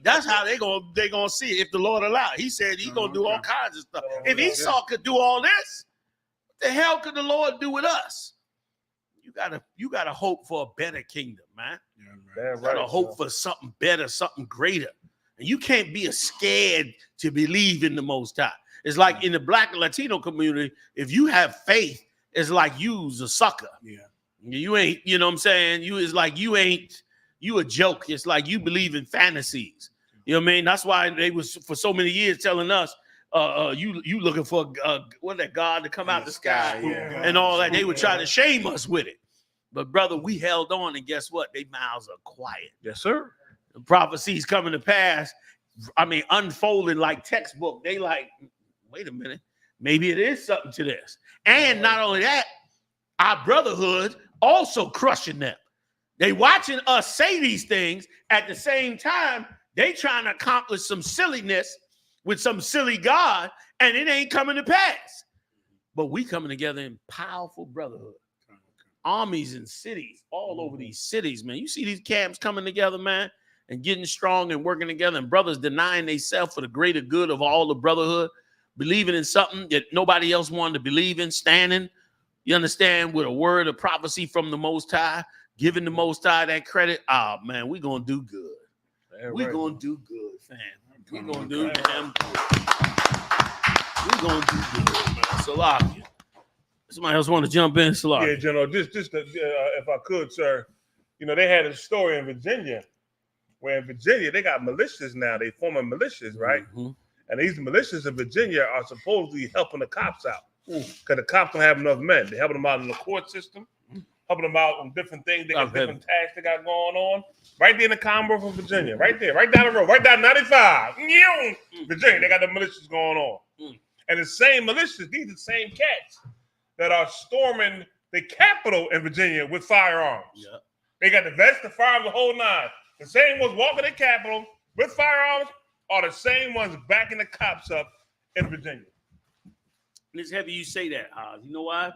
That's how they gonna see it if the Lord allow. He said he gonna do all kinds of stuff. If Esau could do all this, what the hell could the Lord do with us? You gotta hope for a better kingdom, man. You gotta hope for something better, something greater. And you can't be scared to believe in the Most High. It's like in the Black and Latino community, if you have faith, it's like you's a sucker. Yeah. You ain't, you know what I'm saying? You a joke. It's like you believe in fantasies. You know what I mean? That's why they was for so many years telling us, you looking for that God to come out the sky and all that. They would try to shame us with it. But brother, we held on, and guess what? Their mouths are quiet. Yes, sir. The prophecies coming to pass. I mean, unfolding like textbook. They like, wait a minute, maybe it is something to this. And not only that, our brotherhood also crushing them. They watching us say these things at the same time. They trying to accomplish some silliness with some silly God, and it ain't coming to pass. But we coming together in powerful brotherhood. Armies and cities all over these cities, man. You see these camps coming together, man, and getting strong and working together, and brothers denying themselves for the greater good of all the brotherhood. believing in something that nobody else wanted to believe in, standing, you understand, with a word of prophecy from the Most High, giving the Most High that credit. Oh, man, we're going to do good. We're going to do good, fam. We're going to do damn good. We're going to do good, man. Salakia. Somebody else want to jump in, Salakia? Yeah, General, just if I could, sir. You know, they had a story in Virginia where in Virginia, they got militias now. They forming militias, right? Mm-hmm. And these militias in Virginia are supposedly helping the cops out because the cops don't have enough men. They're helping them out in the court system, helping them out on different things. They got different tasks they got going on. Right there in the Commonwealth of Virginia, right there, right down the road, right down 95. Virginia, they got the militias going on. And the same militias, these are the same cats that are storming the Capitol in Virginia with firearms. Yep. They got the vest, the firearms, the whole nine. The same ones walking the Capitol with firearms are the same ones backing the cops up in Virginia. And it's heavy you say that, you know why?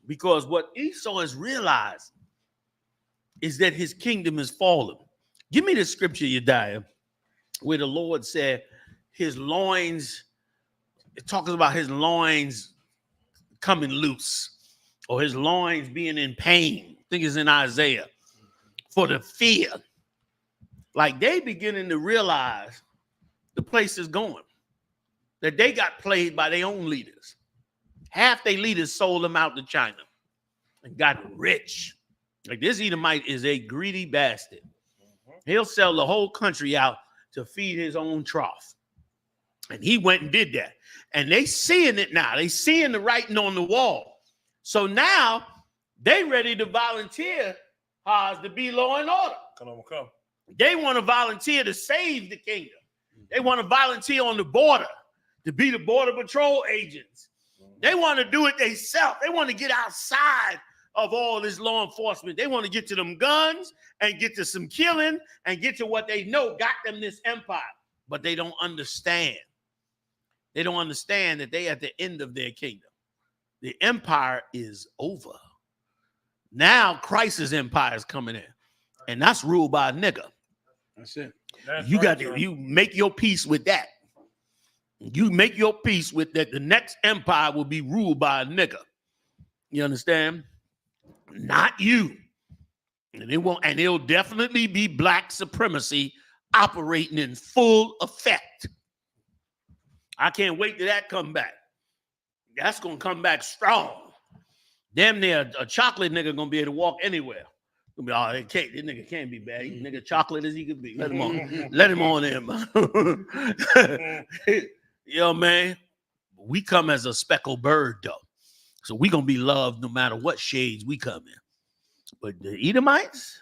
Because what Esau has realized is that his kingdom is fallen. Give me the scripture, Yediah, where the Lord said his loins, it talks about his loins coming loose or his loins being in pain. I think it's in Isaiah. For the fear. Like they beginning to realize the place is going. That they got played by their own leaders. Half their leaders sold them out to China and got rich. Like this Edomite is a greedy bastard. He'll sell the whole country out to feed his own trough. And he went and did that. And they seeing it now. They seeing the writing on the wall. So now they ready to volunteer to be law and order. Come. They want to volunteer to save the kingdom. They want to volunteer on the border to be the border patrol agents. They want to do it themselves. They want to get outside of all this law enforcement. They want to get to them guns and get to some killing and get to what they know got them this empire. But they don't understand. They don't understand that they at the end of their kingdom. The empire is over. Now Christ's empire is coming in. And that's ruled by a nigga. That's it. You got to, you make your peace with that. You make your peace with that. The next empire will be ruled by a nigga. You understand? Not you. And it won't, and it'll definitely be black supremacy operating in full effect. I can't wait till that come back. That's gonna come back strong. Damn near a chocolate nigga gonna be able to walk anywhere. Gonna be, oh, this nigga can't be bad. He nigga chocolate as he could be. Let him on. Let him on in, man. Yo, man. We come as a speckled bird, though. So we gonna be loved no matter what shades we come in. But the Edomites,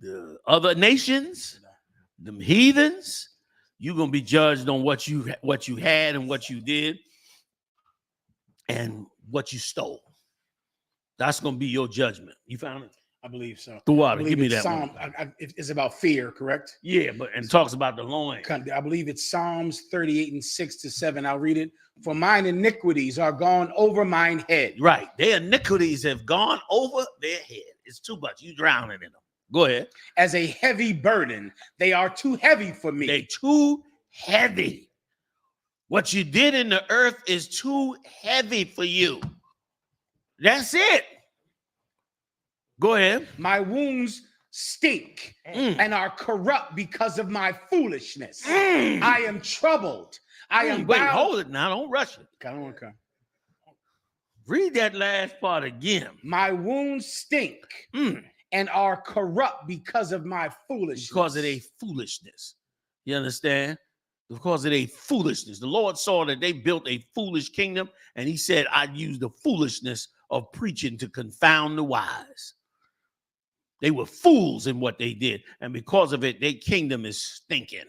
the other nations, them heathens, you're gonna be judged on what you had and what you did and what you stole. That's gonna be your judgment. You found it? I believe so. The water. Give me that Psalm, it's about fear, correct? Yeah, but and talks about the loin. I believe it's Psalms 38 and 6-7. I'll read it. For mine iniquities are gone over mine head. Right. Their iniquities have gone over their head. It's too much. You drowning in them. Go ahead. As a heavy burden, they are too heavy for me. They too heavy. What you did in the earth is too heavy for you. That's it. Go ahead. My wounds stink and are corrupt because of my foolishness. I am troubled. I am Wait, bound. hold it now. Don't rush it. Come on, come. Read that last part again. My wounds stink and are corrupt because of my foolishness. Because of their foolishness. You understand? Because of their foolishness. The Lord saw that they built a foolish kingdom, and he said, I'd use the foolishness of preaching to confound the wise. They were fools in what they did. And because of it, their kingdom is stinking.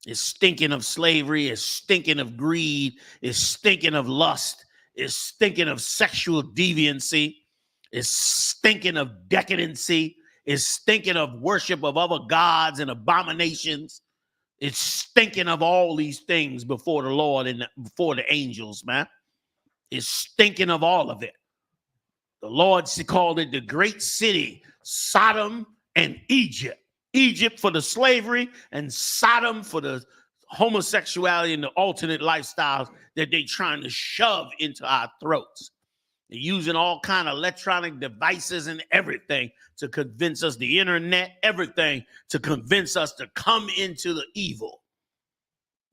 It's stinking of slavery. It's stinking of greed. It's stinking of lust. It's stinking of sexual deviancy. It's stinking of decadency. It's stinking of worship of other gods and abominations. It's stinking of all these things before the Lord and before the angels, man. It's stinking of all of it. The Lord called it the great city, Sodom and Egypt. Egypt for the slavery and Sodom for the homosexuality and the alternate lifestyles that they trying to shove into our throats. They're using all kind of electronic devices and everything to convince us, the internet, everything to convince us to come into the evil.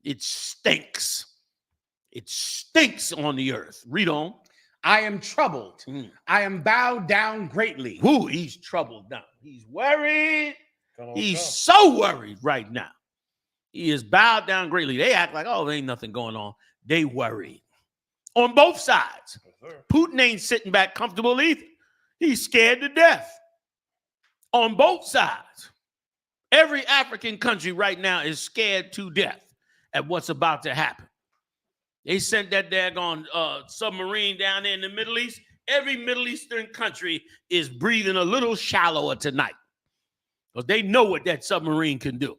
It stinks. It stinks on the earth. Read on. I am troubled. I am bowed down greatly. Who? He's troubled now. He's worried. He's so worried right now. He is bowed down greatly. They act like, oh, there ain't nothing going on. They worried. On both sides. Putin ain't sitting back comfortable either. He's scared to death. On both sides. Every African country right now is scared to death at what's about to happen. They sent that daggone submarine down there in the Middle East. Every Middle Eastern country is breathing a little shallower tonight because they know what that submarine can do.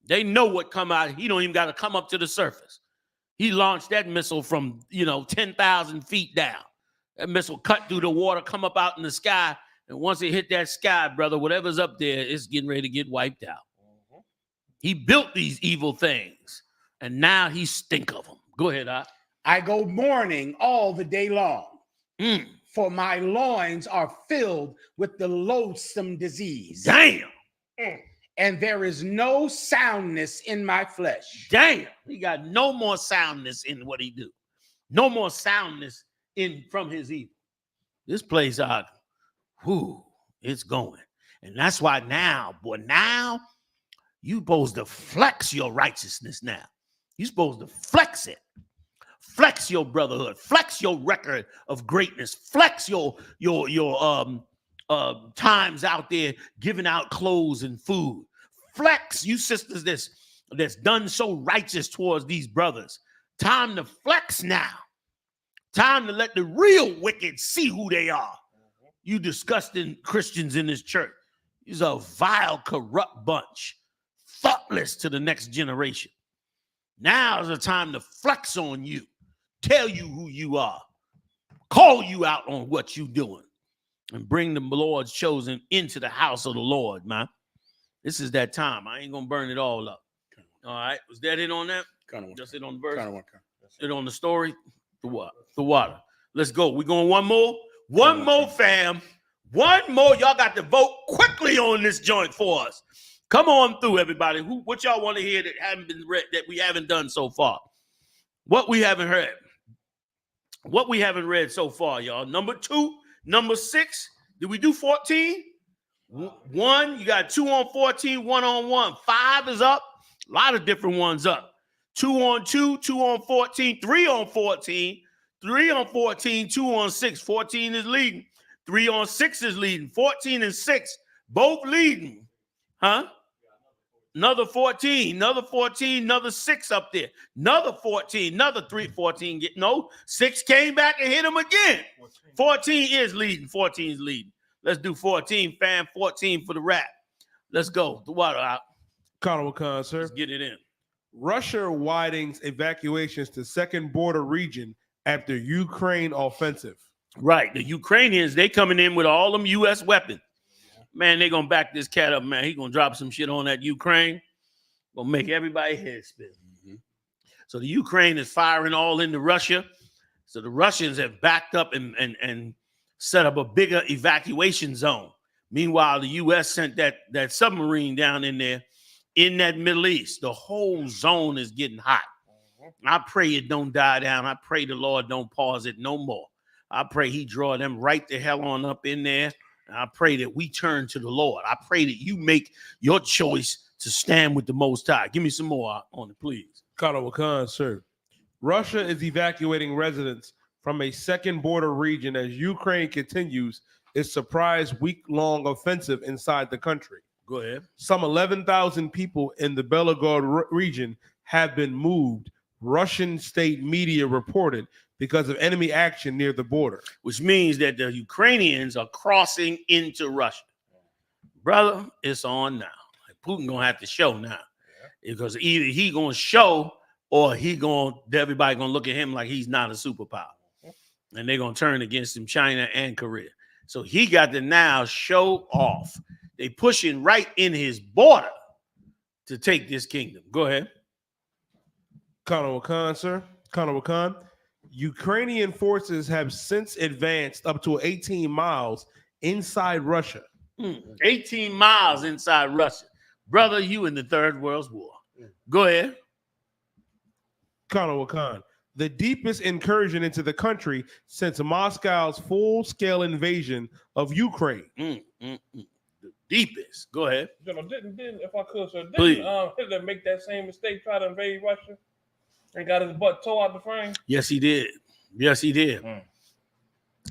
They know what come out. He don't even got to come up to the surface. He launched that missile from, 10,000 feet down. That missile cut through the water, come up out in the sky, and once it hit that sky, brother, whatever's up there, it's getting ready to get wiped out. He built these evil things, and now he stink of them. Go ahead, I go mourning all the day long, for my loins are filled with the loathsome disease. Damn. And there is no soundness in my flesh. Damn. He got no more soundness in what he do. No more soundness from his evil. This place, it's going. And that's why now you supposed to flex your righteousness now. You're supposed to flex it. Flex your brotherhood. Flex your record of greatness. Flex your times out there giving out clothes and food. Flex, you sisters that's done so righteous towards these brothers. Time to flex now. Time to let the real wicked see who they are. You disgusting Christians in this church. You're a vile, corrupt bunch. Thoughtless to the next generation. Now is the time to flex on you, tell you who you are, call you out on what you're doing, and bring the Lord's chosen into the house of the Lord, man. This is that time. I ain't going to burn it all up. All right. Was that it on that? Just it on the verse? It on the story? The what? The water. Let's go. We going one more? One more, fam. One more. Y'all got to vote quickly on this joint for us. Come on through, everybody. What y'all want to hear that haven't been read, that we haven't done so far? What we haven't heard. What we haven't read so far, y'all. Number 2, number 6. Did we do 14? 1. You got 2 on 14, 1 on 1. 5 is up. A lot of different ones up. 2 on 2, 2 on 14, 3 on 14, 3 on 14, 2 on 6. 14 is leading. 3 on 6 is leading. 14 and 6, both leading. Huh? Another 14, another 14, another 6 up there. Another 14, another 3, 14. 6 came back and hit him again. 14 is leading. 14 is leading. Let's do 14, fam. 14 for the rap. Let's go. The water out. Colonel Khan, sir. Let's get it in. Russia widens evacuations to second border region after Ukraine offensive. Right. The Ukrainians, they coming in with all them U.S. weapons. Man, they gonna back this cat up, man. He gonna drop some shit on that Ukraine. Gonna make everybody head spin. So the Ukraine is firing all into Russia. So the Russians have backed up and set up a bigger evacuation zone. Meanwhile, the U.S. sent that submarine down in there in that Middle East. The whole zone is getting hot. I pray it don't die down. I pray the Lord don't pause it no more. I pray he draw them right the hell on up in there. And I pray that we turn to the Lord. I pray that you make your choice to stand with the Most High. Give me some more on it, please. Colonel Khan, sir. Russia is evacuating residents from a second border region as Ukraine continues its surprise week-long offensive inside the country. Go ahead. Some 11,000 people in the Belgorod region have been moved, Russian state media reported, because of enemy action near the border. Which means that the Ukrainians are crossing into Russia. Brother, it's on now. Like Putin gonna have to show now. Because either he gonna show or everybody gonna look at him like he's not a superpower. And they're gonna turn against him, China and Korea. So he got to now show off. They pushing right in his border to take this kingdom. Go ahead. Colonel Khan, sir. Colonel Khan. Ukrainian forces have since advanced up to 18 miles inside Russia. 18 miles inside Russia. Brother, you in the Third World War. Go ahead. Colonel Khan. The deepest incursion into the country since Moscow's full-scale invasion of Ukraine. The deepest. Go ahead. Didn't if I could, sir, Please. didn't Hitler make that same mistake, try to invade Russia, and got his butt tore out the frame? Yes, he did. Yes, he did.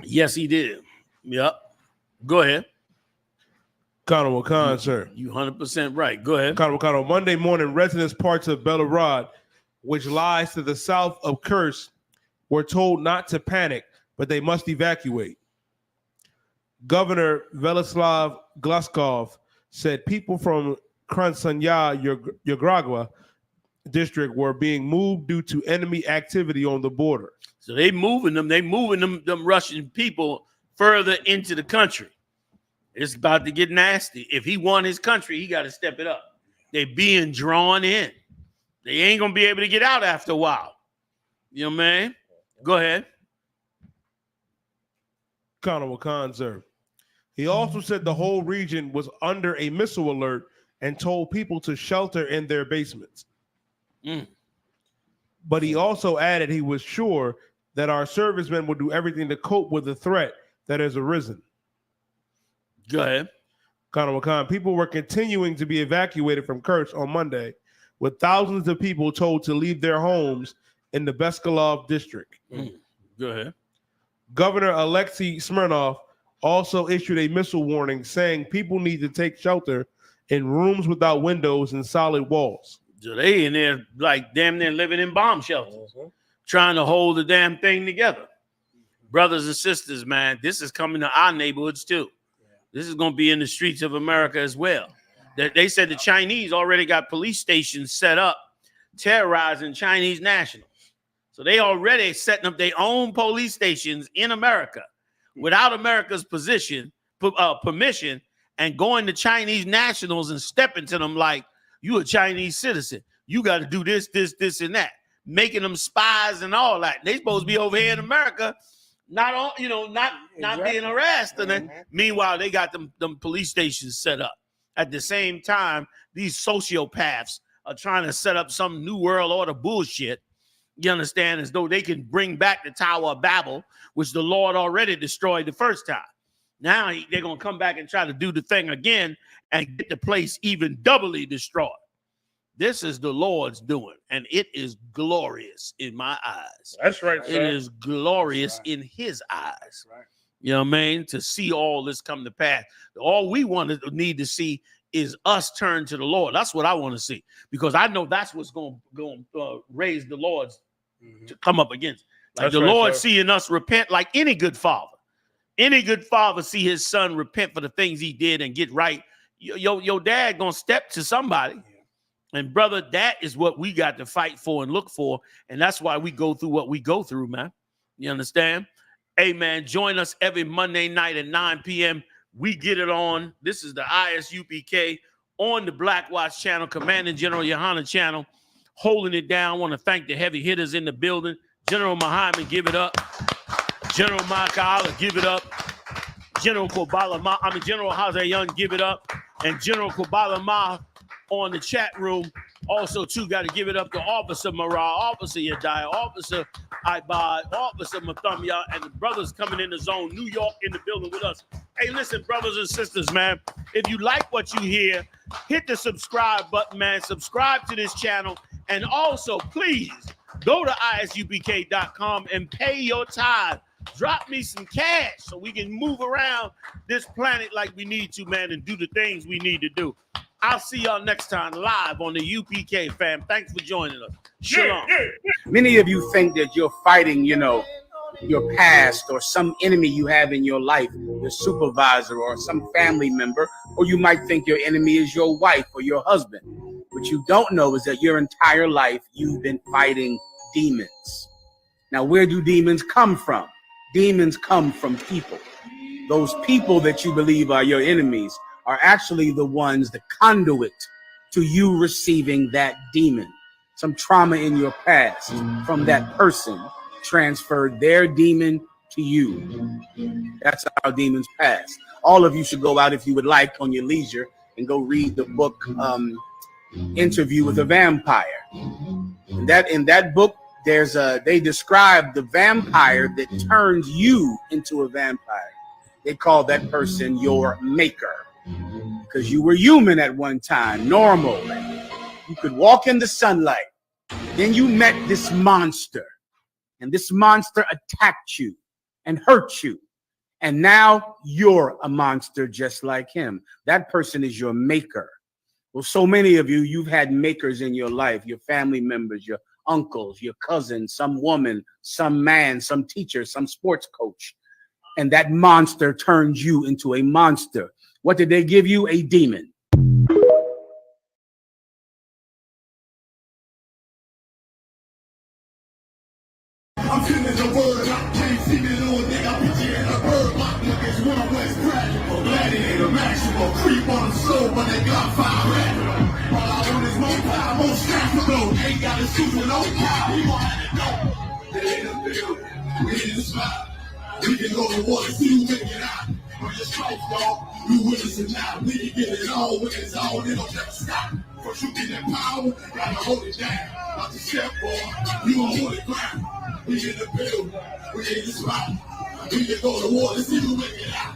Yes, he did. Yep. Go ahead. Colonel Khan, sir. You 100% right. Go ahead. Colonel Khan. Monday morning, residents parts of Belgorod, which lies to the south of Kursk, were told not to panic, but they must evacuate. Governor Vyacheslav Gluskov said people from Krasnaya Yagragwa district were being moved due to enemy activity on the border. So they moving them Russian people further into the country. It's about to get nasty. If he won his country, he got to step it up. They being drawn in. They ain't gonna be able to get out after a while. You know what I mean? Go ahead. Colonel Khan, sir. He also said the whole region was under a missile alert and told people to shelter in their basements. But he also added he was sure that our servicemen will do everything to cope with the threat that has arisen. Go ahead. Colonel Khan, people were continuing to be evacuated from Kursk on Monday, with thousands of people told to leave their homes in the Beskalov district. Go ahead. Governor Alexei Smirnov also issued a missile warning saying people need to take shelter in rooms without windows and solid walls. So they in there like damn near living in bomb shelters, trying to hold the damn thing together. Brothers and sisters, man, this is coming to our neighborhoods too. This is going to be in the streets of America as well. They said the Chinese already got police stations set up terrorizing Chinese nationals. So they already setting up their own police stations in America without America's permission and going to Chinese nationals and stepping to them like, you a Chinese citizen. You got to do this, this, and that. Making them spies and all that. They supposed to be over here in America, not being harassed. And then, meanwhile, they got them police stations set up. At the same time, these sociopaths are trying to set up some new world order bullshit. You understand? As though they can bring back the Tower of Babel, which the Lord already destroyed the first time. Now they're going to come back and try to do the thing again and get the place even doubly destroyed. This is the Lord's doing, and it is glorious in my eyes. That's right, sir. It is glorious in his eyes. Right. You know what I mean? To see all this come to pass. All we need to see is us turn to the Lord. That's what I want to see, because I know that's what's going to raise the Lord's to come up against. Like that's the Lord seeing us repent, like any good father. Any good father see his son repent for the things he did and get right. Your dad going to step to somebody. And brother, that is what we got to fight for and look for. And that's why we go through what we go through, man. You understand? Hey, man, join us every Monday night at 9 p.m. We get it on. This is the I.S.U.P.K. on the Black Watch channel, Commanding General YAHANNA channel, holding it down. I want to thank the heavy hitters in the building. General Muhammad, give it up. General Makala, give it up. General General Hazayan, give it up. And General Kubalama on the chat room. Also, too, got to give it up to Officer Marah, Officer Yadai, Officer Ibad, Officer Mathamya, and the brothers coming in the zone. New York in the building with us. Hey, listen, brothers and sisters, man. If you like what you hear, hit the subscribe button, man. Subscribe to this channel. And also, please, go to ISUPK.com and pay your tithe. Drop me some cash so we can move around this planet like we need to, man, and do the things we need to do. I'll see y'all next time live on the UPK, fam. Thanks for joining us. Shalom. Many of you think that you're fighting, your past or some enemy you have in your life, your supervisor or some family member, or you might think your enemy is your wife or your husband. What you don't know is that your entire life you've been fighting demons. Now, where do demons come from? Demons come from people. Those people that you believe are your enemies are actually the ones, the conduit to you receiving that demon. some trauma in your past from that person transferred their demon to you. That's how demons pass. All of you should go out, if you would like, on your leisure and go read the book Interview with a Vampire. In that book, they describe the vampire that turns you into a vampire. They call that person your maker, because you were human at one time, normal. You could walk in the sunlight. Then you met this monster, and this monster attacked you and hurt you. And now you're a monster just like him. That person is your maker. Well, so many of you, you've had makers in your life, your family members, your uncles, your cousins, some woman, some man, some teacher, some sports coach. And that monster turns you into a monster. What did they give you? A demon. I'm feeling the word, I can't see me little nigga, I put you in a bird, my niggas Wild West practical, gladiator maximal, creep on them slow, but they got fire radical. All I want is more power, more strength to go, ain't got a suit with no power, we gon' have to know. They in the building, we in the spot, we can go to war and see who make it out. On your strike, dog, you witnessing now, we can get it all when it's on, it'll never stop. First you get that power, gotta hold it down, not the step, boy, you gon' hold it ground. We in the building, we in the spot. We can go to war and see who make it out.